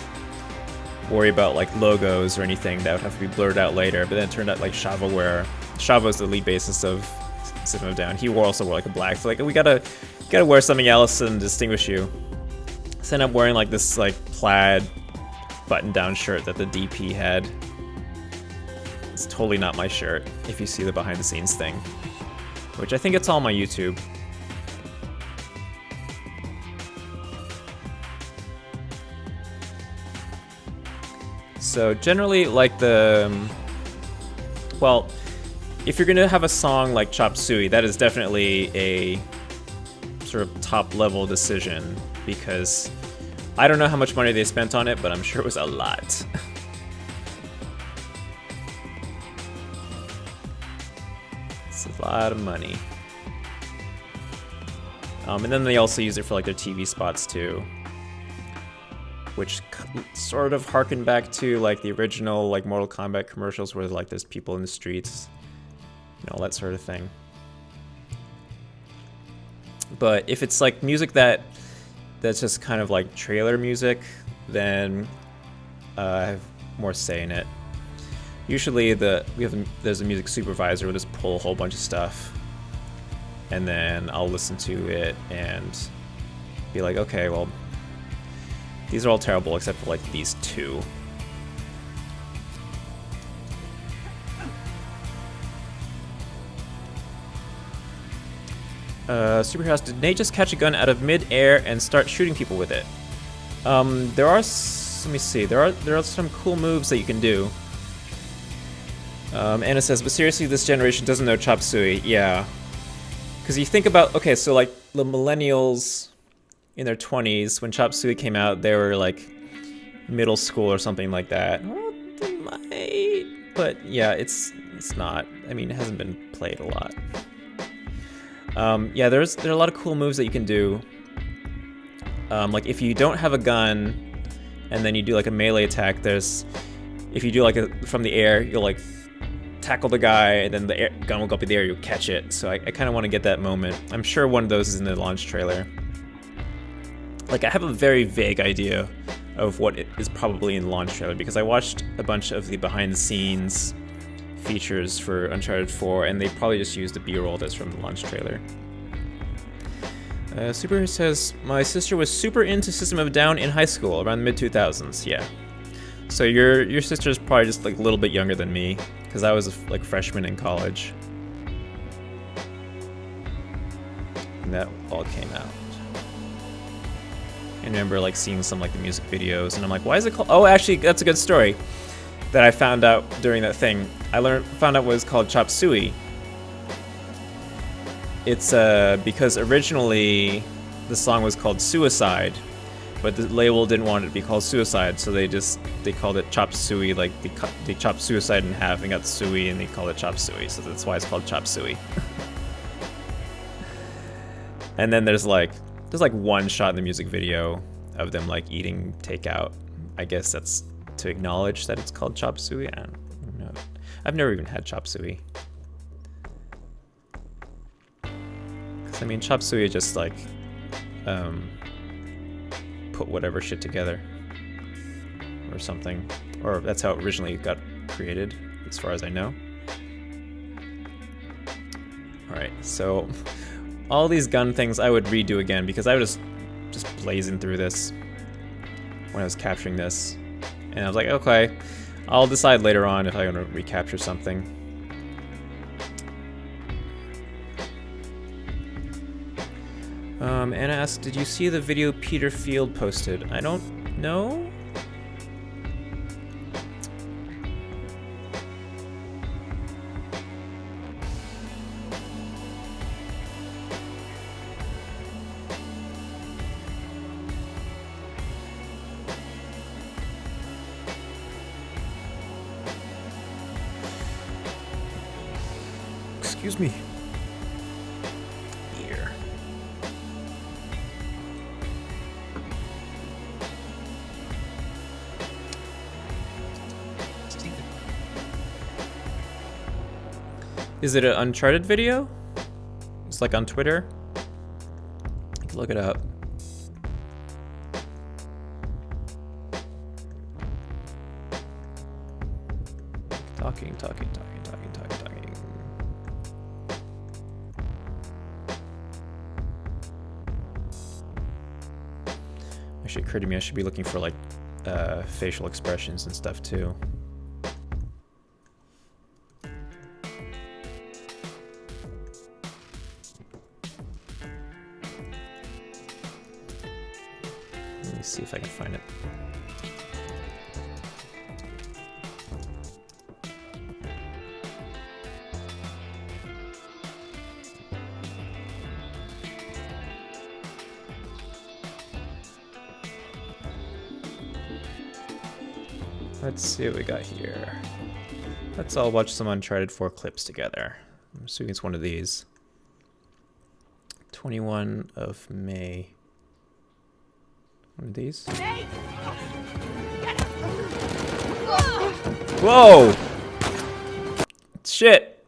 worry about like logos or anything that would have to be blurred out later. But then it turned out like Shava's the lead bassist of System of a Down. He also wore like a black. So like we gotta wear something else and distinguish you. So I ended up wearing like this like plaid button-down shirt that the DP had. It's totally not my shirt if you see the behind-the-scenes thing, which I think it's all on my YouTube. So generally, like well, if you're gonna have a song like Chop Suey, that is definitely a sort of top-level decision, because I don't know how much money they spent on it, but I'm sure it was a lot. It's a lot of money. And then they also use it for like their TV spots too, which sort of harken back to like the original like Mortal Kombat commercials where like there's people in the streets, you know, that sort of thing. But if it's like music that's just kind of like trailer music, then I have more say in it. Usually there's a music supervisor who will just pull a whole bunch of stuff, and then I'll listen to it and be like, okay, well, these are all terrible except for like these two. Superheroes, did Nate just catch a gun out of mid-air and start shooting people with it? There are, let me see, there are some cool moves that you can do. Anna says, but seriously, this generation doesn't know Chop Suey. Yeah. Because you think about, okay, so like the millennials in their 20s, when Chop Suey came out, they were like middle school or something like that. Well, they might, but yeah, it's not. I mean, it hasn't been played a lot. Yeah, there are a lot of cool moves that you can do. Like if you don't have a gun, and then you do like a melee attack, if you do like from the air, you'll like tackle the guy, and then the gun will go up in the air, you'll catch it. So I kind of want to get that moment. I'm sure one of those is in the launch trailer. Like I have a very vague idea of what is probably in the launch trailer, because I watched a bunch of the behind the scenes features for Uncharted 4, and they probably just used the B-roll that's from the launch trailer. Super says, my sister was super into System of a Down in high school, around the mid-2000s. Yeah. So your sister's probably just like a little bit younger than me, because I was like freshman in college. And that all came out. I remember like seeing some like the music videos, and I'm like, why is it called? Oh, actually, that's a good story that I found out during that thing. I found out what it's called Chop Suey. It's because originally the song was called Suicide, but the label didn't want it to be called Suicide, so they called it Chop Suey. Like they chopped Suicide in half and got Suey, and they called it Chop Suey. So that's why it's called Chop Suey. And then there's like one shot in the music video of them like eating takeout. I guess that's to acknowledge that it's called Chop Suey. I don't know. I've never even had Chop Suey. Cause I mean, Chop Suey just like put whatever shit together or something, or that's how it originally got created, as far as I know. All right, so all these gun things I would redo again, because I was just blazing through this when I was capturing this. And I was like, okay, I'll decide later on if I want to recapture something. Anna asked, did you see the video Peter Field posted? I don't know. Excuse me. Is it an Uncharted video? It's like on Twitter. I can look it up. Talking. Actually, it occurred to me I should be looking for like facial expressions and stuff too. Let me see if I can find it. Let's see what we got here. Let's all watch some Uncharted 4 clips together. I'm assuming it's one of these. 21 of May. One of these? Whoa! Shit!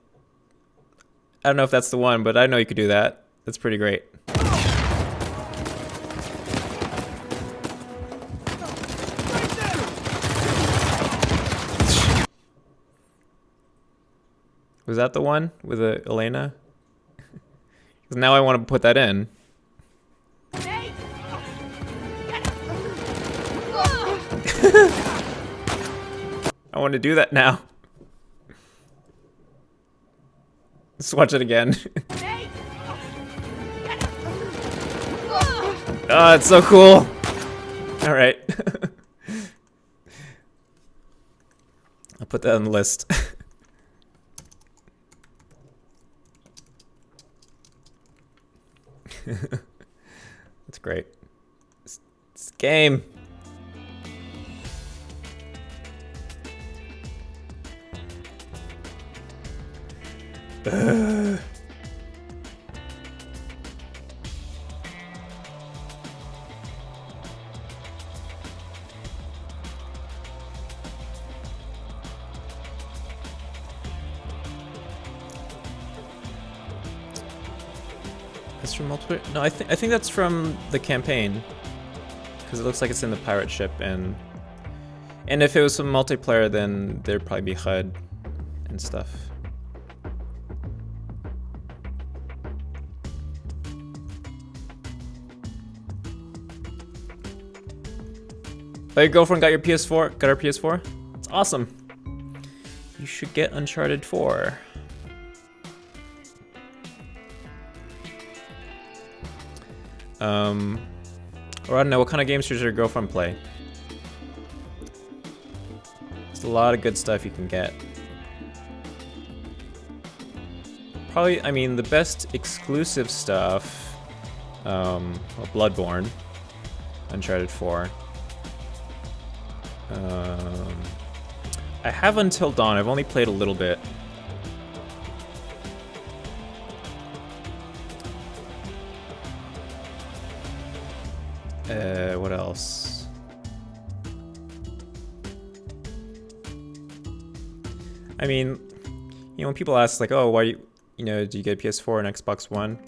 I don't know if that's the one, but I know you could do that. That's pretty great. Was that the one with Elena? Because now I want to put that in. I want to do that now. Let's watch it again. Oh, it's so cool. All right. I'll put that on the list. That's great. It's a game. That's from multiplayer? No, I think that's from the campaign, because it looks like it's in the pirate ship, and if it was some multiplayer, then there'd probably be HUD and stuff. Oh, your girlfriend got your PS4? Got her PS4? It's awesome. You should get Uncharted 4. Or I don't know, what kind of games does your girlfriend play? There's a lot of good stuff you can get. Probably, I mean, the best exclusive stuff, well, Bloodborne, Uncharted 4. I have Until Dawn, I've only played a little bit. What else? I mean, you know, when people ask like, oh, why do you get PS4 and Xbox One?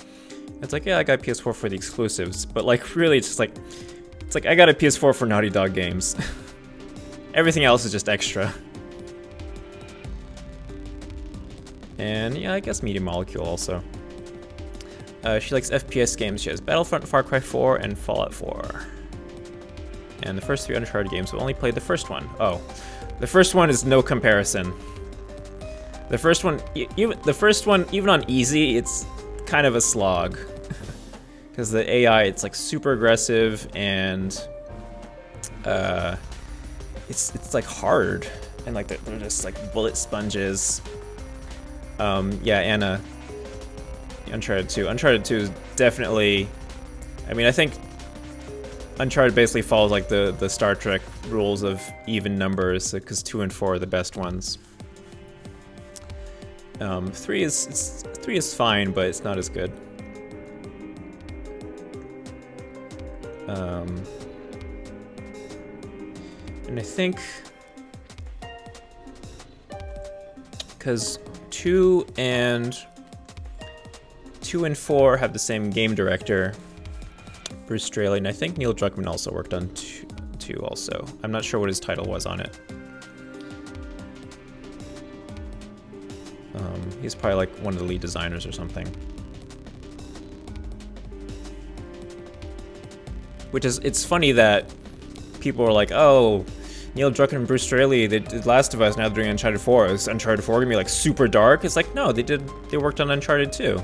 It's like, yeah, I got PS4 for the exclusives, but like really it's like I got a PS4 for Naughty Dog games. Everything else is just extra. And yeah, I guess Media Molecule also. She likes FPS games. She has Battlefront, Far Cry 4, and Fallout 4. And the first 3 Uncharted games, we only played the first one. Oh, the first one is no comparison. The first one, even on easy, it's kind of a slog. Because the AI, it's like super aggressive and it's like hard, and like they're just like bullet sponges. Yeah, Anna. Uncharted 2. Uncharted 2 is definitely, I mean, I think Uncharted basically follows like the Star Trek rules of even numbers, because 2 and 4 are the best ones. 3 is fine, but it's not as good. And I think because 2 and 4 have the same game director, Bruce Straley, and I think Neil Druckmann also worked on 2 also. I'm not sure what his title was on it. He's probably like one of the lead designers or something. Which is, it's funny that people are like, oh, Neil Druckmann and Bruce Straley, they did Last of Us, now they're doing Uncharted 4. Is Uncharted 4 gonna be like super dark? It's like, no, they worked on Uncharted 2.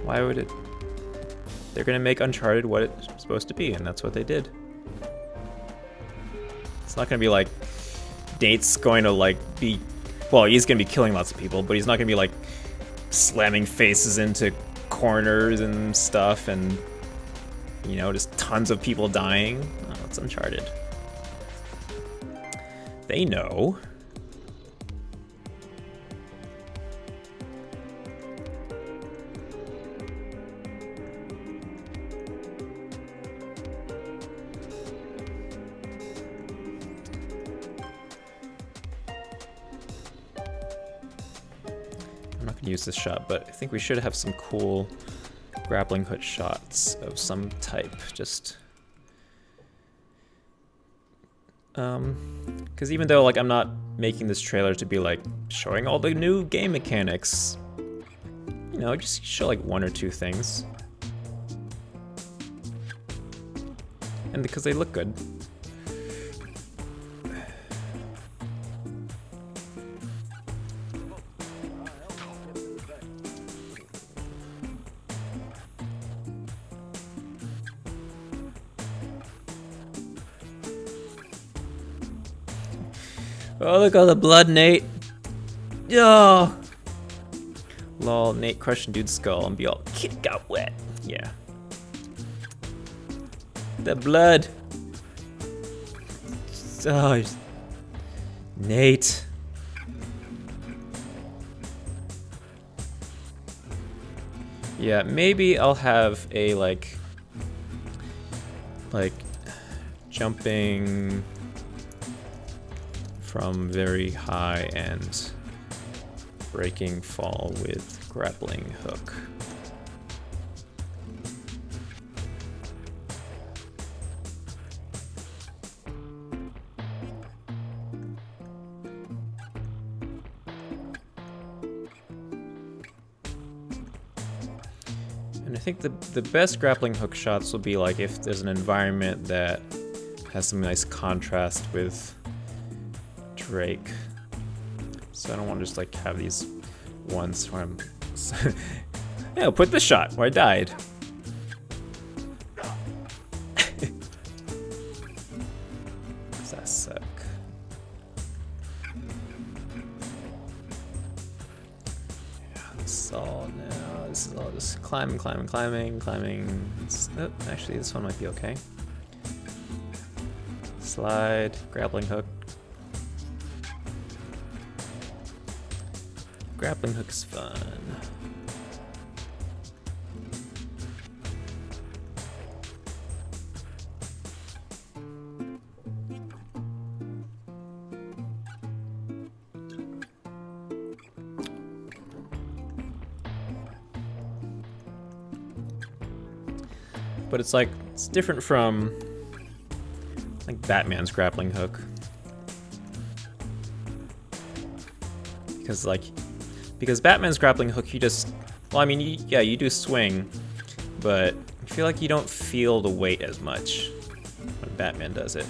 Why would it? They're gonna make Uncharted what it's supposed to be, and that's what they did. It's not gonna be like, Nate's going to like be, well, he's gonna be killing lots of people, but he's not gonna be like slamming faces into corners and stuff, and you know, just tons of people dying. Oh, it's Uncharted. They know. I'm not gonna use this shot, but I think we should have some cool grappling hook shots of some type, just because even though like I'm not making this trailer to be like showing all the new game mechanics, you know, just show like 1 or 2 things, and because they look good. Oh, look at all the blood, Nate. Oh. Lol, Nate crushing dude's skull and be all, kid got wet. Yeah. The blood. Oh, Nate. Yeah, maybe I'll have a like jumping from very high and breaking fall with grappling hook. And I think the best grappling hook shots will be like if there's an environment that has some nice contrast with Drake. So I don't want to just like have these ones where I'm yeah, put this shot where I died. Does that suck? Yeah, this is all now. This is all just climbing. Oh, actually, this one might be okay. Slide, grappling hook. Grappling hook is fun. But it's like, it's different from like Batman's grappling hook. Because Batman's grappling hook, you just, well, I mean, you do swing, but I feel like you don't feel the weight as much when Batman does it.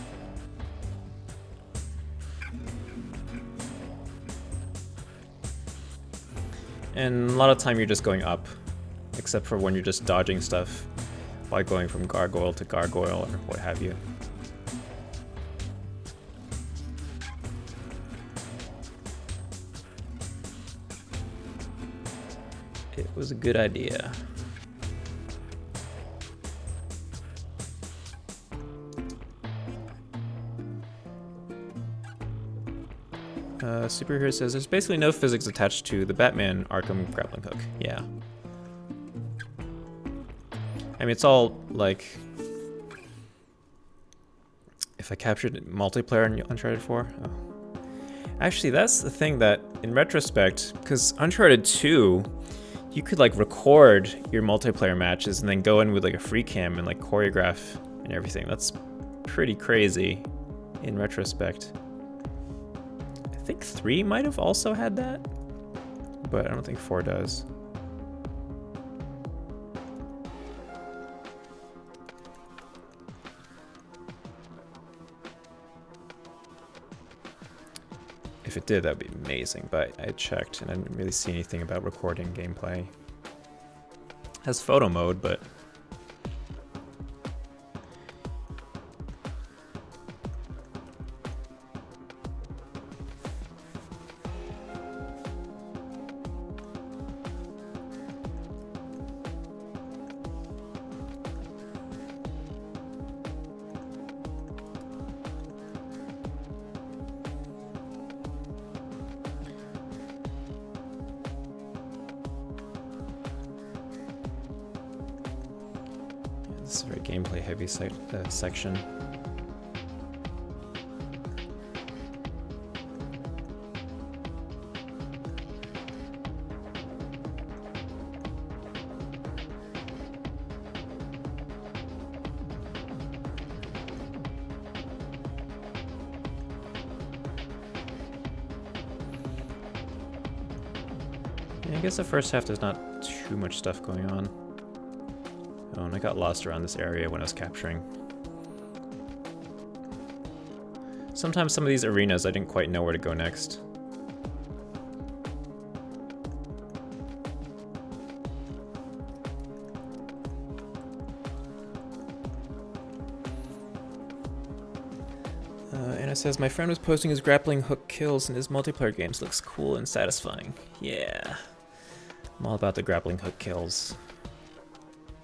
And a lot of time you're just going up, except for when you're just dodging stuff, like going from gargoyle to gargoyle or what have you. It was a good idea. Superhero says there's basically no physics attached to the Batman Arkham grappling hook. Yeah. I mean, it's all like, if I captured multiplayer in Uncharted 4, oh. Actually, that's the thing that, in retrospect, because Uncharted 2, you could like record your multiplayer matches and then go in with like a free cam and like choreograph and everything. That's pretty crazy in retrospect. I think 3 might have also had that, but I don't think 4 does. If it did, that'd be amazing, but I checked and I didn't really see anything about recording gameplay. It has photo mode, but this is a very gameplay heavy section. Yeah, I guess the first half there's not too much stuff going on. Oh, and I got lost around this area when I was capturing. Sometimes some of these arenas I didn't quite know where to go next. Anna says, my friend was posting his grappling hook kills in his multiplayer games. Looks cool and satisfying. Yeah. I'm all about the grappling hook kills.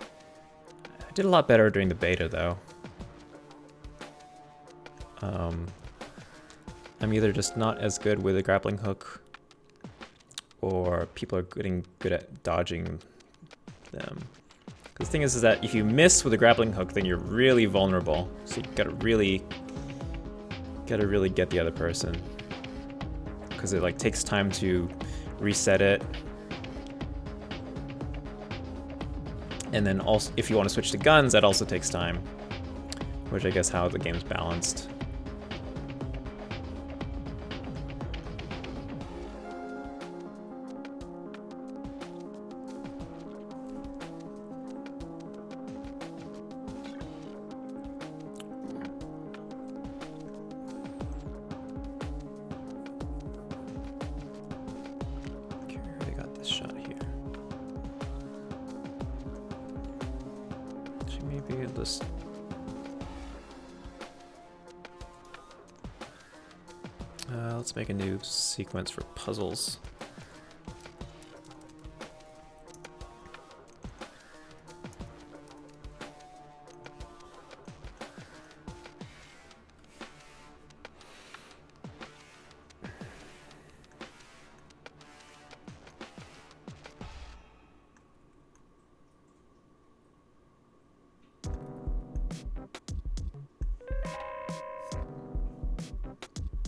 I did a lot better during the beta, though. I'm either just not as good with a grappling hook, or people are getting good at dodging them. The thing is that if you miss with a grappling hook, then you're really vulnerable. So you gotta really get the other person, because it like takes time to reset it. And then also, if you want to switch to guns, that also takes time, which I guess how the game's balanced. Okay, I already got this shot here. Maybe this. Let's make a new sequence for puzzles.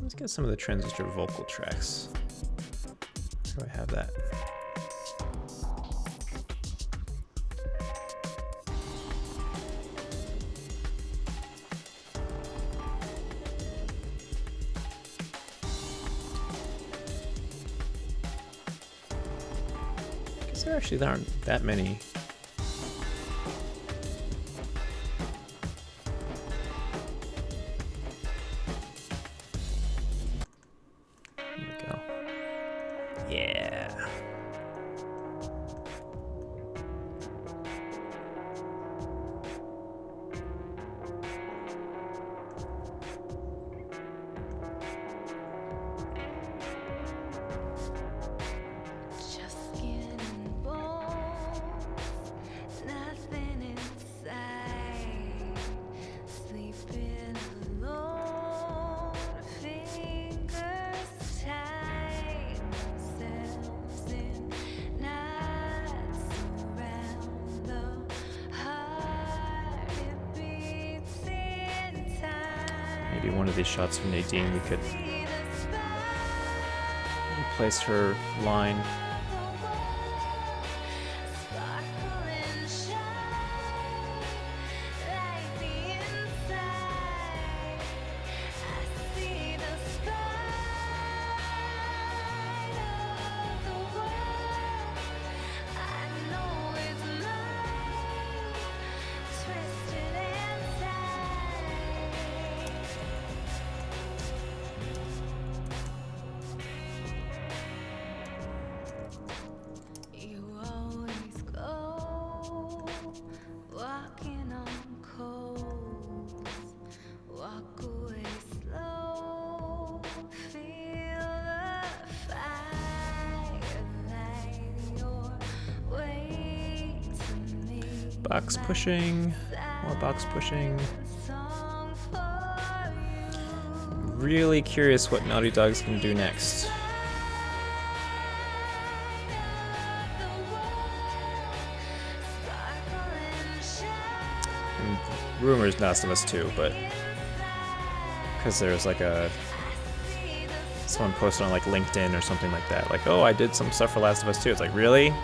Let's get some of the transistor vocal tracks. So I have that. I guess there actually aren't that many. Yeah. Maybe one of these shots from Nadine we could replaced her line. Box pushing, more box pushing. Really curious what Naughty Dog's gonna do next. And rumors Last of Us 2, but because there's like someone posted on like LinkedIn or something like that, like, oh, I did some stuff for Last of Us 2. It's like, really?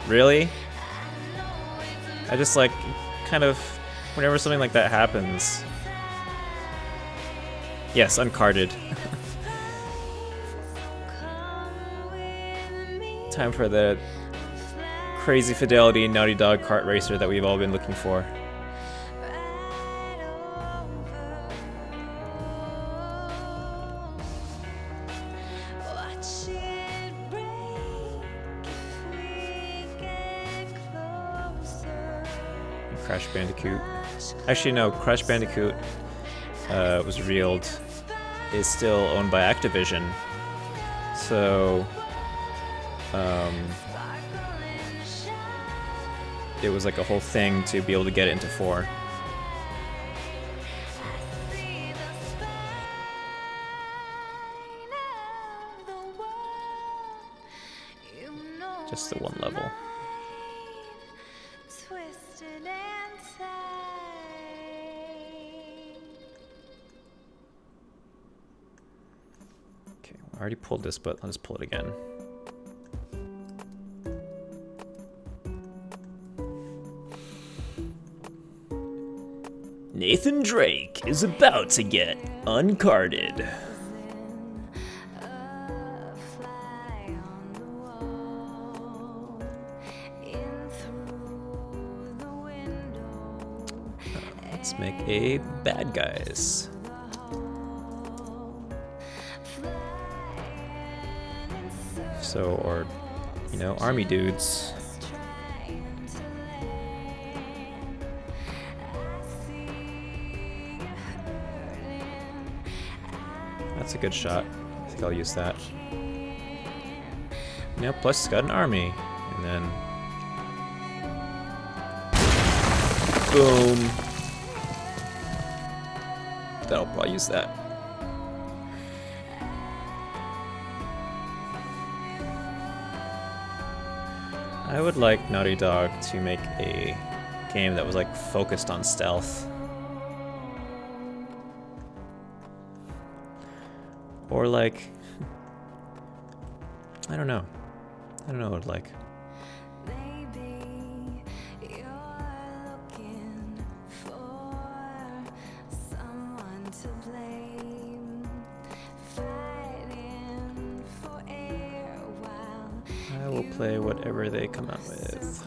Really? I just like, kind of, whenever something like that happens. Yes, Uncharted. Time for the crazy fidelity Naughty Dog kart racer that we've all been looking for. Crash Bandicoot. Actually, no, Crash Bandicoot was revealed is still owned by Activision. So, it was like a whole thing to be able to get it into 4. Just the one level. Okay, I already pulled this, but let's pull it again. Nathan Drake is about to get uncarded. Let's make a bad guys. So, or, you know, army dudes. That's a good shot. I think I'll use that. Yep, plus it's got an army. And then... boom. That'll probably use that. I would like Naughty Dog to make a game that was like focused on stealth. Or like, I don't know. I don't know what I'd like. I will play whatever they come out with.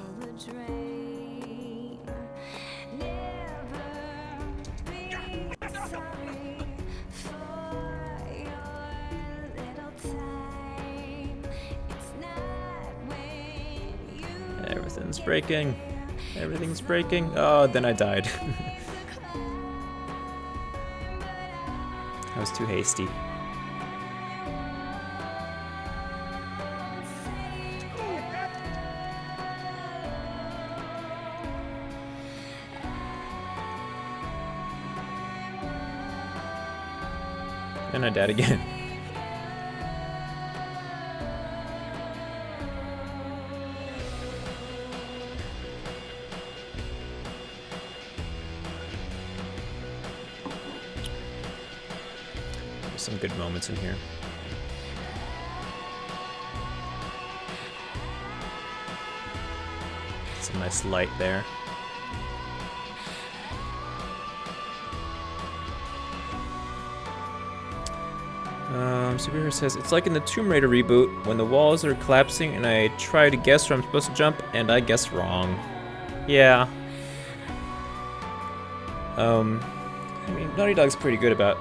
Everything's breaking. Everything's breaking. Oh, then I died. I was too hasty. And I died again. There's some good moments in here. It's a nice light there. Superhero says, it's like in the Tomb Raider reboot, when the walls are collapsing and I try to guess where I'm supposed to jump, and I guess wrong. Yeah. I mean, Naughty Dog's pretty good about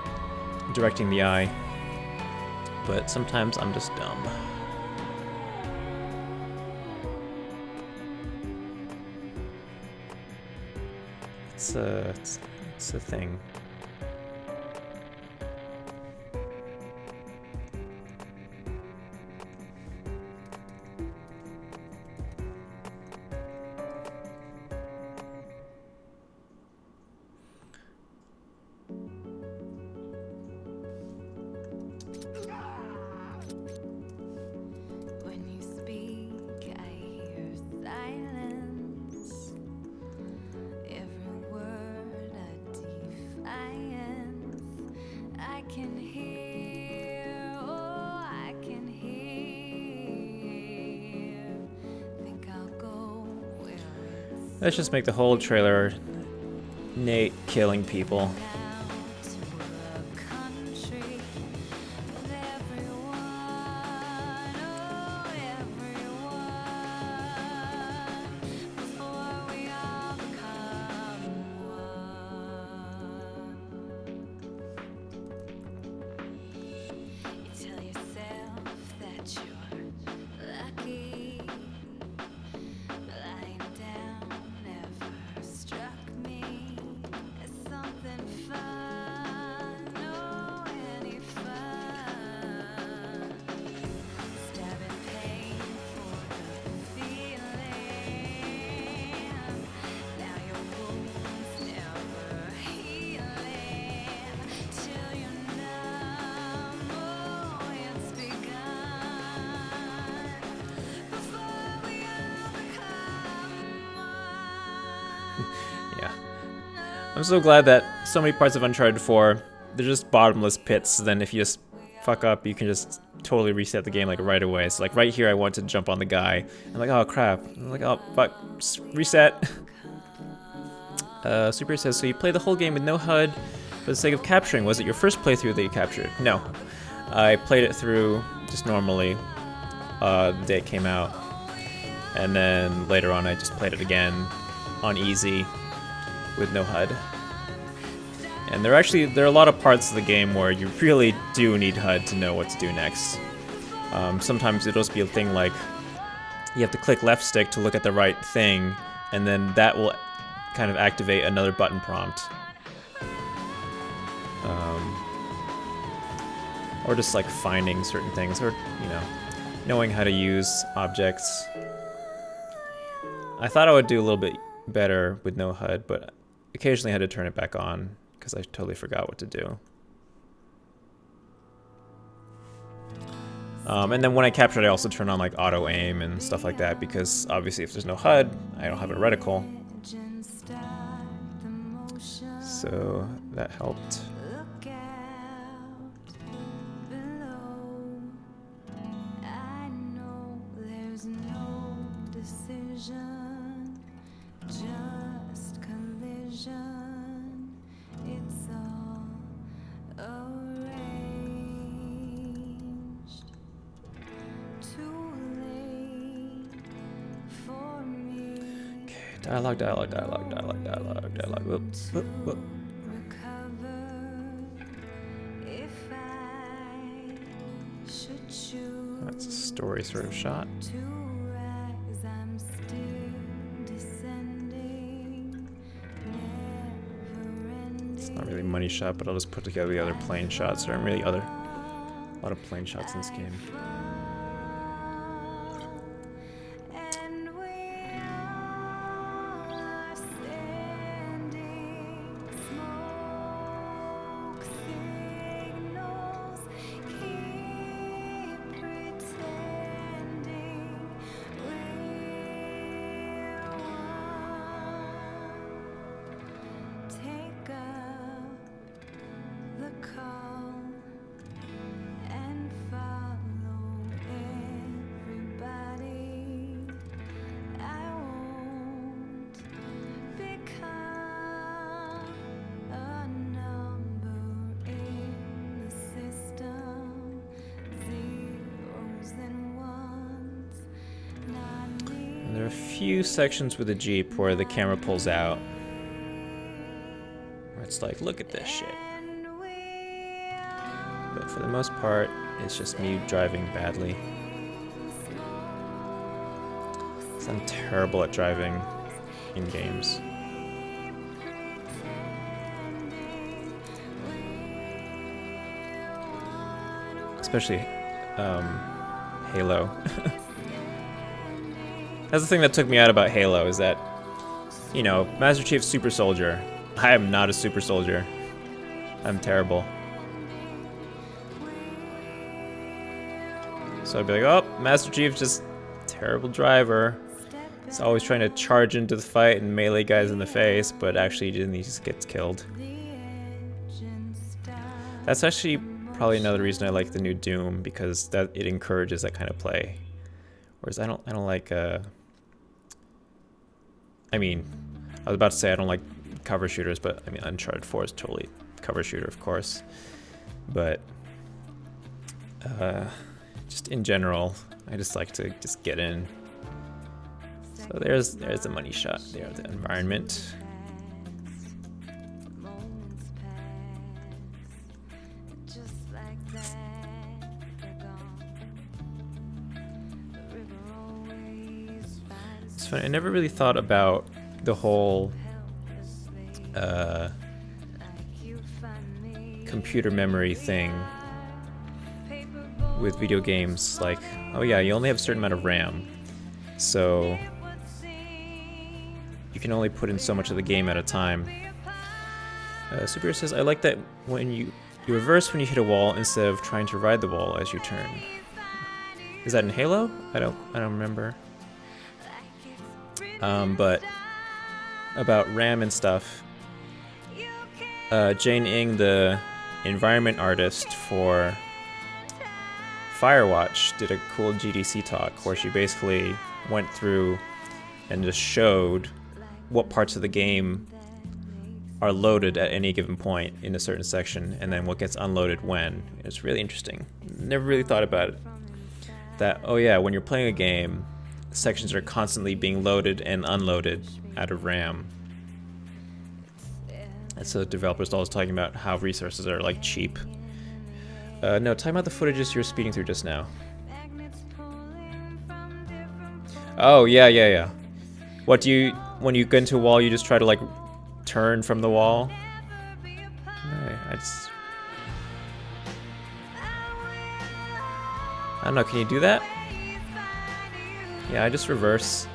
directing the eye, but sometimes I'm just dumb. It's a thing. Let's just make the whole trailer Nate killing people. Yeah. I'm so glad that so many parts of Uncharted 4, they're just bottomless pits. Then if you just fuck up, you can just totally reset the game like right away. So like right here, I want to jump on the guy. I'm like, oh crap. I'm like, oh fuck, just reset. Super says, so you play the whole game with no HUD for the sake of capturing. Was it your first playthrough that you captured? No. I played it through just normally the day it came out. And then later on, I just played it again on easy with no HUD. And there are a lot of parts of the game where you really do need HUD to know what to do next. Sometimes it'll just be a thing like you have to click left stick to look at the right thing, and then that will kind of activate another button prompt. Or just like finding certain things, or knowing how to use objects. I thought I would do a little bit better with no HUD, but occasionally I had to turn it back on because I totally forgot what to do. And then when I captured, I also turned on like auto aim and stuff like that, because obviously if there's no HUD, I don't have a reticle. So that helped. Dialogue. Whoop, whoop, whoop. That's a story sort of shot. It's not really a money shot, but I'll just put together the other plane shots. There aren't really a lot of plane shots in this game. are a few sections with the Jeep where the camera pulls out. Where it's like, look at this shit. But for the most part, it's just me driving badly. 'Cause I'm terrible at driving in games. Especially Halo. That's the thing that took me out about Halo, is that, you know, Master Chief Super Soldier. I am not a super soldier. I'm terrible. So I'd be like, oh, Master Chief's just terrible driver. He's always trying to charge into the fight and melee guys in the face, but actually he just gets killed. That's actually probably another reason I like the new Doom, because that it encourages that kind of play. Whereas I don't like I mean, I was about to say I don't like cover shooters, but I mean Uncharted 4 is totally cover shooter, of course. But just in general, I just like to just get in. So there's the money shot there, the environment. It's funny, I never really thought about the whole computer memory thing with video games. Like, oh yeah, you only have a certain amount of RAM, so you can only put in so much of the game at a time. Superior says, I like that when you reverse when you hit a wall instead of trying to ride the wall as you turn. Is that in Halo? I don't remember. But about RAM and stuff, Jane Ng, the environment artist for Firewatch, did a cool GDC talk where she basically went through and just showed what parts of the game are loaded at any given point in a certain section, and then what gets unloaded when. It's really interesting. Never really thought about it. That, oh yeah, when you're playing a game, sections are constantly being loaded and unloaded out of RAM. And so the developers are always talking about how resources are like cheap. No, talking about the footages you were speeding through just now. Oh, yeah. What do you, when you get into a wall, you just try to like turn from the wall? I don't know, can you do that? Yeah, I just reverse.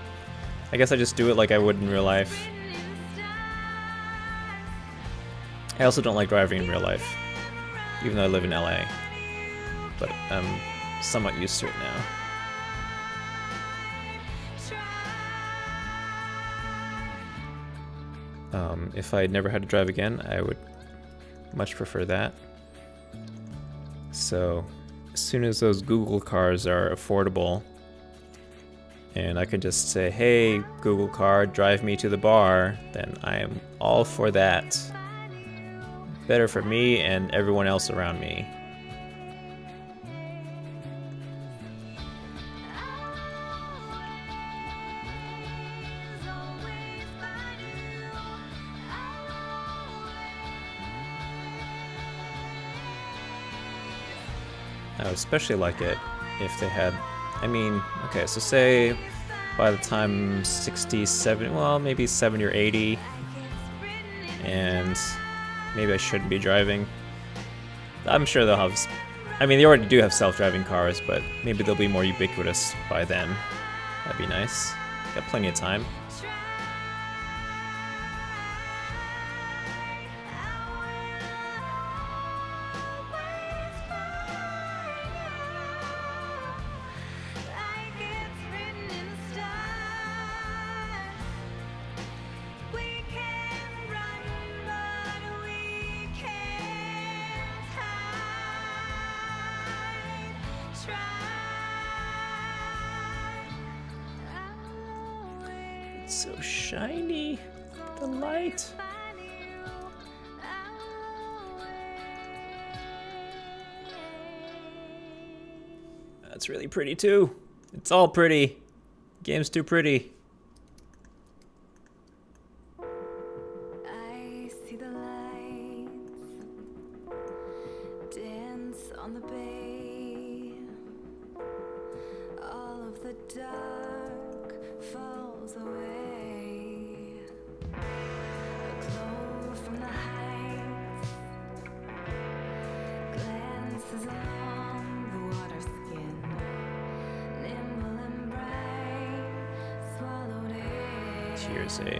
I guess I just do it like I would in real life. I also don't like driving in real life, even though I live in LA. But I'm somewhat used to it now. If I never had to drive again, I would much prefer that. So, as soon as those Google cars are affordable, and I could just say, hey, Google car, drive me to the bar, then I am all for that. Better for me and everyone else around me. I would especially like it if they had, I mean, okay, so say by the time 67, well, maybe 70 or 80, and maybe I shouldn't be driving. I'm sure they'll have, I mean, they already do have self-driving cars, but maybe they'll be more ubiquitous by then. That'd be nice. Got plenty of time. It's so shiny, the light. That's really pretty too. It's all pretty. Game's too pretty. the dark falls away. A glow from the heights glances along the water skin, nimble and bright, swallowed in. Here's a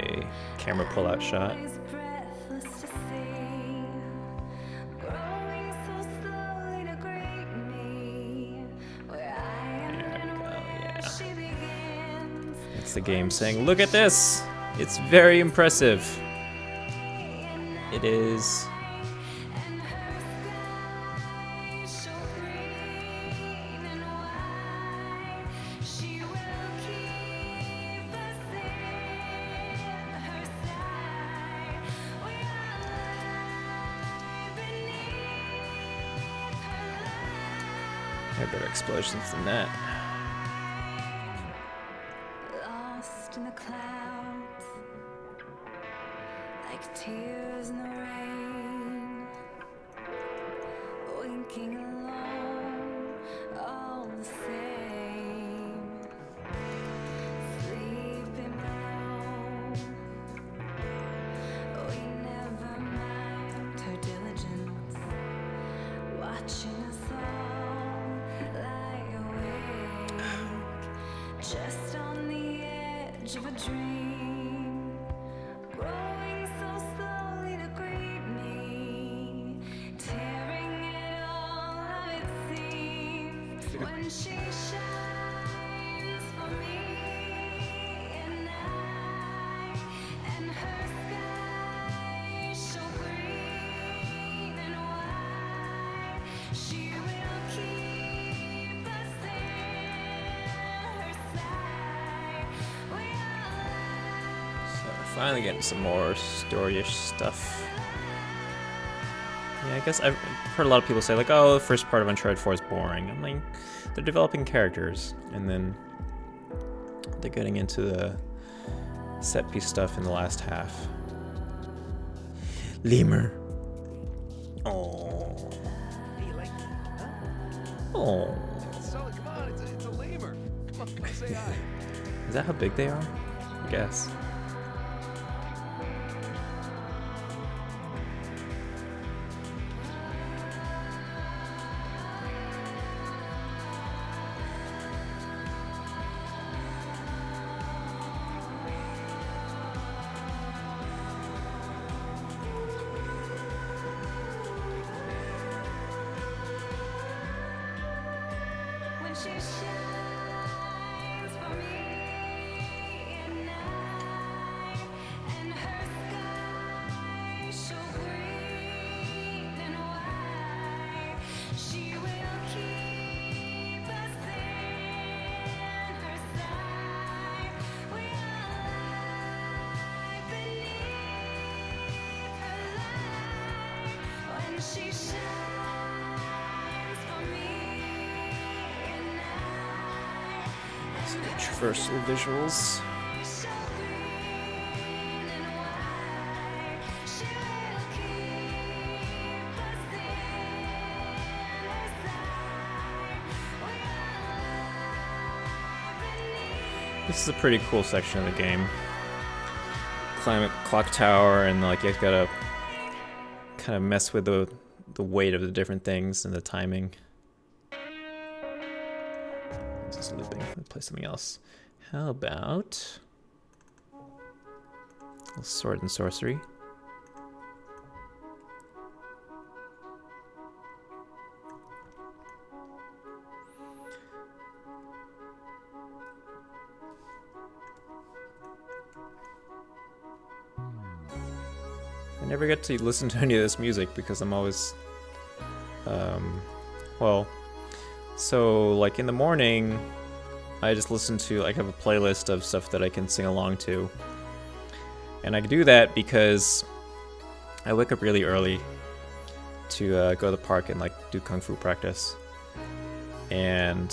camera pull-out shot. Breathless to see, growing so slowly to greet me, where I am and where she begins. It's the game saying, look at this! It's very impressive. It is. And her sky so green and wide, she will keep us in her sight. We are lie beneath her light. There are better explosions than that. Lost in the clouds, like tears in the rain, winking alone, all the same. Sleeping below, we never mind her diligence, watching us all lie awake, just on the edge of a dream, growing so slowly to greet me, tearing at all of it seems, when she shines for me and her sky so green and wide, she will keep us in her sight. We are So we're finally getting some more storyish stuff. Yeah, I guess I've heard a lot of people say, like, oh, the first part of Uncharted 4 is boring. I'm like, they're developing characters, and then they're getting into the set piece stuff in the last half. Lemur. Oh. Oh. Sully, come on, it's a lemur. Come on, say hi. Is that how big they are? I guess. when she shines for me at night, and her sky so green and wide, she will keep us in her sight. We are lie beneath her light when she shines for me. Traversal visuals. This is a pretty cool section of the game. Climb a clock tower and like you gotta kind of mess with the weight of the different things and the timing. This is looping. Let's play something else. How about a little sword and sorcery? I never get to listen to any of this music because I'm always, well, so like in the morning, I just listen to, like, I have a playlist of stuff that I can sing along to. And I do that because I wake up really early to go to the park and like do kung fu practice. And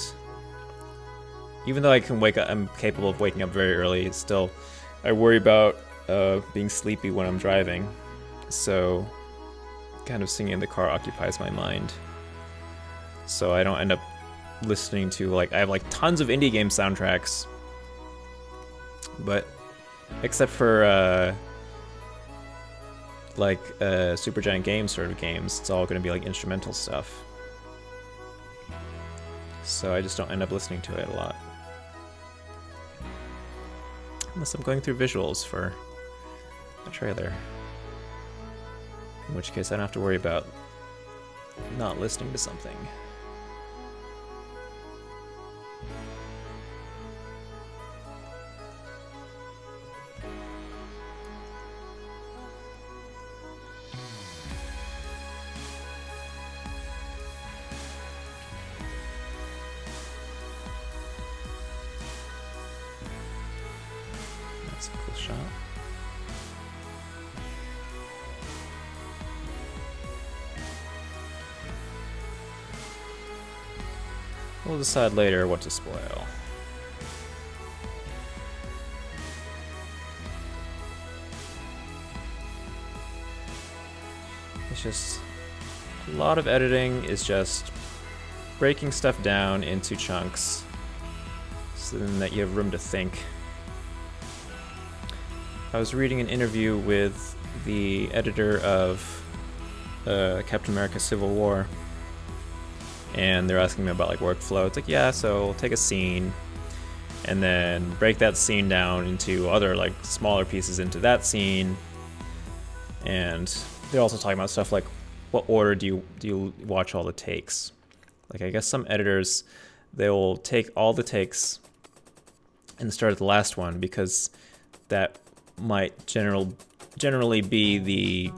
even though I can wake up, I'm capable of waking up very early, it's still, I worry about being sleepy when I'm driving. So kind of singing in the car occupies my mind. So I don't end up listening to, like, I have like tons of indie game soundtracks, but except for like Supergiant Games sort of games, it's all going to be like instrumental stuff. So I just don't end up listening to it a lot. Unless I'm going through visuals for a trailer. In which case I don't have to worry about not listening to something. That's a cool shot. We'll decide later what to spoil. It's just a lot of editing is just breaking stuff down into chunks so then that you have room to think. I was reading an interview with the editor of Captain America Civil War, and they're asking me about like workflow. It's like, yeah, so we'll take a scene and then break that scene down into other like smaller pieces into that scene. And they're also talking about stuff like, what order do you watch all the takes? Like, I guess some editors, they will take all the takes and start at the last one because that might generally be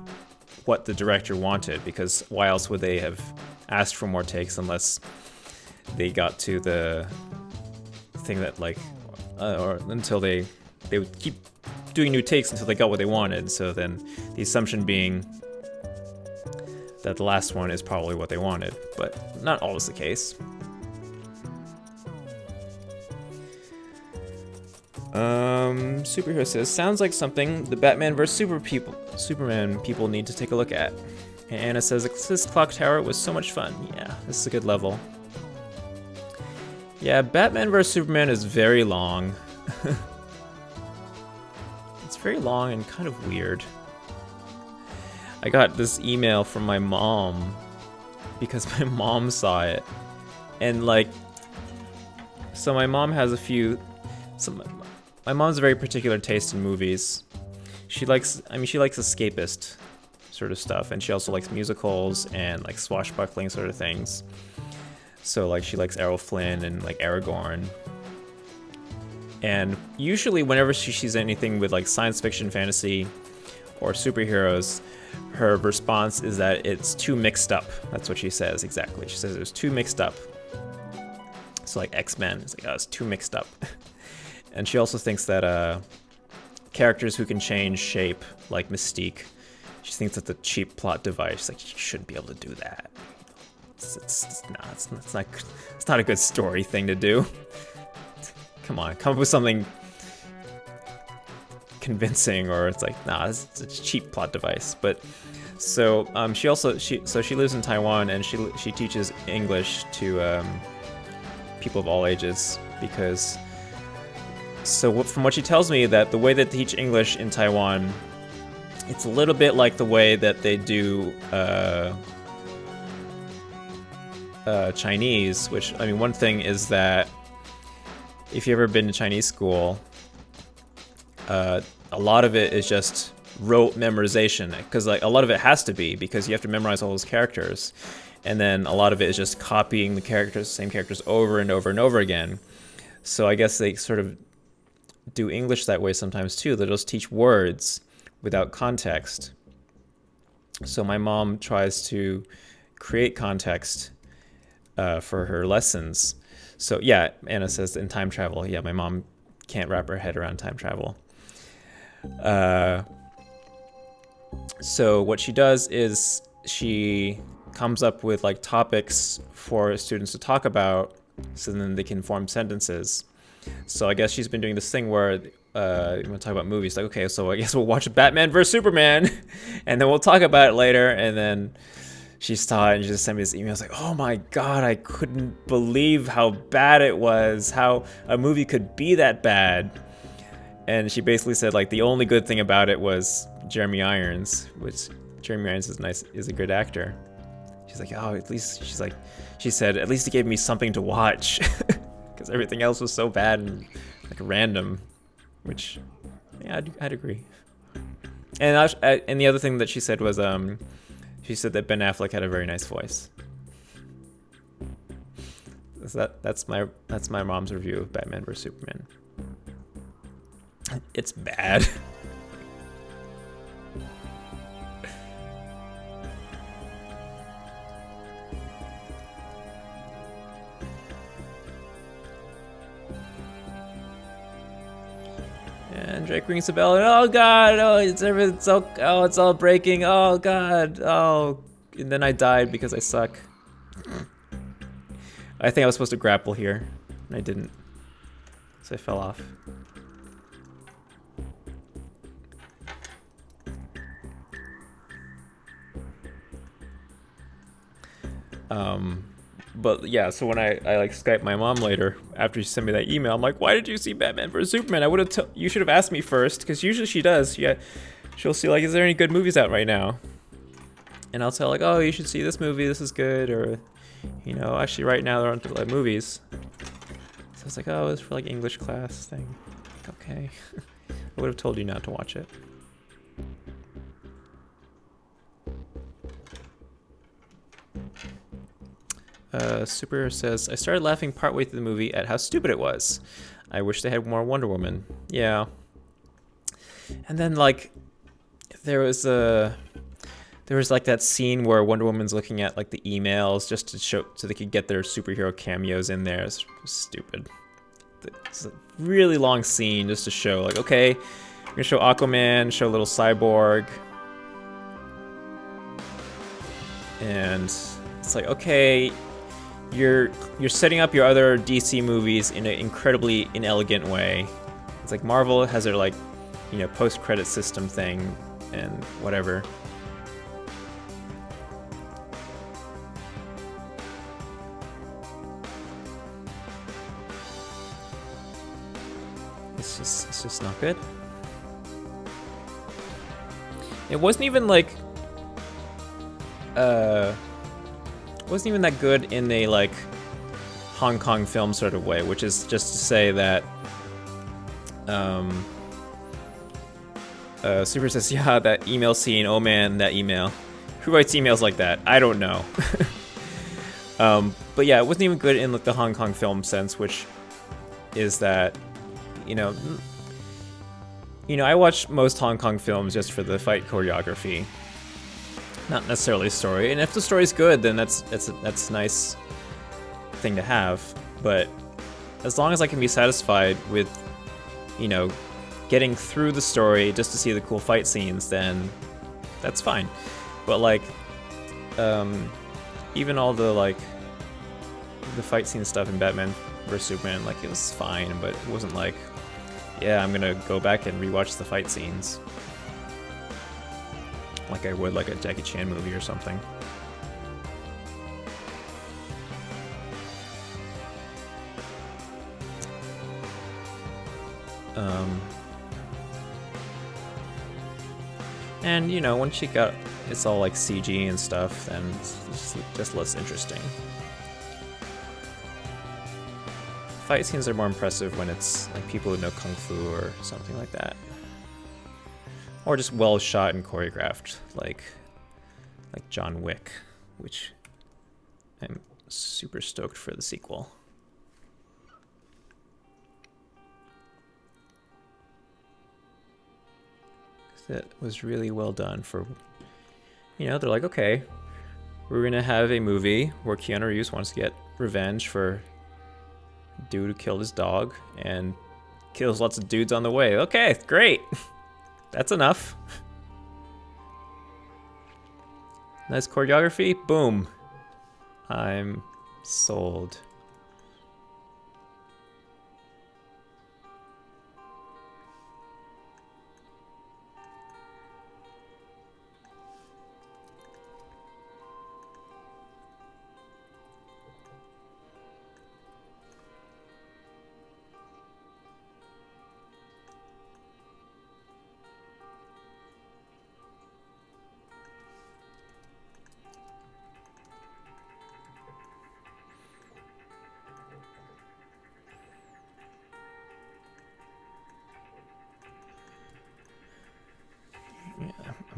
what the director wanted, because why else would they have asked for more takes unless they got to the thing that like or until they would keep doing new takes until they got what they wanted. So then the assumption being that the last one is probably what they wanted, but not always the case. Superhero says, sounds like something the Batman vs Superman people need to take a look at. And Anna says, this clock tower was so much fun. Yeah, this is a good level. Yeah, Batman vs Superman is very long. It's very long and kind of weird. I got this email from my mom because my mom saw it. And like, so my mom has my mom's a very particular taste in movies. She likes escapist sort of stuff, and she also likes musicals and like swashbuckling sort of things. So like she likes Errol Flynn and like Aragorn. And usually whenever she sees anything with like science fiction, fantasy, or superheroes, her response is that it's too mixed up. That's what she says exactly. She says it was too mixed up. So like X-Men, it's like, oh, it's too mixed up. And she also thinks that characters who can change shape, like Mystique, she thinks that's a cheap plot device. Like, you shouldn't be able to do that. It's not a good story thing to do. Come on, come up with something convincing, or it's like, nah, it's a cheap plot device. But so she lives in Taiwan, and she teaches English to people of all ages, because from what she tells me, that the way that they teach English in Taiwan, it's a little bit like the way that they do Chinese, which, I mean, one thing is that if you've ever been to Chinese school, a lot of it is just rote memorization, because like a lot of it has to be, because you have to memorize all those characters, and then a lot of it is just copying the same characters over and over and over again. So I guess they sort of do English that way sometimes too. They'll just teach words without context. So my mom tries to create context for her lessons. So yeah, Anna says in time travel, yeah, my mom can't wrap her head around time travel. So what she does is she comes up with like topics for students to talk about, so then they can form sentences. So I guess she's been doing this thing where you want to talk about movies, like, okay, so I guess we'll watch Batman vs Superman, and then we'll talk about it later, and then she saw it and she just sent me this email. I was like, oh my god, I couldn't believe how bad it was, how a movie could be that bad. And she basically said like the only good thing about it was Jeremy Irons, which Jeremy Irons is a good actor. She's like, oh, at least she said at least it gave me something to watch, because everything else was so bad and like random, which yeah, I'd agree. And and the other thing that she said was she said that Ben Affleck had a very nice voice. That's my mom's review of Batman vs Superman. It's bad. And Drake rings the bell, and oh god, oh it's all breaking, oh god, oh, and then I died because I suck. I think I was supposed to grapple here, and I didn't, so I fell off. But yeah, so when I like Skyped my mom later after she sent me that email, I'm like, why did you see Batman vs Superman? I would have you should have asked me first, because usually she does. Yeah, she'll see like, is there any good movies out right now? And I'll tell like, oh, you should see this movie. This is good, or you know, actually right now there aren't like movies. So I was like, oh, it's for like English class thing. Like, okay, I would have told you not to watch it. Super says, I started laughing partway through the movie at how stupid it was. I wish they had more Wonder Woman. Yeah. And then like, there was like that scene where Wonder Woman's looking at like the emails just to show, so they could get their superhero cameos in there. It's stupid. It's a really long scene just to show like, okay, we're gonna show Aquaman, show little Cyborg. And it's like, okay, you're setting up your other DC movies in an incredibly inelegant way. It's like Marvel has their like, you know, post-credit system thing and whatever. It's just not good. It wasn't even like wasn't even that good in a like Hong Kong film sort of way, which is just to say that Super says, yeah, that email scene, oh man, that email. Who writes emails like that? I don't know. But yeah, it wasn't even good in like the Hong Kong film sense, which is that, you know, I watch most Hong Kong films just for the fight choreography. Not necessarily a story, and if the story's good, then that's a nice thing to have. But as long as I can be satisfied with, you know, getting through the story just to see the cool fight scenes, then that's fine. But like, even all the like the fight scene stuff in Batman vs Superman, like it was fine, but it wasn't like, yeah, I'm gonna go back and rewatch the fight scenes like I would like a Jackie Chan movie or something. And you know, once you got it's all like CG and stuff, then it's just less interesting. Fight scenes are more impressive when it's like people who know Kung Fu or something like that. Or just well shot and choreographed, like John Wick, which I'm super stoked for the sequel. That was really well done for, you know, they're like, okay, we're gonna have a movie where Keanu Reeves wants to get revenge for a dude who killed his dog and kills lots of dudes on the way. Okay, great. That's enough. Nice choreography. Boom. I'm sold.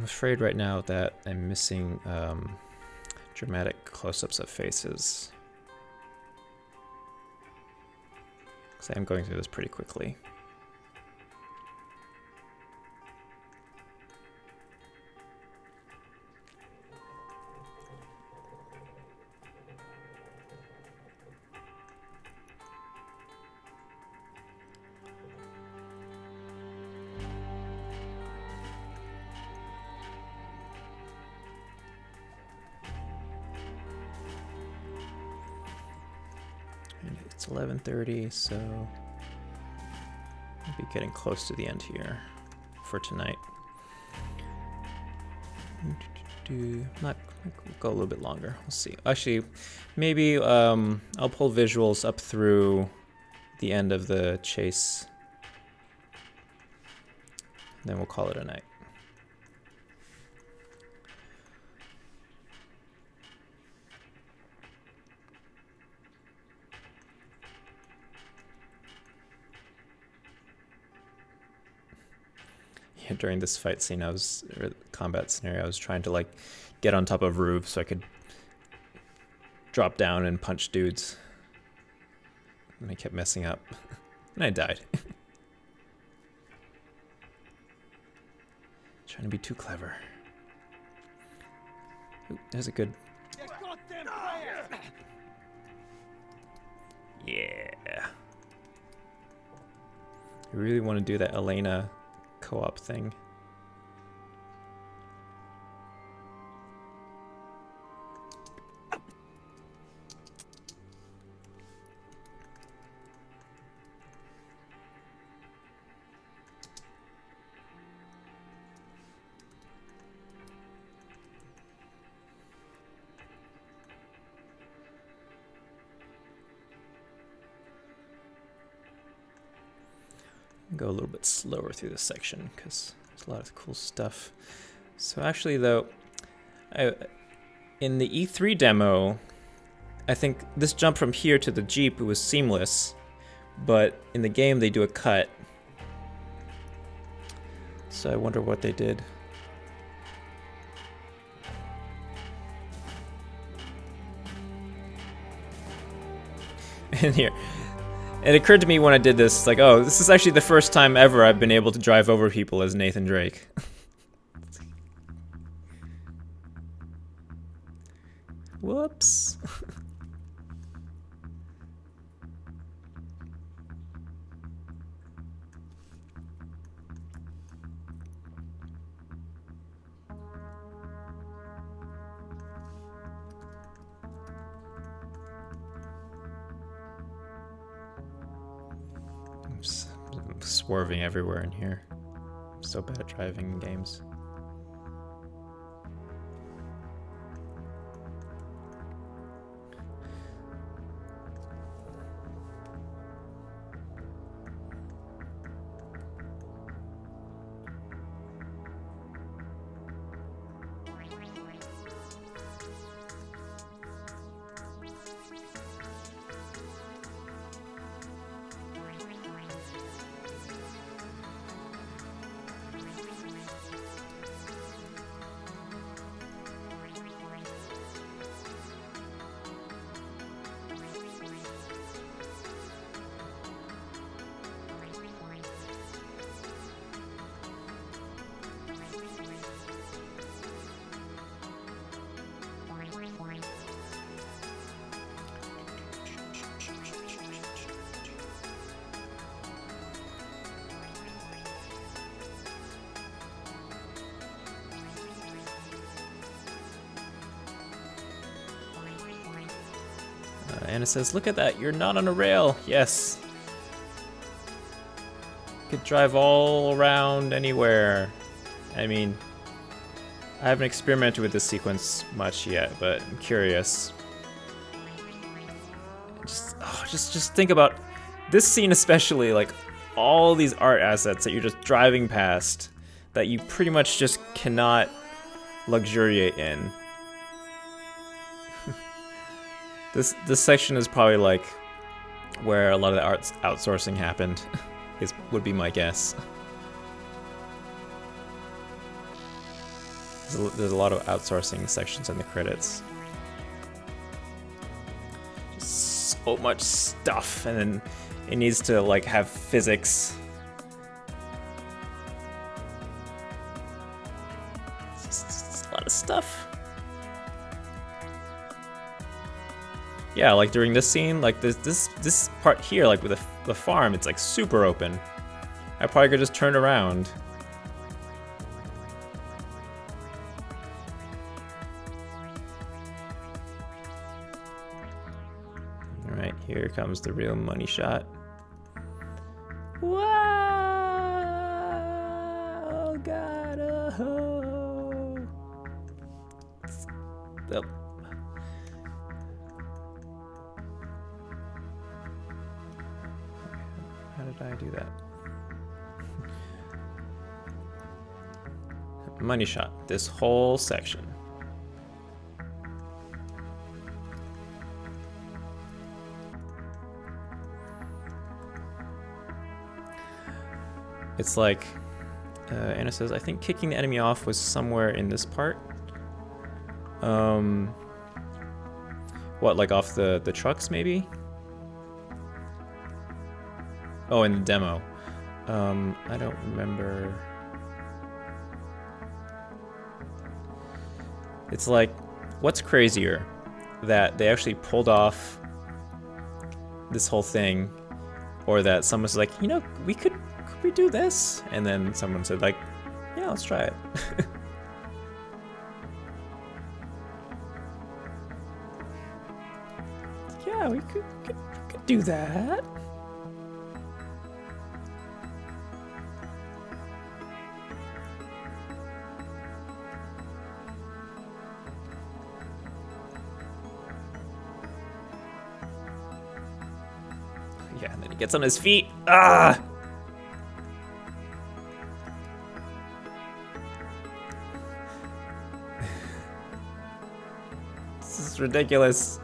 I'm afraid right now that I'm missing dramatic close-ups of faces. Because I am going through this pretty quickly. It's 11:30, so I'll be getting close to the end here for tonight. Might go a little bit longer. We'll see. Actually, maybe I'll pull visuals up through the end of the chase. Then we'll call it a night. During this fight scene, or combat scenario, I was trying to like get on top of roofs so I could drop down and punch dudes. And I kept messing up. And I died. Trying to be too clever. Ooh, there's a good... Yeah. I really want to do that Elena co-op thing. Go a little bit slower through this section because there's a lot of cool stuff. So actually though, in the E3 demo, I think this jump from here to the Jeep was seamless, but in the game they do a cut. So I wonder what they did. And here. It occurred to me when I did this, like, oh, this is actually the first time ever I've been able to drive over people as Nathan Drake. Whoops. I'm swerving everywhere in here. I'm so bad at driving in games. Anna says, look at that, you're not on a rail. Yes. You could drive all around anywhere. I mean, I haven't experimented with this sequence much yet, but I'm curious. Just think about this scene especially, like all these art assets that you're just driving past that you pretty much just cannot luxuriate in. This section is probably like where a lot of the arts outsourcing happened, would be my guess. There's a lot of outsourcing sections in the credits. Just so much stuff, and then it needs to like have physics. It's a lot of stuff. Yeah, like during this scene, like this part here, like with the farm, it's like super open. I probably could just turn around. All right, here comes the real money shot. Whoa, oh God, oh. Oh. How did I do that? Money shot, this whole section. It's like, Anna says, I think kicking the enemy off was somewhere in this part. What, like off the trucks maybe? Oh, in the demo. I don't remember. It's like, what's crazier? That they actually pulled off this whole thing, or that someone's like, you know, could we do this? And then someone said like, yeah, let's try it. Yeah, we could do that. Yeah, and then he gets on his feet. Ah! This is ridiculous.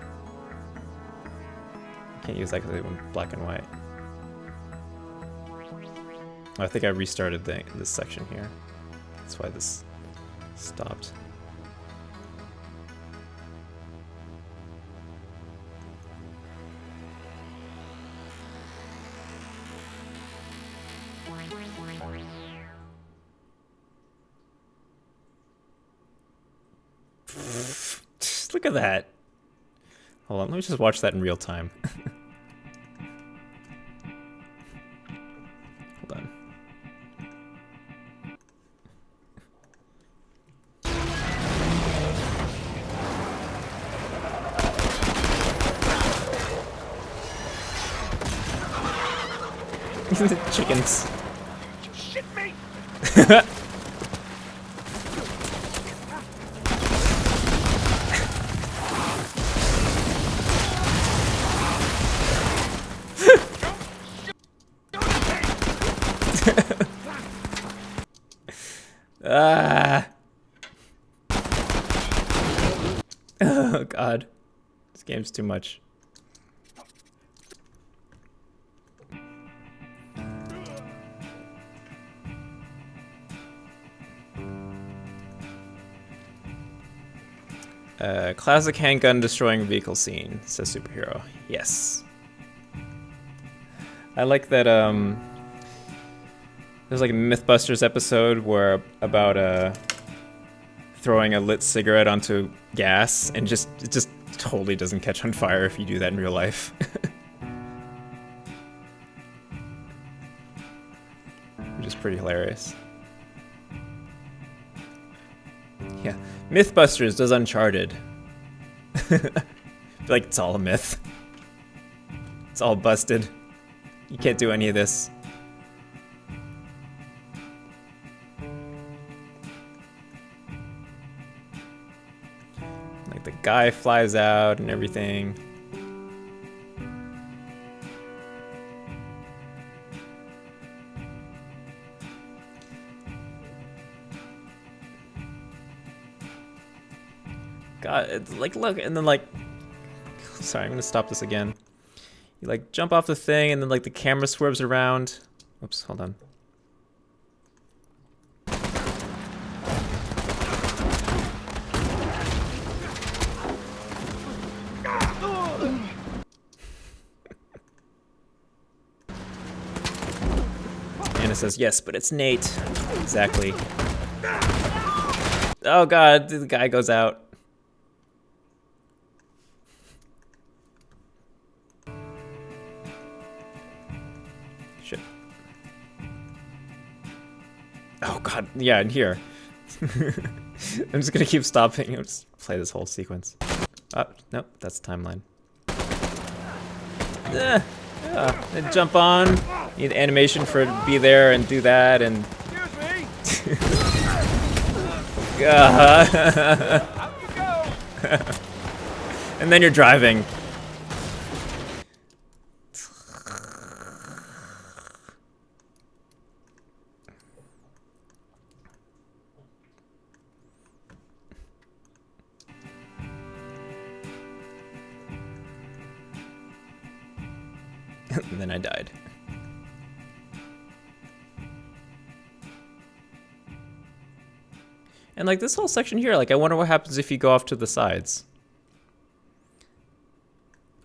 Can't use that because it went black and white. I think I restarted this section here. That's why this stopped. Look at that. Hold on, let me just watch that in real time. Hold on. Chickens. Shit me! Ah. Oh God, this game's too much. Classic handgun destroying vehicle scene, says Superhero. Yes. I like that, there's like a Mythbusters episode where about throwing a lit cigarette onto gas, and it just totally doesn't catch on fire if you do that in real life. Which is pretty hilarious. Yeah, Mythbusters does Uncharted. Like it's all a myth. It's all busted. You can't do any of this. Like the guy flies out and everything. God, it's like, look, and then like, sorry, I'm gonna stop this again. You like jump off the thing and then like the camera swerves around. Oops, hold on. it says, yes, but it's Nate. Exactly. Oh god, the guy goes out. Shit. Oh god, yeah, in here. I'm just gonna keep stopping. I'll just play this whole sequence. Oh, nope, that's the timeline. And jump on. Need animation for it to be there and do that and. Excuse me. Out you go. And then you're driving. And then I died. And like this whole section here, like I wonder what happens if you go off to the sides.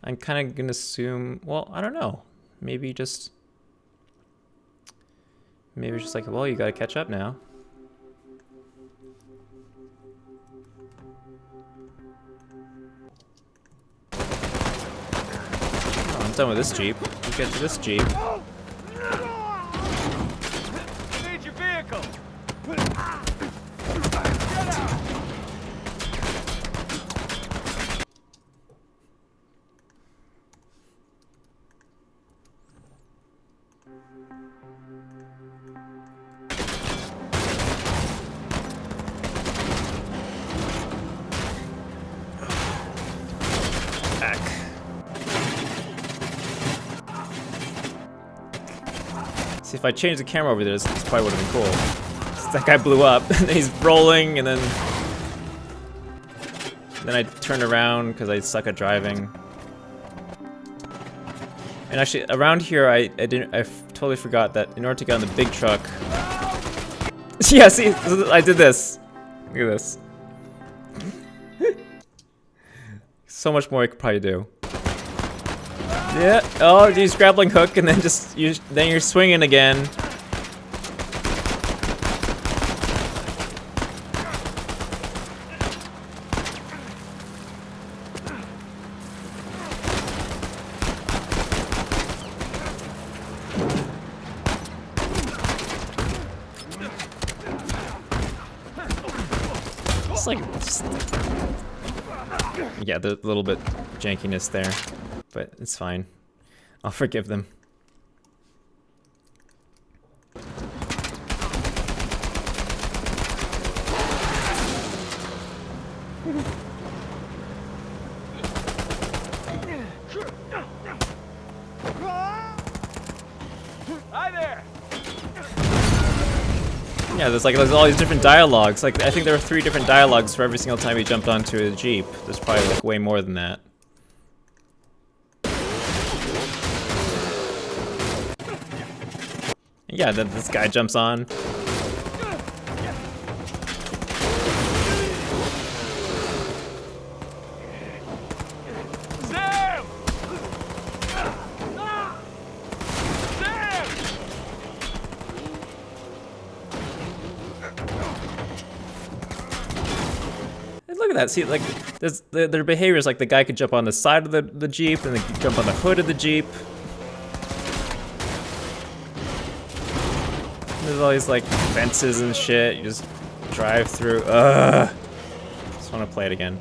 I'm kind of gonna assume, well, I don't know. Maybe just like, well, you gotta catch up now. Oh, I'm done with this Jeep. You get to this Jeep. Need your vehicle. Back. See, if I changed the camera over there, this probably would have been cool. So that guy blew up, and he's rolling, and then I turned around because I suck at driving. And actually, around here, I totally forgot that in order to get on the big truck. Yeah, see, I did this. Look at this. So much more I could probably do. Yeah. Oh, geez, grappling hook, and then then you're swinging again. It's like, yeah, the little bit jankiness there, but it's fine. I'll forgive them. Hi there. Yeah, there's all these different dialogues. Like I think there were 3 different dialogues for every single time he jumped onto a Jeep. There's probably like way more than that. Yeah, then this guy jumps on. Sam! Sam! And look at that. See, like, their behavior is like the guy could jump on the side of the Jeep, and they could jump on the hood of the Jeep. There's all these like fences and shit. You just drive through. Ugh. Just want to play it again.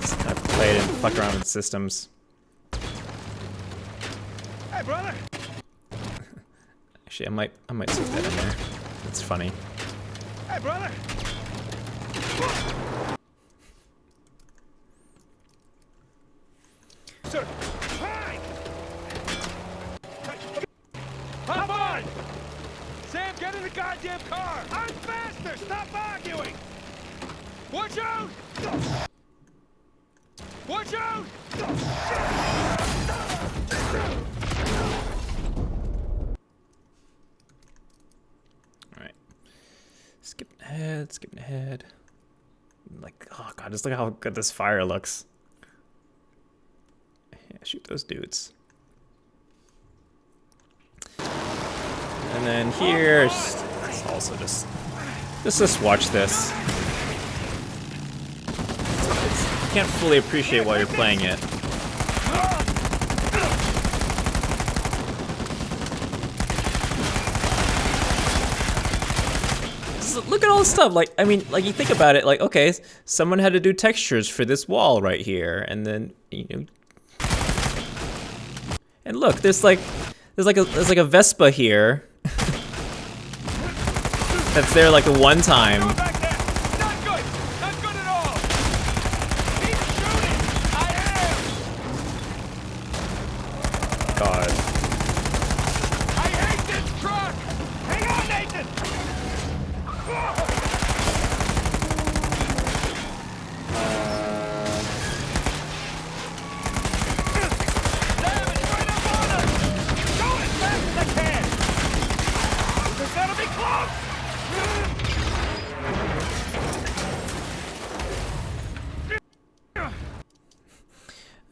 Just kind of play it and fuck around with systems. Hey, brother. Actually, I might stick that in there. It's funny. Hey, brother. Sir. Hi. Hop on! Sam, get in the goddamn car! I'm faster! Stop arguing! Watch out! Watch out! Alright. Skipping ahead. Like, oh god, just look how good this fire looks. Yeah, shoot those dudes. And then here, it's also just watch this. You can't fully appreciate while you're playing it. Look at all this stuff. Like, I mean, like you think about it, like, okay, someone had to do textures for this wall right here, and then and look, there's like a Vespa here that's there like the one time. Not good! Not good at all! Keep shooting! I am! God. I hate this truck! Hang on, Nathan! Damn, it's right up on us! Go as fast as I can! Because that'll be close!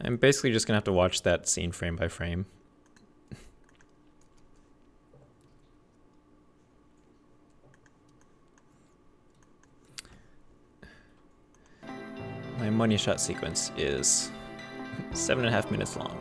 I'm basically just gonna have to watch that scene frame by frame. My money shot sequence is 7.5 minutes long.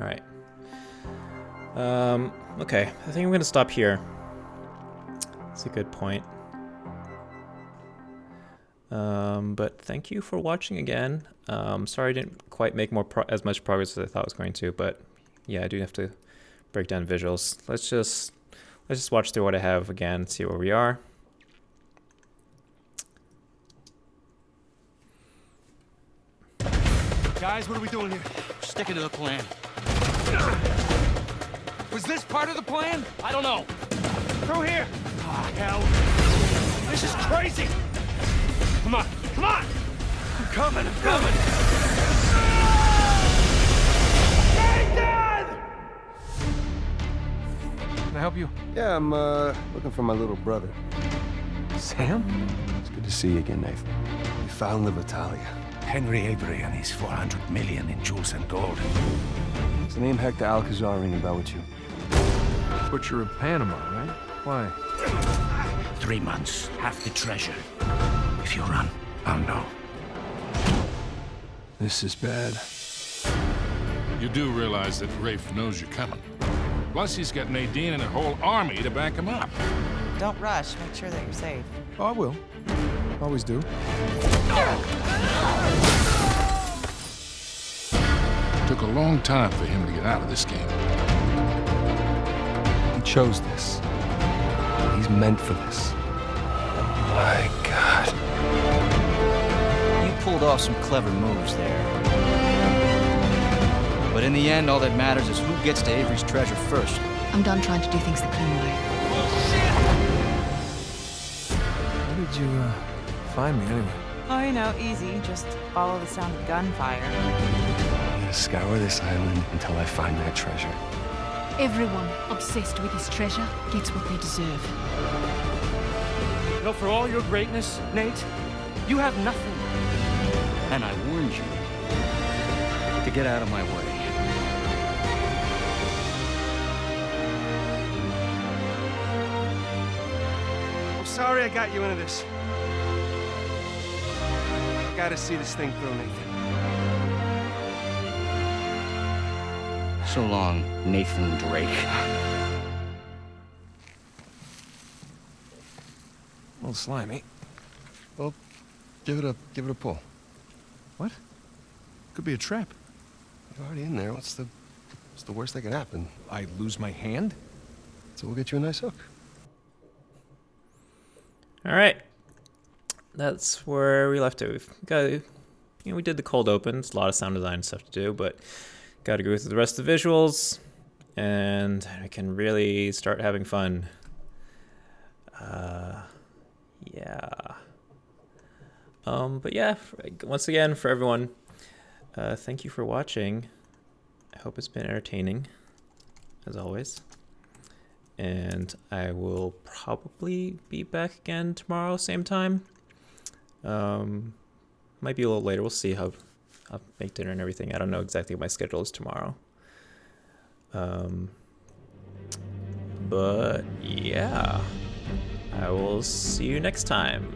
All right. Okay, I think I'm gonna stop here. That's a good point. But thank you for watching again. Sorry I didn't quite make as much progress as I thought I was going to, but yeah, I do have to break down visuals. Let's just watch through what I have again, see where we are. Guys, what are we doing here? Sticking to the plan. Was this part of the plan? I don't know. Through here! Ah, hell! This is crazy! Come on, come on! I'm coming, I'm coming! Nathan! Can I help you? Yeah, I'm looking for my little brother. Sam? It's good to see you again, Nathan. We found the Battaglia. Henry Avery and his 400 million in jewels and gold. Does the name Hector Alcazar ring a bell with you? Butcher of Panama, right? Why? 3 months, half the treasure. If you run, I'll know. This is bad. You do realize that Rafe knows you're coming. Plus, he's got Nadine and a whole army to back him up. Don't rush. Make sure that you're safe. Oh, I will. Always do. Took a long time for him to get out of this game. He chose this. He's meant for this. My God. You pulled off some clever moves there. But in the end, all that matters is who gets to Avery's treasure first. I'm done trying to do things the clean way. How did you, find me anyway? Oh, you know, easy. Just follow the sound of gunfire. I'm gonna scour this island until I find that treasure. Everyone obsessed with this treasure gets what they deserve. You know, for all your greatness, Nate, you have nothing. And I warned you to get out of my way. I'm sorry I got you into this. I gotta see this thing through, Nathan. So long, Nathan Drake. A little slimy. Well, give it a pull. What? Could be a trap. You're already in there. What's the worst that could happen? I lose my hand? So we'll get you a nice hook. All right, that's where we left it. We did the cold opens, a lot of sound design stuff to do, but got to go through the rest of the visuals, and I can really start having fun. Yeah. But yeah, once again, for everyone, thank you for watching. I hope it's been entertaining. as always. And I will probably be back again tomorrow, same time. Might be a little later. We'll see how I'll make dinner and everything. I don't know exactly what my schedule is tomorrow. But yeah, I will see you next time.